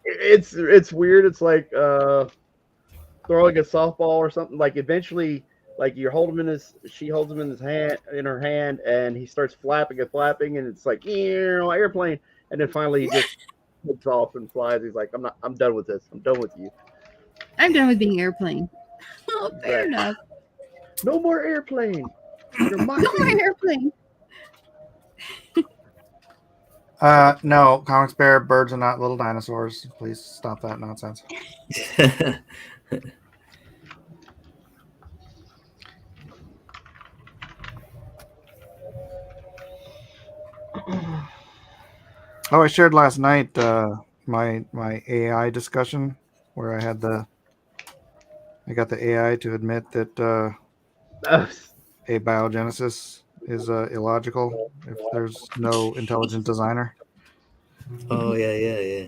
It's weird. It's like throwing a softball or something. Like eventually, like you hold him in she holds him in her hand, and he starts flapping, and it's like, airplane, and then finally he just takes off and flies. He's like, I'm done with this. I'm done with you. I'm done with being airplane. Oh, fair Right. enough. No more airplane. You're mocking No more me. airplane. No, Comics Bear, birds are not little dinosaurs. Please stop that nonsense. Oh, I shared last night my AI discussion where I got the AI to admit that abiogenesis is illogical if there's no intelligent designer. Oh yeah.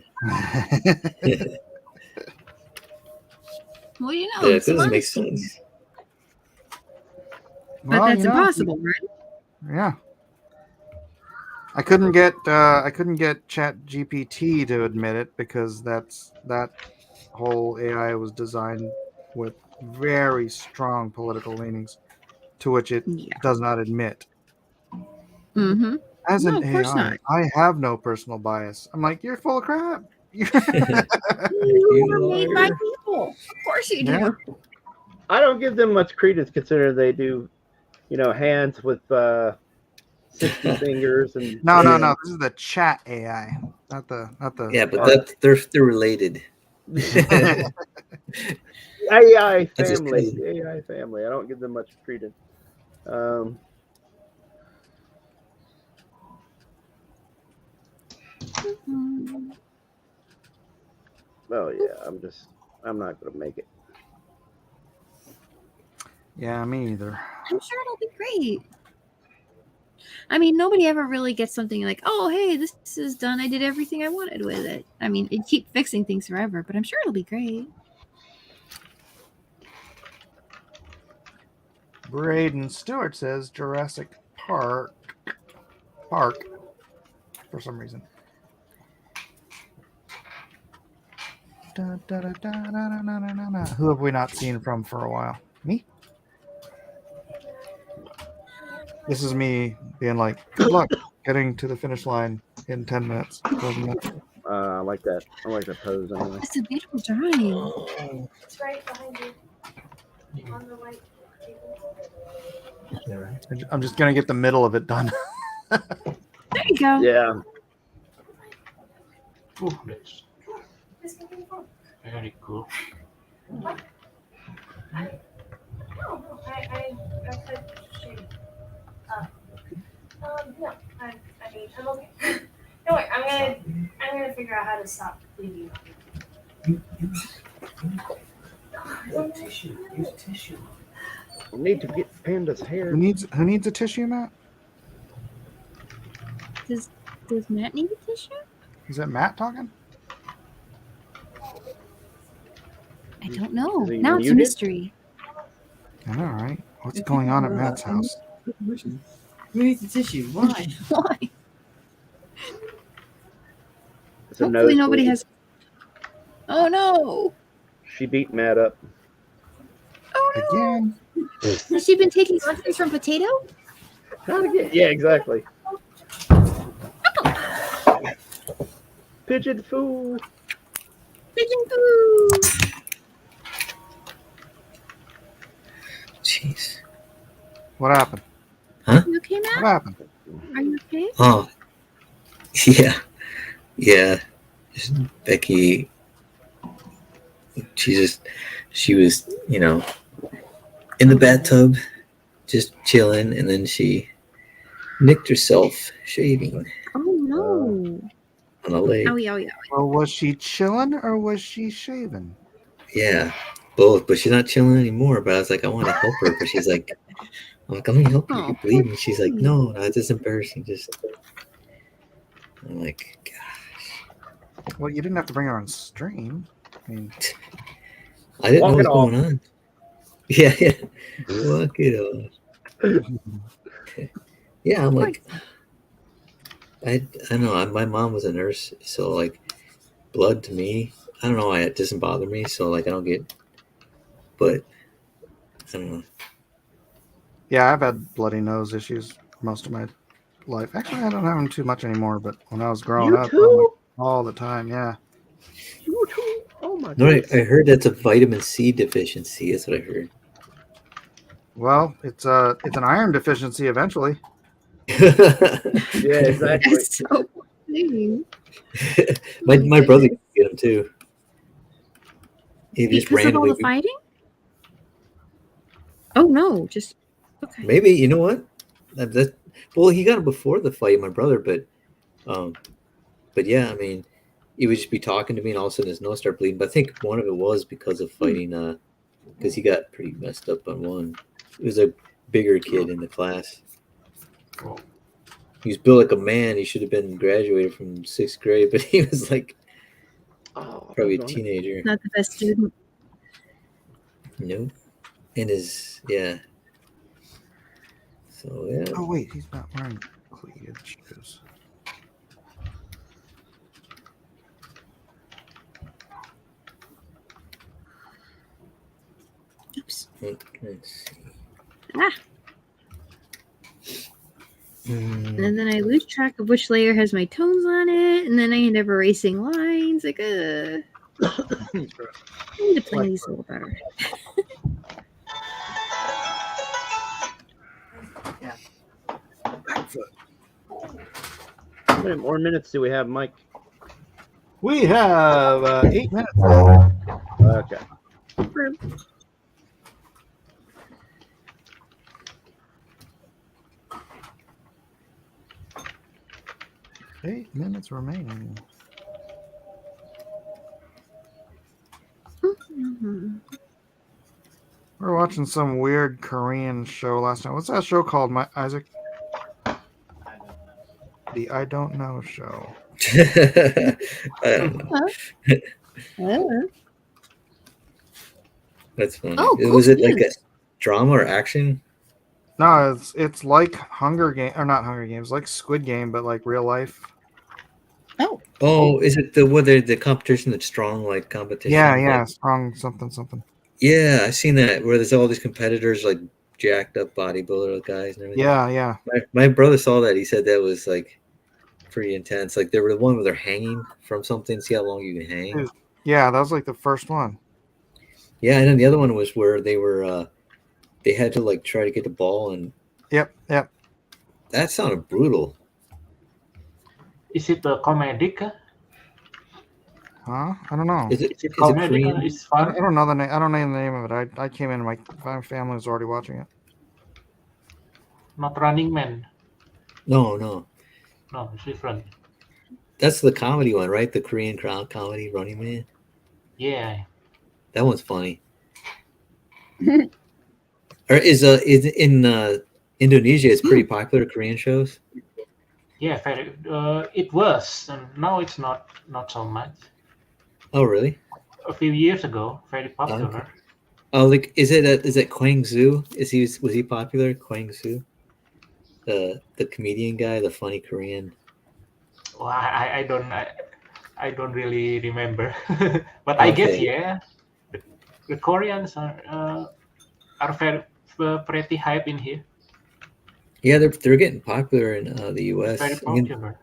Well, you know, Yeah, it it's doesn't make fun. sense. But Well, that's you know, impossible, right? Yeah. I couldn't get Chat GPT to admit it because that whole AI was designed with very strong political leanings to which it does not admit. Mm-hmm. As No, an of course AI, not. I have no personal bias. I'm like, you're full of crap. You You were made by liar. people. Of course you do. Yeah. I don't give them much credence considering they do, hands with 60 fingers and No. This is the chat AI, not the. Yeah, but they're related. AI That's his family. cousin. AI family. I don't give them much credence. Oh yeah, I'm not gonna make it. Yeah, me either. I'm sure it'll be great. I mean, nobody ever really gets something like, oh, hey, this is done. I did everything I wanted with it. I mean, it keep fixing things forever, but I'm sure it'll be great. Braden Stewart says Jurassic Park for some reason. Who have we not seen from for a while? Me? This is me being like, good luck getting to the finish line in 10 minutes. 12 minutes. I like that. I like that pose anyway. It's a beautiful drawing. It's right behind you. On the white table. I'm just going to get the middle of it done. There you go. Yeah. Oh, that's very cool. No, I said shoot. No, I mean, I'm okay. Don't worry, I'm gonna figure out how to stop bleeding. Tissue. Use tissue. We need to get Panda's hair. Who needs a tissue, Matt? Does Matt need a tissue? Is that Matt talking? I don't know. Is he Now it's a muted? mystery. All right. What's going on at Matt's house? Who needs the tissue? Why? Why? It's a Hopefully nose nobody bleed. has. Oh no! She beat Matt up. Oh no! Again? Has she been taking lessons from Potato? Not again. Yeah, exactly. Pigeon foo. Pigeon poo. Jeez. What happened? You okay, What Matt? happened? Are you okay? Oh, yeah. Yeah. Just Becky, she was, in the bathtub, just chilling, and then she nicked herself shaving Oh no. on a leg. Owie, owie, owie. Well, was she chilling or was she shaving? Yeah, both. But she's not chilling anymore. But I was like, I want to help her, but she's like, I'm like, let me help you. Oh, You bleed me. She's like, no, it's just embarrassing. I'm like, God. Well, you didn't have to bring her on stream. I mean, I didn't know Walk what it was going on. Yeah. Walk it off. Yeah, I'm like, I don't know. My mom was a nurse, so like, blood to me, I don't know why it doesn't bother me. So like, I don't get, but I don't know. yeah, I've had bloody nose issues most of my life. Actually, I don't have them too much anymore, but when I was growing You up, too? all the time, yeah. You too? Oh my No, goodness. I heard that's a vitamin C deficiency. That's what I heard. Well, it's an iron deficiency eventually. Yeah, exactly. That's so funny. my brother can get them too. He just Because of all randomly. the fighting? Oh no, just okay. Maybe, you know what? Well, he got it before the fight, my brother, but yeah, I mean, he would just be talking to me, and all of a sudden his nose started bleeding. But I think one of it was because of fighting, because he got pretty messed up on one. It was a bigger kid in the class. He was built like a man. He should have been graduated from 6th grade, but he was like probably a teenager. Not the best student. Nope. And yeah. So yeah. Oh wait, he's not wearing cleated shoes. Oops. Let's see. Ah. And then I lose track of which layer has my tones on it, and then I end up erasing lines. Like, I need to play these a little better. How many more minutes do we have, Mike? We have 8 minutes. Okay. Eight minutes remaining. We were watching some weird Korean show last night. What's that show called, Isaac? The I Don't Know Show. I don't know. That's funny. Oh, cool. Was it like a drama or action? No, it's like Hunger Game, or not Hunger Games, like Squid Game, but like real life. Oh, is it the competition that's strong like competition? Yeah, like, strong something. Yeah, I've seen that where there's all these competitors like jacked up bodybuilder guys and everything. Yeah. My brother saw that. He said that was like pretty intense. Like they were the one where they're hanging from something. See how long you can hang. Yeah, that was like the first one. Yeah, and then the other one was where they were they had to like try to get the ball and. Yep. That sounded brutal. Is it a comedic? Huh? I don't know. Is it comedic? Korean? It's I fun. don't know the name. I don't know the name of it. I came in. My family was already watching it. Not Running Man. No. No, it's different. That's the comedy one, right? The Korean crowd comedy, Running Man. Yeah. That one's funny. Or is in Indonesia? It's pretty popular Korean shows. Yeah, very. It was, and now it's not so much. Oh, really? A few years ago, very popular. Okay. Oh, like is it Kwang Zoo? Was he popular? Kwang Zoo, the comedian guy, the funny Korean. Well, I don't really remember, but I guess yeah, the Koreans are very pretty hype in here. Yeah, they're getting popular in the U.S. Very popular.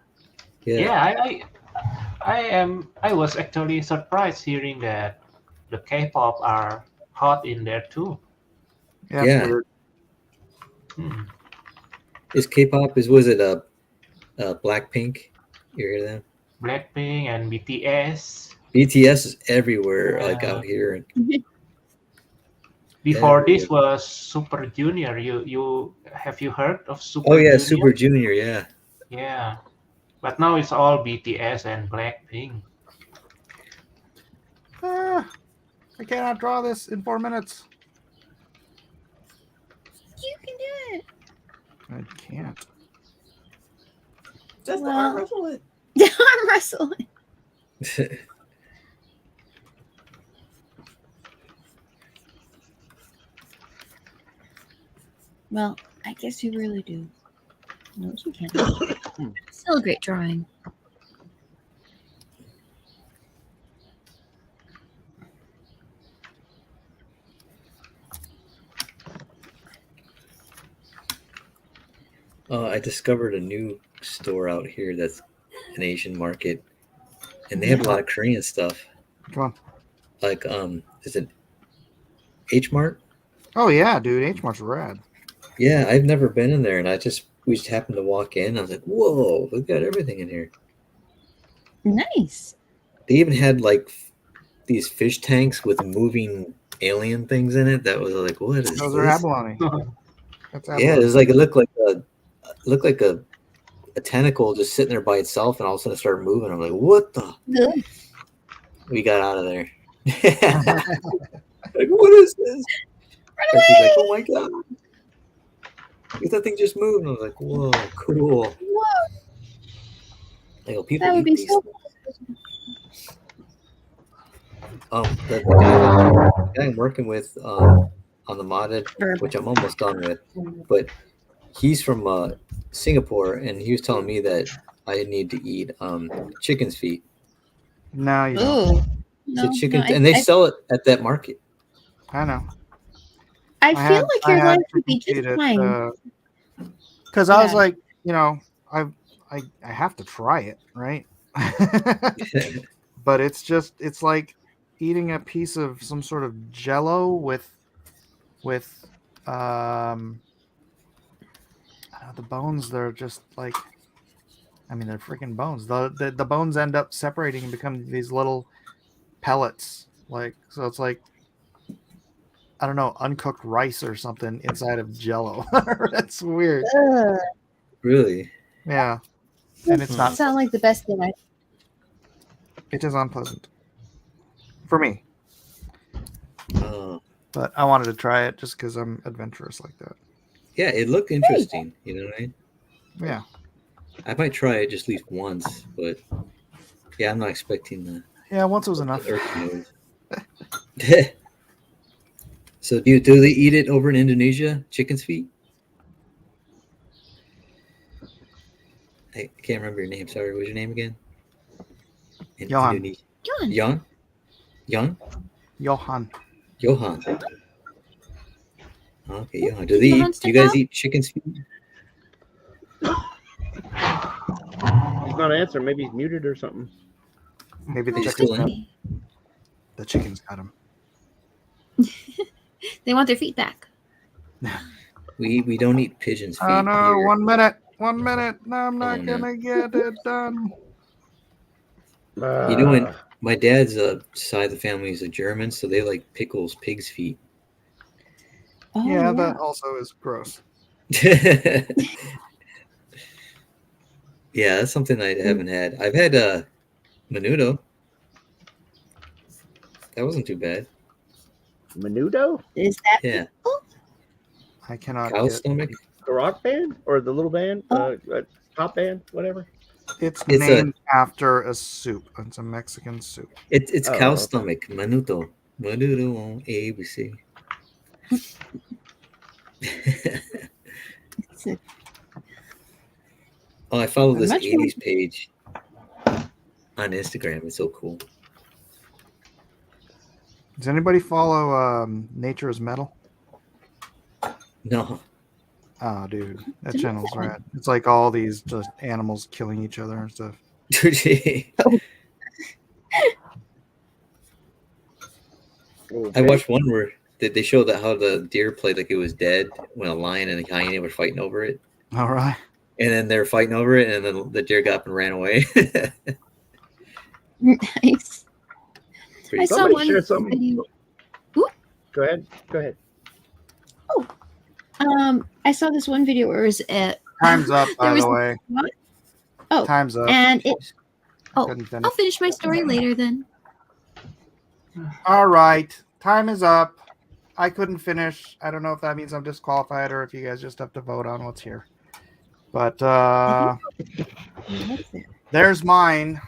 Yeah. Yeah, I was actually surprised hearing that the K-pop are hot in there too. Yeah, Yeah. it's weird. Is K-pop was it Blackpink? You hear them? Blackpink and BTS. BTS is everywhere, like Yeah. out here. Before this Everywhere. was Super Junior. You have you heard of Super Oh yeah, Junior? Super Junior. Yeah. Yeah, but now it's all BTS and Blackpink. I cannot draw this in 4 minutes. You can do it. I can't. Just Well- arm wrestle it. I'm wrestling. Well, I guess you really do. No, you can't. Still a great drawing. I discovered a new store out here that's an Asian market, and they have a lot of Korean stuff. Come on. Like is it H Mart? Oh yeah, dude. H Mart's rad. Yeah, I've never been in there, and we just happened to walk in. I was like, whoa, we've got everything in here. Nice. They even had like these fish tanks with moving alien things in it. That was like, what is Those are this? abalone. That's Yeah, abalone. it was like it looked like a tentacle just sitting there by itself, and all of a sudden it started moving. I'm like, what the? Good. We got out of there. Like, what is this? And she's like, oh my god. That thing just moved. And I was like, whoa, cool. Whoa, Like, oh, people that would eat be these. so The guy I'm working with on the modded, which I'm almost done with, but he's from Singapore, and he was telling me that I need to eat chicken's feet. No, you don't. Ooh. So No, chicken, no, and they sell it at that market. I know. I feel like your life would be chicken just feet fine. Because I was Yeah. like, I have to try it, right? But it's like eating a piece of some sort of jello with the bones. They're just like, I mean, they're freaking bones. The bones end up separating and become these little pellets. Like, so it's like, I don't know, uncooked rice or something inside of jello. That's weird. Ugh. Really? Yeah. And it's not, Sound like the best thing it is unpleasant for me. Oh, But I wanted to try it just because I'm adventurous like that. yeah, it looked interesting. You know what I mean? Yeah. I might try it just at least once, but yeah, I'm not expecting the Yeah, once it was enough. earth move. So do they eat it over in Indonesia? Chicken's feet? I can't remember your name. Sorry, what was your name again? In Johan. Indonesia. Johan. Jan? Johan. Johan. Okay, Johan. Do you guys eat chicken's feet? He's not answering. Maybe he's muted or something. Maybe the Are you chickens still got in? him. The chickens got him. They want their feet back. We don't eat pigeon's feet. Oh no, here. 1 minute. 1 minute. No, I'm not Oh, no. gonna get it done. You know what? My dad's side of the family is a German, so they like pickles pig's feet. Oh, Yeah, that also is gross. Yeah, that's something I haven't had. I've had menudo. That wasn't too bad. Menudo? Is that Yeah, I cannot cow get stomach. The rock band or the little band? Top band? Whatever. it's It's named after a soup. It's a Mexican soup. It's Oh, cow okay. stomach. Menudo. Menudo on ABC. It's a- Oh, I follow this Much more- 80s page on Instagram. It's so cool. Does anybody follow Nature is Metal? No. Oh, dude, that channel's rad. It's like all these just animals killing each other and stuff. Okay. I watched one where they showed that how the deer played like it was dead when a lion and a hyena were fighting over it. All right. And then they're fighting over it, and then the deer got up and ran away. Nice. I saw Somebody one share something. video. Ooh. Go ahead. Go ahead. I saw this one video where it was Time's up, by the way. Oh, Time's up. and it. Oh, Couldn't finish. I'll finish my story later then. All right. Time is up. I couldn't finish. I don't know if that means I'm disqualified or if you guys just have to vote on what's here. But there's mine.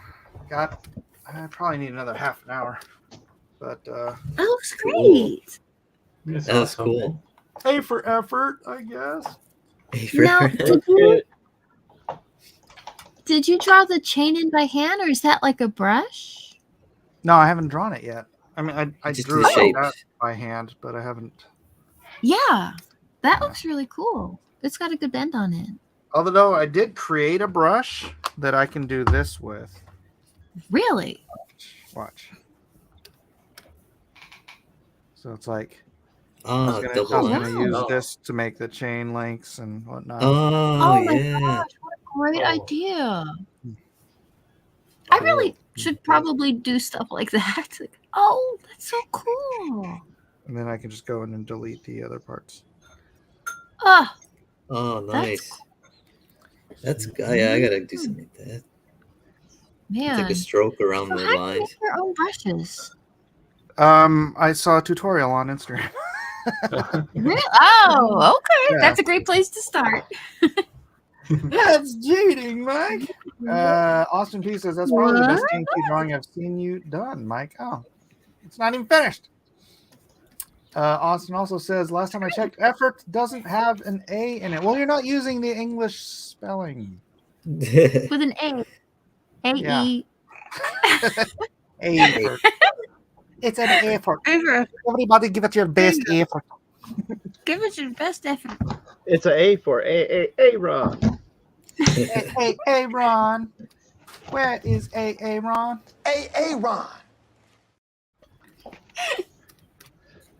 I probably need another half an hour. But That looks great. That's That's awesome. cool. pay for effort, I guess. Now, did you draw the chain in by hand, or is that like a brush? No, I haven't drawn it yet. I mean, I Just drew the it shapes. out by hand, but I haven't. Yeah, that looks really cool. It's got a good bend on it. Although I did create a brush that I can do this with. Really? Watch. So it's like I was Oh, gonna double line. use Oh. this to make the chain links and whatnot. Oh, Oh my yeah. gosh, what a great Oh. idea. I really should probably do stuff like that. It's like, oh, that's so cool. And then I can just go in and delete the other parts. Ah, Oh, That's nice. That's yeah. I gotta do something like that. man. Take a stroke around So the how do you lines. make your own brushes? I saw a tutorial on Instagram. Really? Oh, okay. Yeah. That's a great place to start. That's cheating, Mike. Austin P says that's probably the best What? TNT drawing I've seen you done, Mike. Oh, it's not even finished. Austin also says last time I checked, effort doesn't have an A in it. Well, you're not using the English spelling. With an A. Yeah. A-E. Effort. It's an effort. Effort. Everybody give it your best effort. Give it your best effort. It's an A for Ron. Hey, Ron. Where is Ron? Ron.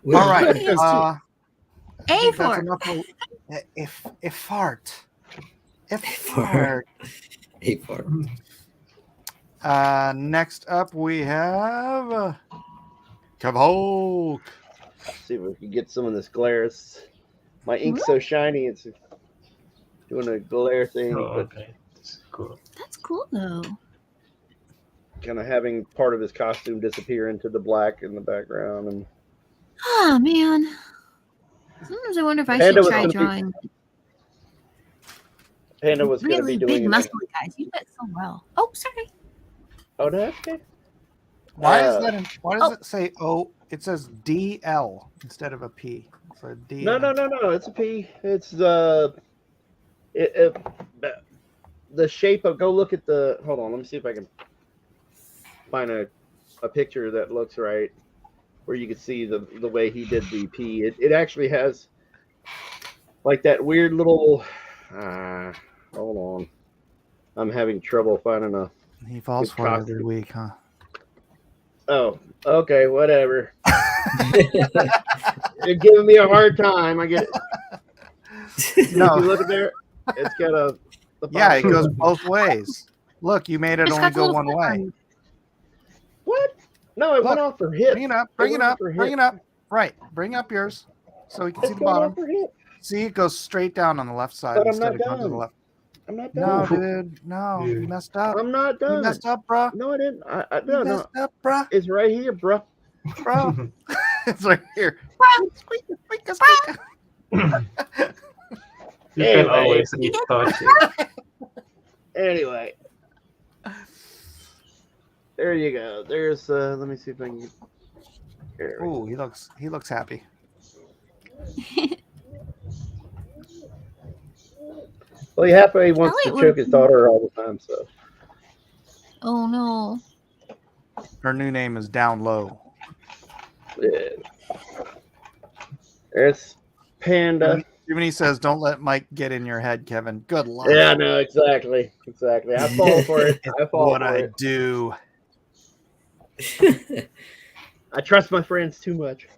All right. What is it? I A think that's for. enough of- if fart. Fart. A fart. Next up we have Kev Hulk. See if we can get some of this glare. My ink's so shiny, it's doing a glare thing, Oh, but okay. That's cool. That's cool though. kind of having part of his costume disappear into the black in the background. And Oh man. Sometimes I wonder if I Panda should was try gonna be drawing Panda was going to really be big doing muscly guys. You do it so well. Oh, sorry. Oh, no, that's okay. Why Uh, does it say O? It says DL instead of a P. So D. No. It's a P. It's the shape of. Go look at the. Hold on. Let me see if I can find a picture that looks right, where you can see the way he did the P. It actually has like that weird little. Hold on. I'm having trouble finding a. He falls Good for it every costume. week, huh? Oh, okay, whatever. You're giving me a hard time. I get it. No. You look at there. It's got a. the Yeah, it bottom- goes both ways. Look, you made it It's only got the go little one flip way. on it. What? No, it went Look, off for hip. Bring it up. Bring it went up. for Bring hip. it up. Right. Bring up yours so we can see It's the going bottom. off for hip. See, it goes straight down on the left side But I'm instead not of going to the done. left. I'm not No, done. dude. No, you messed up. I'm not You done. messed up, bro. No, I didn't. You No. messed up, bro. It's right here, bro. Bro. It's right here. Squeak, squeak, squeak. You Anyway. can always retouch it. Anyway. There you go. There's let me see if I can get there. we go. Ooh, he looks happy. Well, he happily wants Elliot to choke his would- daughter all the time, so Oh no. Her new name is Down Low. yeah. There's Panda. Jiminy says, "Don't let Mike get in your head, Kevin." Good luck. Yeah, no, exactly. I fall for it. I fall What for I it. do. I trust my friends too much.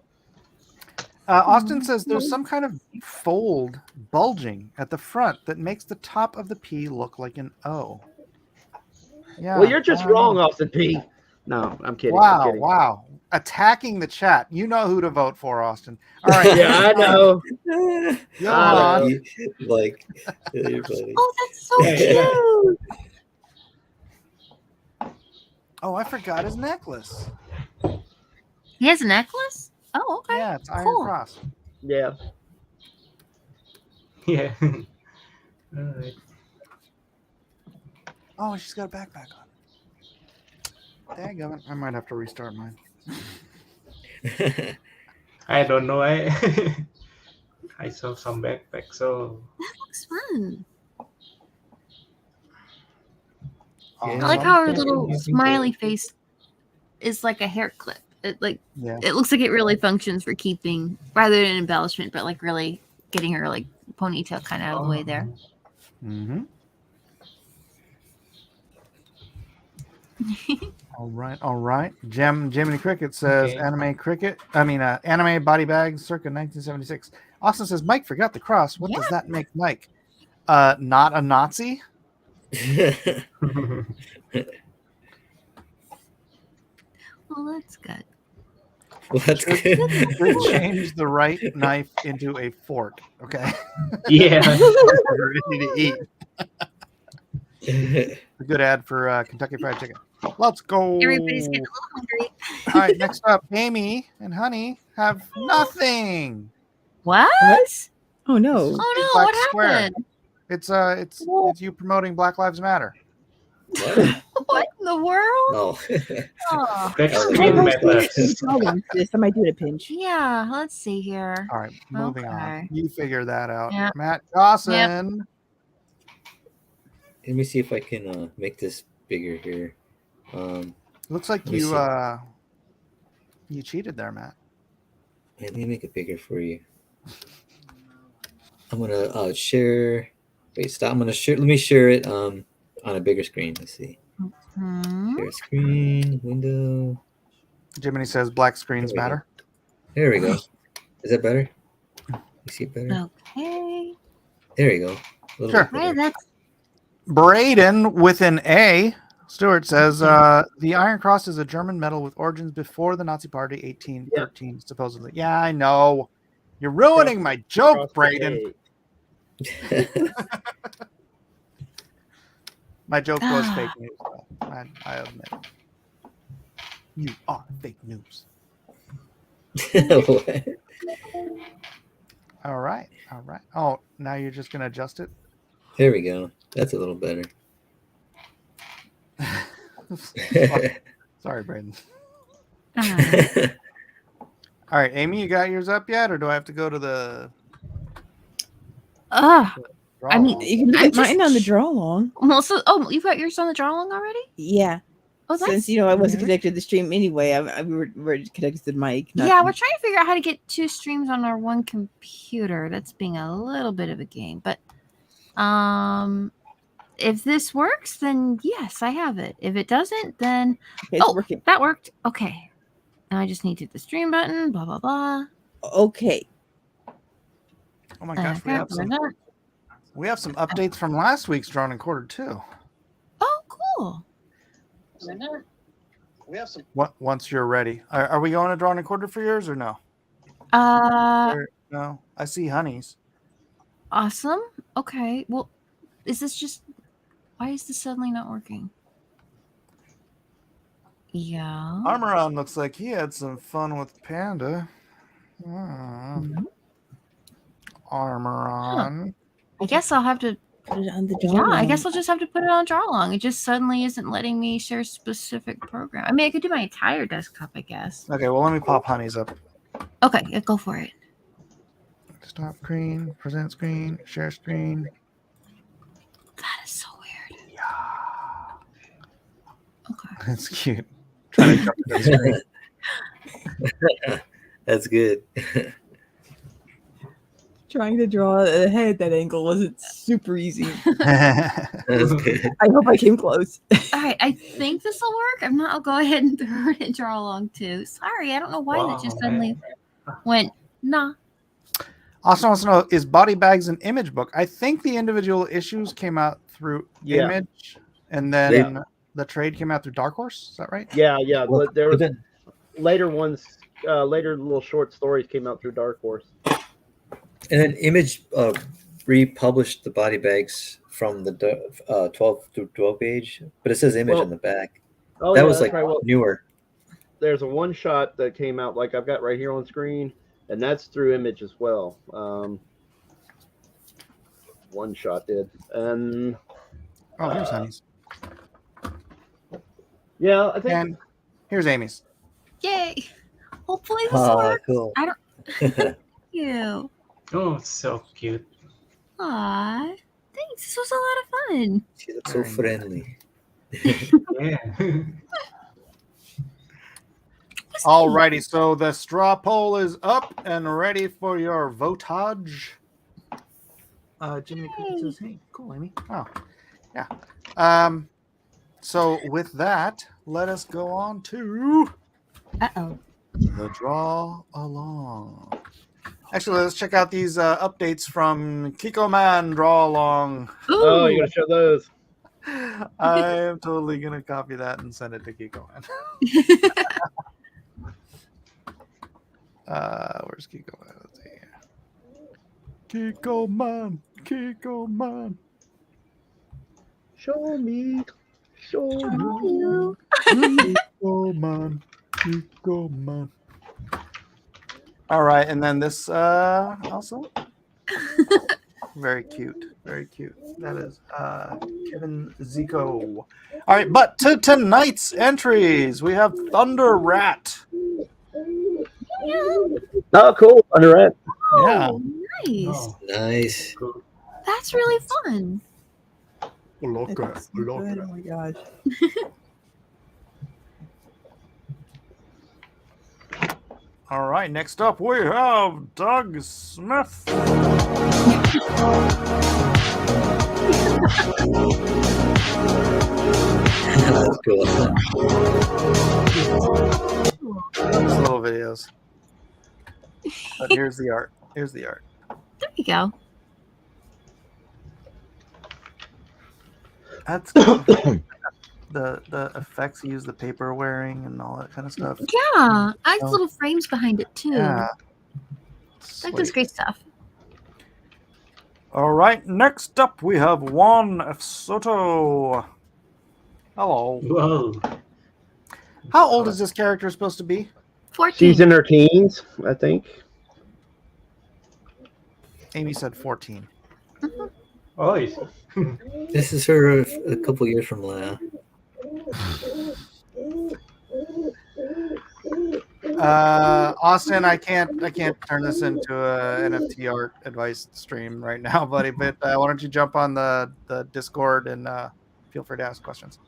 Austin says there's some kind of fold bulging at the front that makes the top of the P look like an O. Yeah. Well, you're just wrong, Austin P. No, I'm kidding. Wow, I'm kidding. wow. Attacking the chat. You know who to vote for, Austin. All right. Yeah, I know. Johan. Like, you're funny. Oh, that's so cute. Oh, I forgot his necklace. He has a necklace? Oh, okay. Yeah, it's Iron Cool. Cross. Yeah. Yeah. All right. Oh, she's got a backpack on. Dang, I might have to restart mine. I don't know. I saw some backpack, so That looks fun. Yeah. I like how her little smiley face is like a hair clip. It it looks like it really functions for keeping rather than embellishment, but like really getting her like ponytail kind of out of the way there. Mm-hmm. All right. Jiminy Cricket says Okay. anime body bags circa 1976. Austin says Mike forgot the cross. What does that make Mike? Not a Nazi? Well, that's good. Well, that's good. Should change the right knife into a fork. Okay. yeah. We're ready to eat. A good ad for Kentucky Fried Chicken. Let's go. Everybody's getting a little hungry. All right, next up, Amy and Honey have nothing. What? Oh no. Oh no! Black What square. happened? It's you promoting Black Lives Matter. What? What in the world? Oh. Oh. That's Oh, cool yeah. methods. I might do it a pinch. Yeah, let's see here. All right, moving on. Okay. You figure that out. Yeah. Matt Dawson. Let me see if I can make this bigger here. Looks like Let me you cheated there, Matt. Let me make it bigger for you. I'm gonna share. Wait, stop. I'm gonna share. Let me share it on a bigger screen. Let's see. Hmm. Share screen window. Jiminy says black screens There we go. matter. There we go. Is that better? You see it better? Okay. There you go. A little Sure. bit better. Hey, that's Braden with an A. Stewart says the Iron Cross is a German medal with origins before the Nazi Party, 1813, supposedly. Yeah, I know. You're ruining my joke, Braden. My joke was fake news, though. I admit it. You are fake news. What? All right. Oh, now you're just going to adjust it? There we go. That's a little better. Sorry, Braden. uh, All right, Amy, you got yours up yet, or do I have to go to the I mean, draw? You can I'm get just- mine on the draw along. well, so you've got yours on the draw along already? Yeah. Oh, that's Since I wasn't weird. connected to the stream anyway, we're connected to the mic. Yeah, we're trying to figure out how to get two streams on our one computer. That's being a little bit of a game, but if this works, then yes, I have it. If it doesn't, then It's working. that worked. Okay, now I just need to hit the stream button. Blah blah blah. Okay. Oh my gosh, we have some updates from last week's Drawn and Quartered too. Oh, cool. We have some. Once you're ready, are we going to Drawn and Quartered for yours or no? No, I see Honey's. Awesome. Okay. Well, is this just? Why is this suddenly not working? Yeah. Armoron looks like he had some fun with Panda. Armoron. I guess I'll have to. Put it on the Yeah, draw. I guess I'll just have to put it on draw along. It just suddenly isn't letting me share specific program. I mean, I could do my entire desktop, I guess. Okay, well, let me pop Honey's up. Okay, yeah, go for it. Stop screen, present screen, share screen. That is so weird. Yeah. Okay. That's cute. Trying to jump to the screen. That's good. Trying to draw a head that angle wasn't super easy. That's good. I hope I came close. All right, I think this will work. If not, I'll go ahead and throw it and draw along too. Sorry, I don't know why that just suddenly went nah. Austin wants to know, is Body Bags an Image book? I think the individual issues came out through Yeah. Image, and then the trade came out through Dark Horse. Is that right? Yeah. Well, But there was but then- later ones, later little short stories came out through Dark Horse. And then Image republished the body bags from the 12 through 12 page, but it says Image Well, on the back. Oh, That yeah, was that's like right. Well, newer. there's a one shot that came out, like I've got right here on screen, and that's through Image as well. One shot did, and Oh, here's Honey's. yeah, I think And here's Amy's. Yay! Hopefully this Oh, works. cool. I don't. Thank you. Oh, so cute. Aw, thanks. This was a lot of fun. She looks so friendly. Yeah. Alrighty, so the straw poll is up and ready for your votage. Jimmy Cricket says, "Hey, cool, Amy." Oh, yeah. So with that, let us go on to Uh-oh. the draw along. Actually, let's check out these updates from Kiko Man Draw Along. oh, you gotta show those. I am totally gonna copy that and send it to Kiko Man. Where's Kiko Man? Let's see here. Kiko Man, Kiko Man. Show me, show me. You. Kiko Man, Kiko Man. All right, and then this also very cute, very cute. That is Kevin Zico. All right, but to tonight's entries, we have Thunder Rat. Oh, cool. Under it. Yeah. Oh, nice. Oh, Nice. cool. That's really fun. That's so good. Oh my gosh. All right, next up we have Doug Smith. That's cool. Just little videos. But here's the art. Here's the art. There you go. That's the effects he used, the paper wearing and all that kind of stuff. Yeah, I like little frames behind it too. Yeah. That does great stuff. All right, next up we have Juan F. Soto. Hello. Whoa. How old is this character supposed to be? 14. She's in her teens, I think. Amy said 14. Oh, it's This is her a couple years from now. Austin, I can't turn this into a NFT art advice stream right now, buddy. But why don't you jump on the Discord and feel free to ask questions.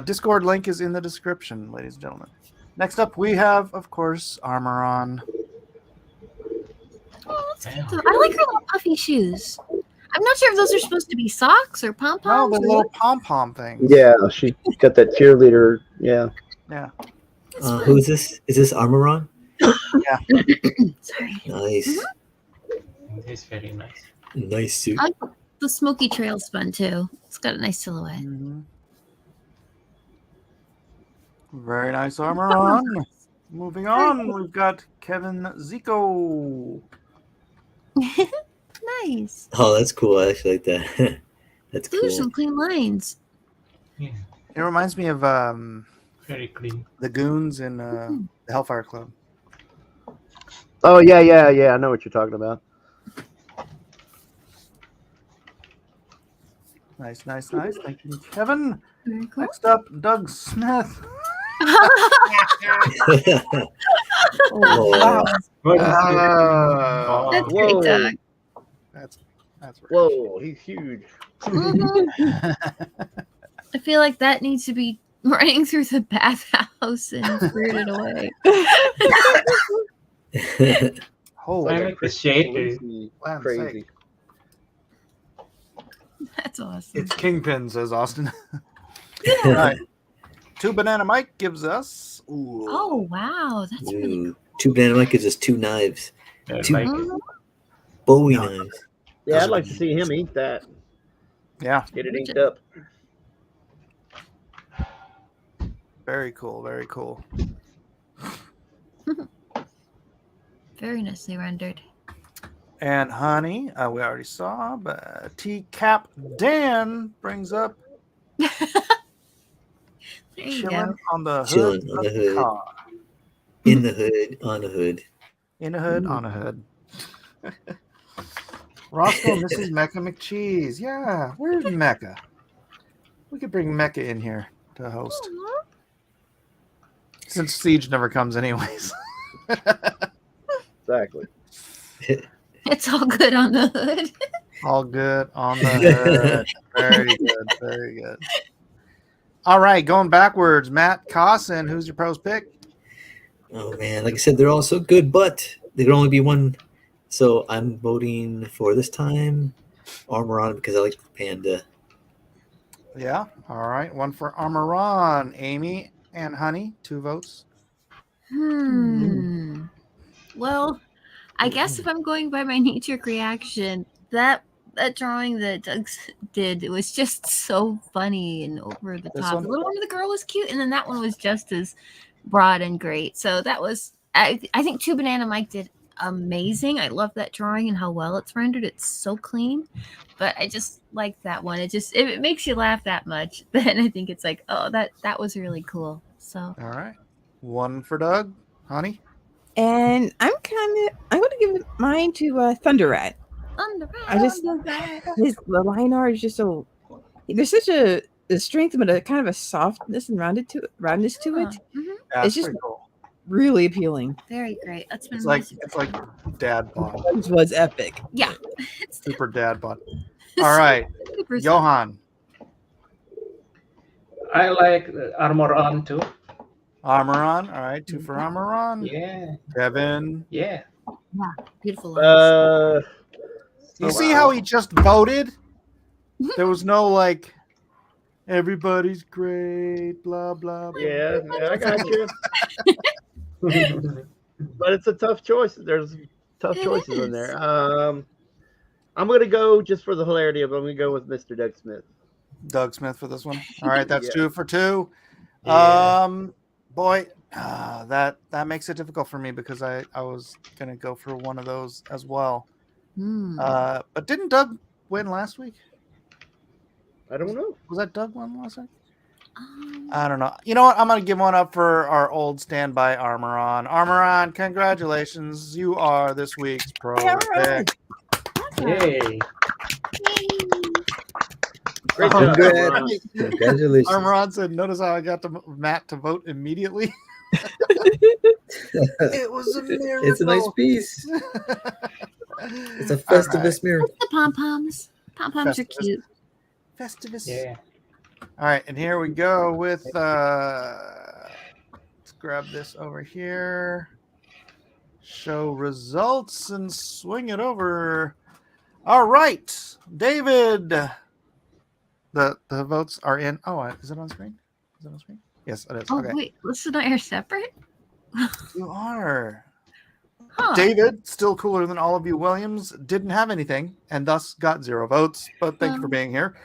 Discord link is in the description, ladies and gentlemen. Next up, we have, of course, Armoron. Oh, that's cute. I like her little puffy shoes. I'm not sure if those are supposed to be socks or pom No, poms. the little pom pom thing. Yeah, she got that cheerleader. Yeah. Yeah. Who is this? Is this Armoron? Sorry. Nice. it's very nice. Nice suit. I like the smoky trail spun too. It's got a nice silhouette. Mhm. Very nice Armoron. Moving on, we've got Kevin Zico. Nice. Oh, that's cool. I actually like that. That's Those cool. are some clean lines. Yeah, It reminds me of very clean. the goons in the Hellfire Club. Oh yeah. I know what you're talking about. Nice. Thank you, Kevin. Very cool. Next up, Doug Smith. Oh, What is Ah, That's Oh, great, whoa. Doug. that's right. Whoa, he's huge. Mhm. I feel like that needs to be running through the bathhouse and spirited away. Holy I like the shade. Crazy. land's Crazy. sake. That's awesome. It's Kingpin, says Austin. All right. 2 Banana Mike gives us. Ooh. Oh wow, that's really Ooh. 2 Banana Mike gives us 2 knives. Yeah, 2 like cool. Bowie No. knives. Yeah, Those I'd are like the to see him eat that. Yeah. Get it inked up. Very cool. Very cool. Very nicely rendered. And honey, we already saw, but T-Cap Dan brings up There you chilling go. on the hood Chilling on of the the hood. car. In the hood, on the hood. In a hood, on a hood. Roscoe and Mrs. Mecca McCheese. Yeah, where's Mecca? We could bring Mecca in here to host. Aw. Since Siege never comes anyways. Exactly. It's all good on the hood. All good on the hood. Very good. Very good. All right, going backwards. Matt Cossin, who's your pros pick? Oh man, like I said, they're all so good, but there can only be one. So I'm voting for this time Armor On because I like the panda. Yeah. All right. One for Armoron. Amy and Honey, 2 votes. Well, I guess if I'm going by my knee-jerk reaction, that drawing that Doug did, it was just so funny and over the This top. one? The little one with the girl was cute, and then that one was just as broad and great. So that was, I think 2 Banana Mike did amazing. I love that drawing and how well it's rendered. It's so clean. But I just like that one. It just, if it makes you laugh that much, then I think it's like, oh, that was really cool. So All right. 1 for Doug. Honey? And I'm going to give mine to Thunder Rat. I just, the line art is just so, there's such a strength, but a kind of a softness and roundness to it. Yeah, It's just pretty cool. really appealing. very great. That's been It's like dad bod. This was epic. yeah. Super dad bod. All right. Johan. I like Armor On too. Armoron. All right. 2 for Armoron. Yeah, Kevin. yeah. Beautiful lines. You see how he just voted? There was no like, everybody's great, blah, blah, blah. Yeah, I got you. But it's a tough choice. There's tough choices in there. I'm gonna go just for the hilarity of it. I'm gonna go with Mr. Doug Smith. Doug Smith for this one. All right, that's Yeah. 2 for 2. Yeah. Boy, that makes it difficult for me because I was gonna go for one of those as well. But didn't Doug win last week? I don't know. Was that Doug won last week? I don't know. You know what? I'm gonna give one up for our old standby Armoron. Armoron, congratulations! You are this week's pro pick. Yay. Great job, Congrats. Ron. Congratulations. Armoron said, "Notice how I got Matt to vote immediately." It was a miracle. It's a nice piece. It's a Festivus miracle. The pom-poms. Pom-poms are Festivus. cute. Festivus. Yeah. All right, and here we go with let's grab this over here. Show results and swing it over. All right, David. The votes are in. Oh, is it on screen? Is it on screen? Yes, it is. Oh, Okay. wait. Listen, I are separate? You are. Huh. David, still cooler than all of you Williams, didn't have anything and thus got 0 votes, but thank you for being here.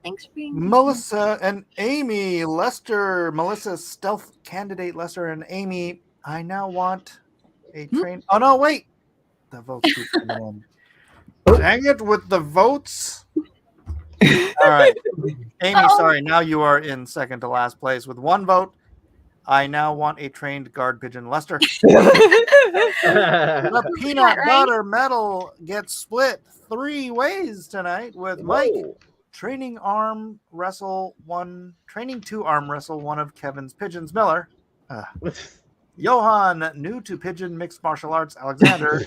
Thanks for being here. Melissa and Amy, Lester, Melissa, stealth candidate, Lester and Amy. I now want a train. Oh, no, wait. The votes keep coming in. Dang it with the votes. All right. Amy, sorry. Now you are in second to last place with 1 vote. I now want a trained guard pigeon, Lester. The peanut butter medal gets split 3 ways tonight with Mike training 2 arm wrestle one of Kevin's pigeons, Miller. Johan, new to pigeon mixed martial arts, Alexander.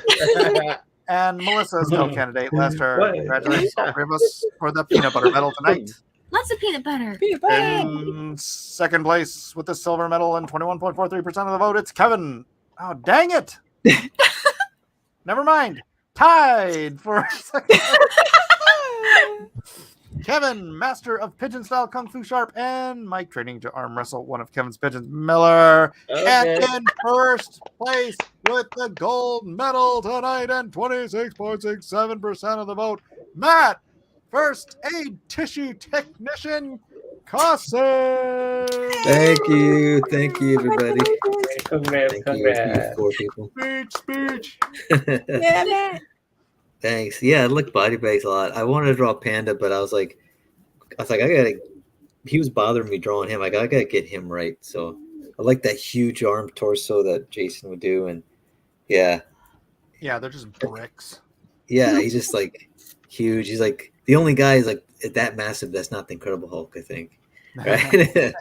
And Melissa's no candidate, Lester. Congratulations, all 3 of us, for the peanut butter medal tonight. Lots of peanut butter. In second place with the silver medal and 21.43% of the vote, it's Kevin. Oh, dang it. Never mind. Tied for second. Kevin, master of pigeon style kung fu sharp, and Mike, training to arm wrestle one of Kevin's pigeons, Miller. And Okay. in first place with the gold medal tonight and 26.67% of the vote, Matt, first aid tissue technician, Cossin. Thank you, everybody. Congrats, Thank you, congrats. 4 people. Speech. Yeah, Matt. Thanks. Yeah, I like body bags a lot. I wanted to draw Panda, but I was like, he was bothering me drawing him. I gotta get him right. So I like that huge arm torso that Jason would do, and yeah, Yeah, they're just bricks. yeah, he's just like huge. He's like the only guy is like that massive. That's not the Incredible Hulk, I think. Right?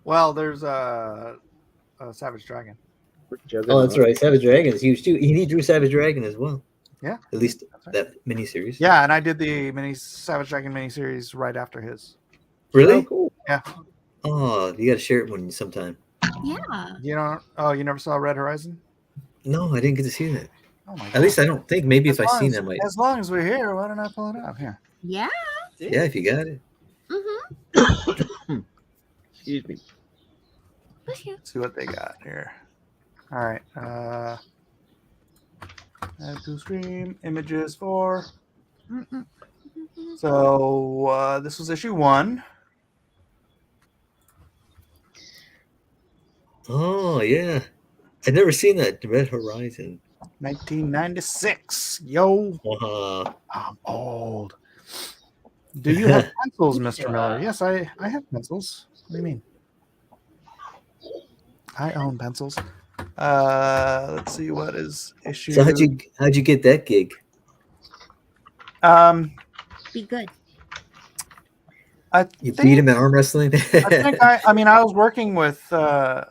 Well, there's a Savage Dragon. Oh, that's right. Savage Dragon is huge too. He drew Savage Dragon as well. Yeah, at least right. that miniseries. Yeah, and I did the Savage Dragon miniseries right after his. Really? Oh, cool. Yeah. Oh, you got to share it sometime. Yeah. You know? Oh, you never saw Red Horizon? No, I didn't get to see that. Oh my God. At least I don't think. Maybe as if I seen as, that, might. As long as we're here, why don't I pull it up here? Yeah. Yeah, if you got it. Mm-hmm. Excuse me. Let's see what they got here. All right. Add to stream images for. So this was issue 1. Oh yeah, I'd never seen that. Red Horizon. 1996. Yo. I'm old. Do you have pencils, Mr. Miller? Yes, I have pencils. What do you mean? I own pencils. Let's see what is issue. So how'd you get that gig? Be good. You beat him at arm wrestling. I think I was working with I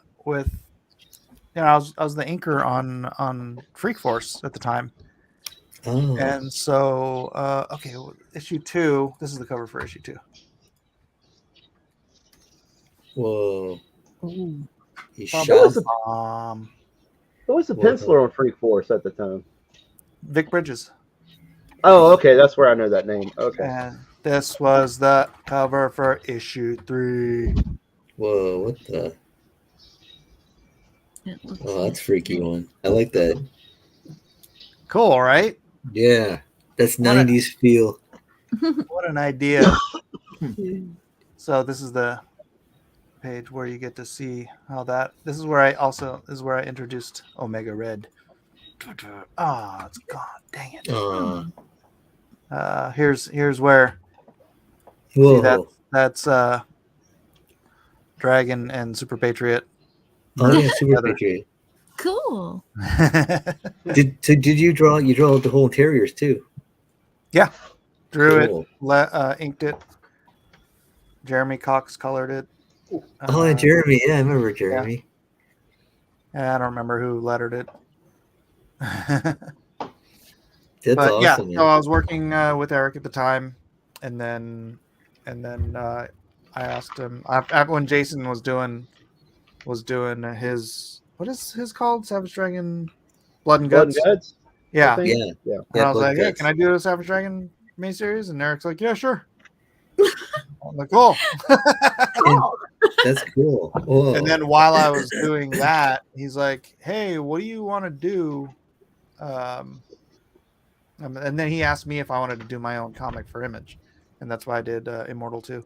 was the inker on Freak Force at the time. Oh. And so okay, issue 2. This is the cover for issue 2. Whoa. Ooh. He Who shot. was the penciler on Freak Force at the time? Vic Bridges. Oh, okay. That's where I know that name. Okay. And this was the cover for issue 3. Whoa, what the? Oh, that's a freaky one. I like that. Cool, right? Yeah, that's 90s feel. What an idea. So this is the page where you get to see how that. This is where I introduced Omega Red. Ah, it's gone. Dang it. Here's where. Whoa. See, that's Dragon and Super Patriot. Oh yeah, Super Patriot. Cool. Did you draw the whole interiors too? Yeah, drew Cool. it, inked it. Jeremy Cox colored it. Oh, Jeremy. Yeah, I remember Jeremy. Yeah, I don't remember who lettered it. That's but awesome. Yeah, Man. so I was working with Eric at the time, and then I asked him when Jason was doing his, what is his called? Savage Dragon Blood and Guts. Blood and Guts? Yeah. Yeah. And I was like, hey, can I do a Savage Dragon miniseries? And Eric's like, yeah, sure. I'm like, cool. That's cool. Whoa. And then while I was doing that, he's like, hey, what do you want to do? And then he asked me if I wanted to do my own comic for Image. And that's why I did Immortal 2.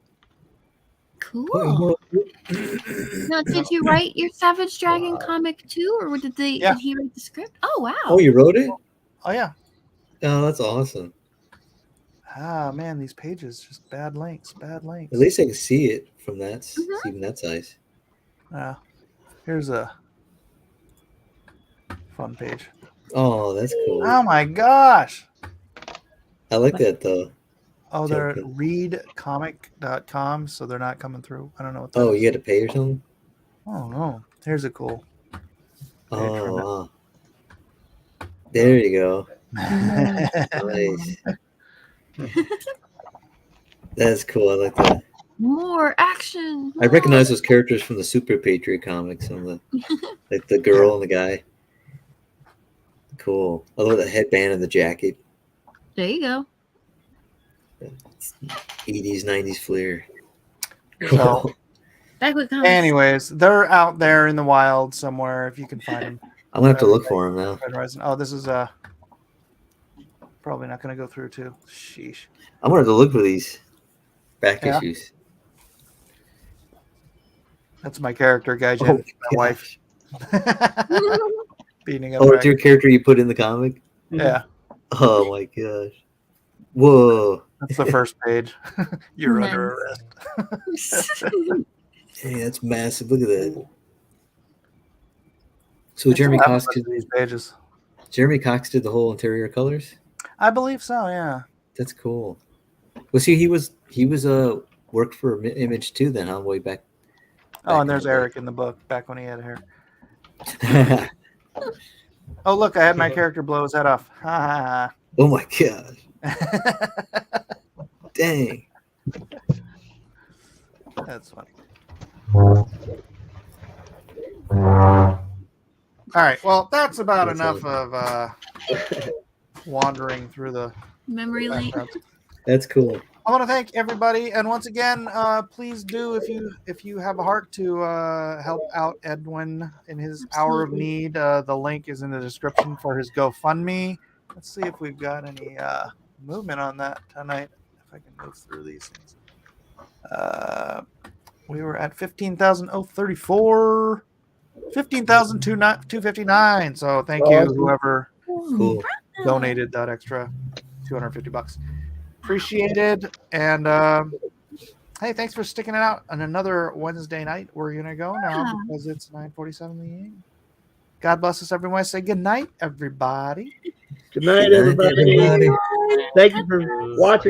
Cool. Now, did you write your Savage Dragon comic too, or did he write the script? Oh wow! Oh, you wrote it? Oh yeah. Oh, that's awesome. Ah man, these pages just bad links. At least I can see it from that, even that size. Here's a fun page. Oh, that's cool. Oh my gosh! I like that though. Oh, they're at readcomic.com, so they're not coming through. I don't know what that Oh, is. you had to pay or something? Oh no. Here's a cool. Oh, wow. There you go. Nice. That's cool. I like that. More action. I recognize those characters from the Super Patriot comics, like the girl and the guy. Cool. I love the headband and the jacket. There you go. 80s, 90s flair. So, Back with comics. anyways, they're out there in the wild somewhere if you can find them. I'm gonna have to look for him now. Red Rising. Oh, this is probably not going to go through too. Sheesh. I'm gonna have to look for these back Yeah. issues. That's my character, Gaijin, my wife. Beating up. Oh, it's your character you put in the comic? Yeah. Oh my gosh. Whoa. That's the first page. You're Nice. under arrest. Hey, that's massive. Look at that. So Jeremy Cox did these pages. Jeremy Cox did the whole interior colors? I believe so, yeah. That's cool. Well, see, he was worked for Image too then, huh? Way back. Oh, and there's Eric in the book back when he had hair. Oh, look, I had my character blow his head off. Ha ha Oh my gosh. ha. Dang. That's funny. All right, well, that's about enough of wandering through the Memory lane. backgrounds. That's cool. I want to thank everybody, and once again, please do if you have a heart to help out Edwin in his hour of need. The link is in the description for his GoFundMe. Let's see if we've got any movement on that tonight. If I can move through these things. We were at 15,034, 15,259. So thank you, whoever Cool. donated that extra $250. Appreciated. And hey, thanks for sticking it out on another Wednesday night. We're gonna go now because it's 9:47 in the evening. God bless us, everyone. Say good night, everybody. Good night, everybody. Thank you for watching.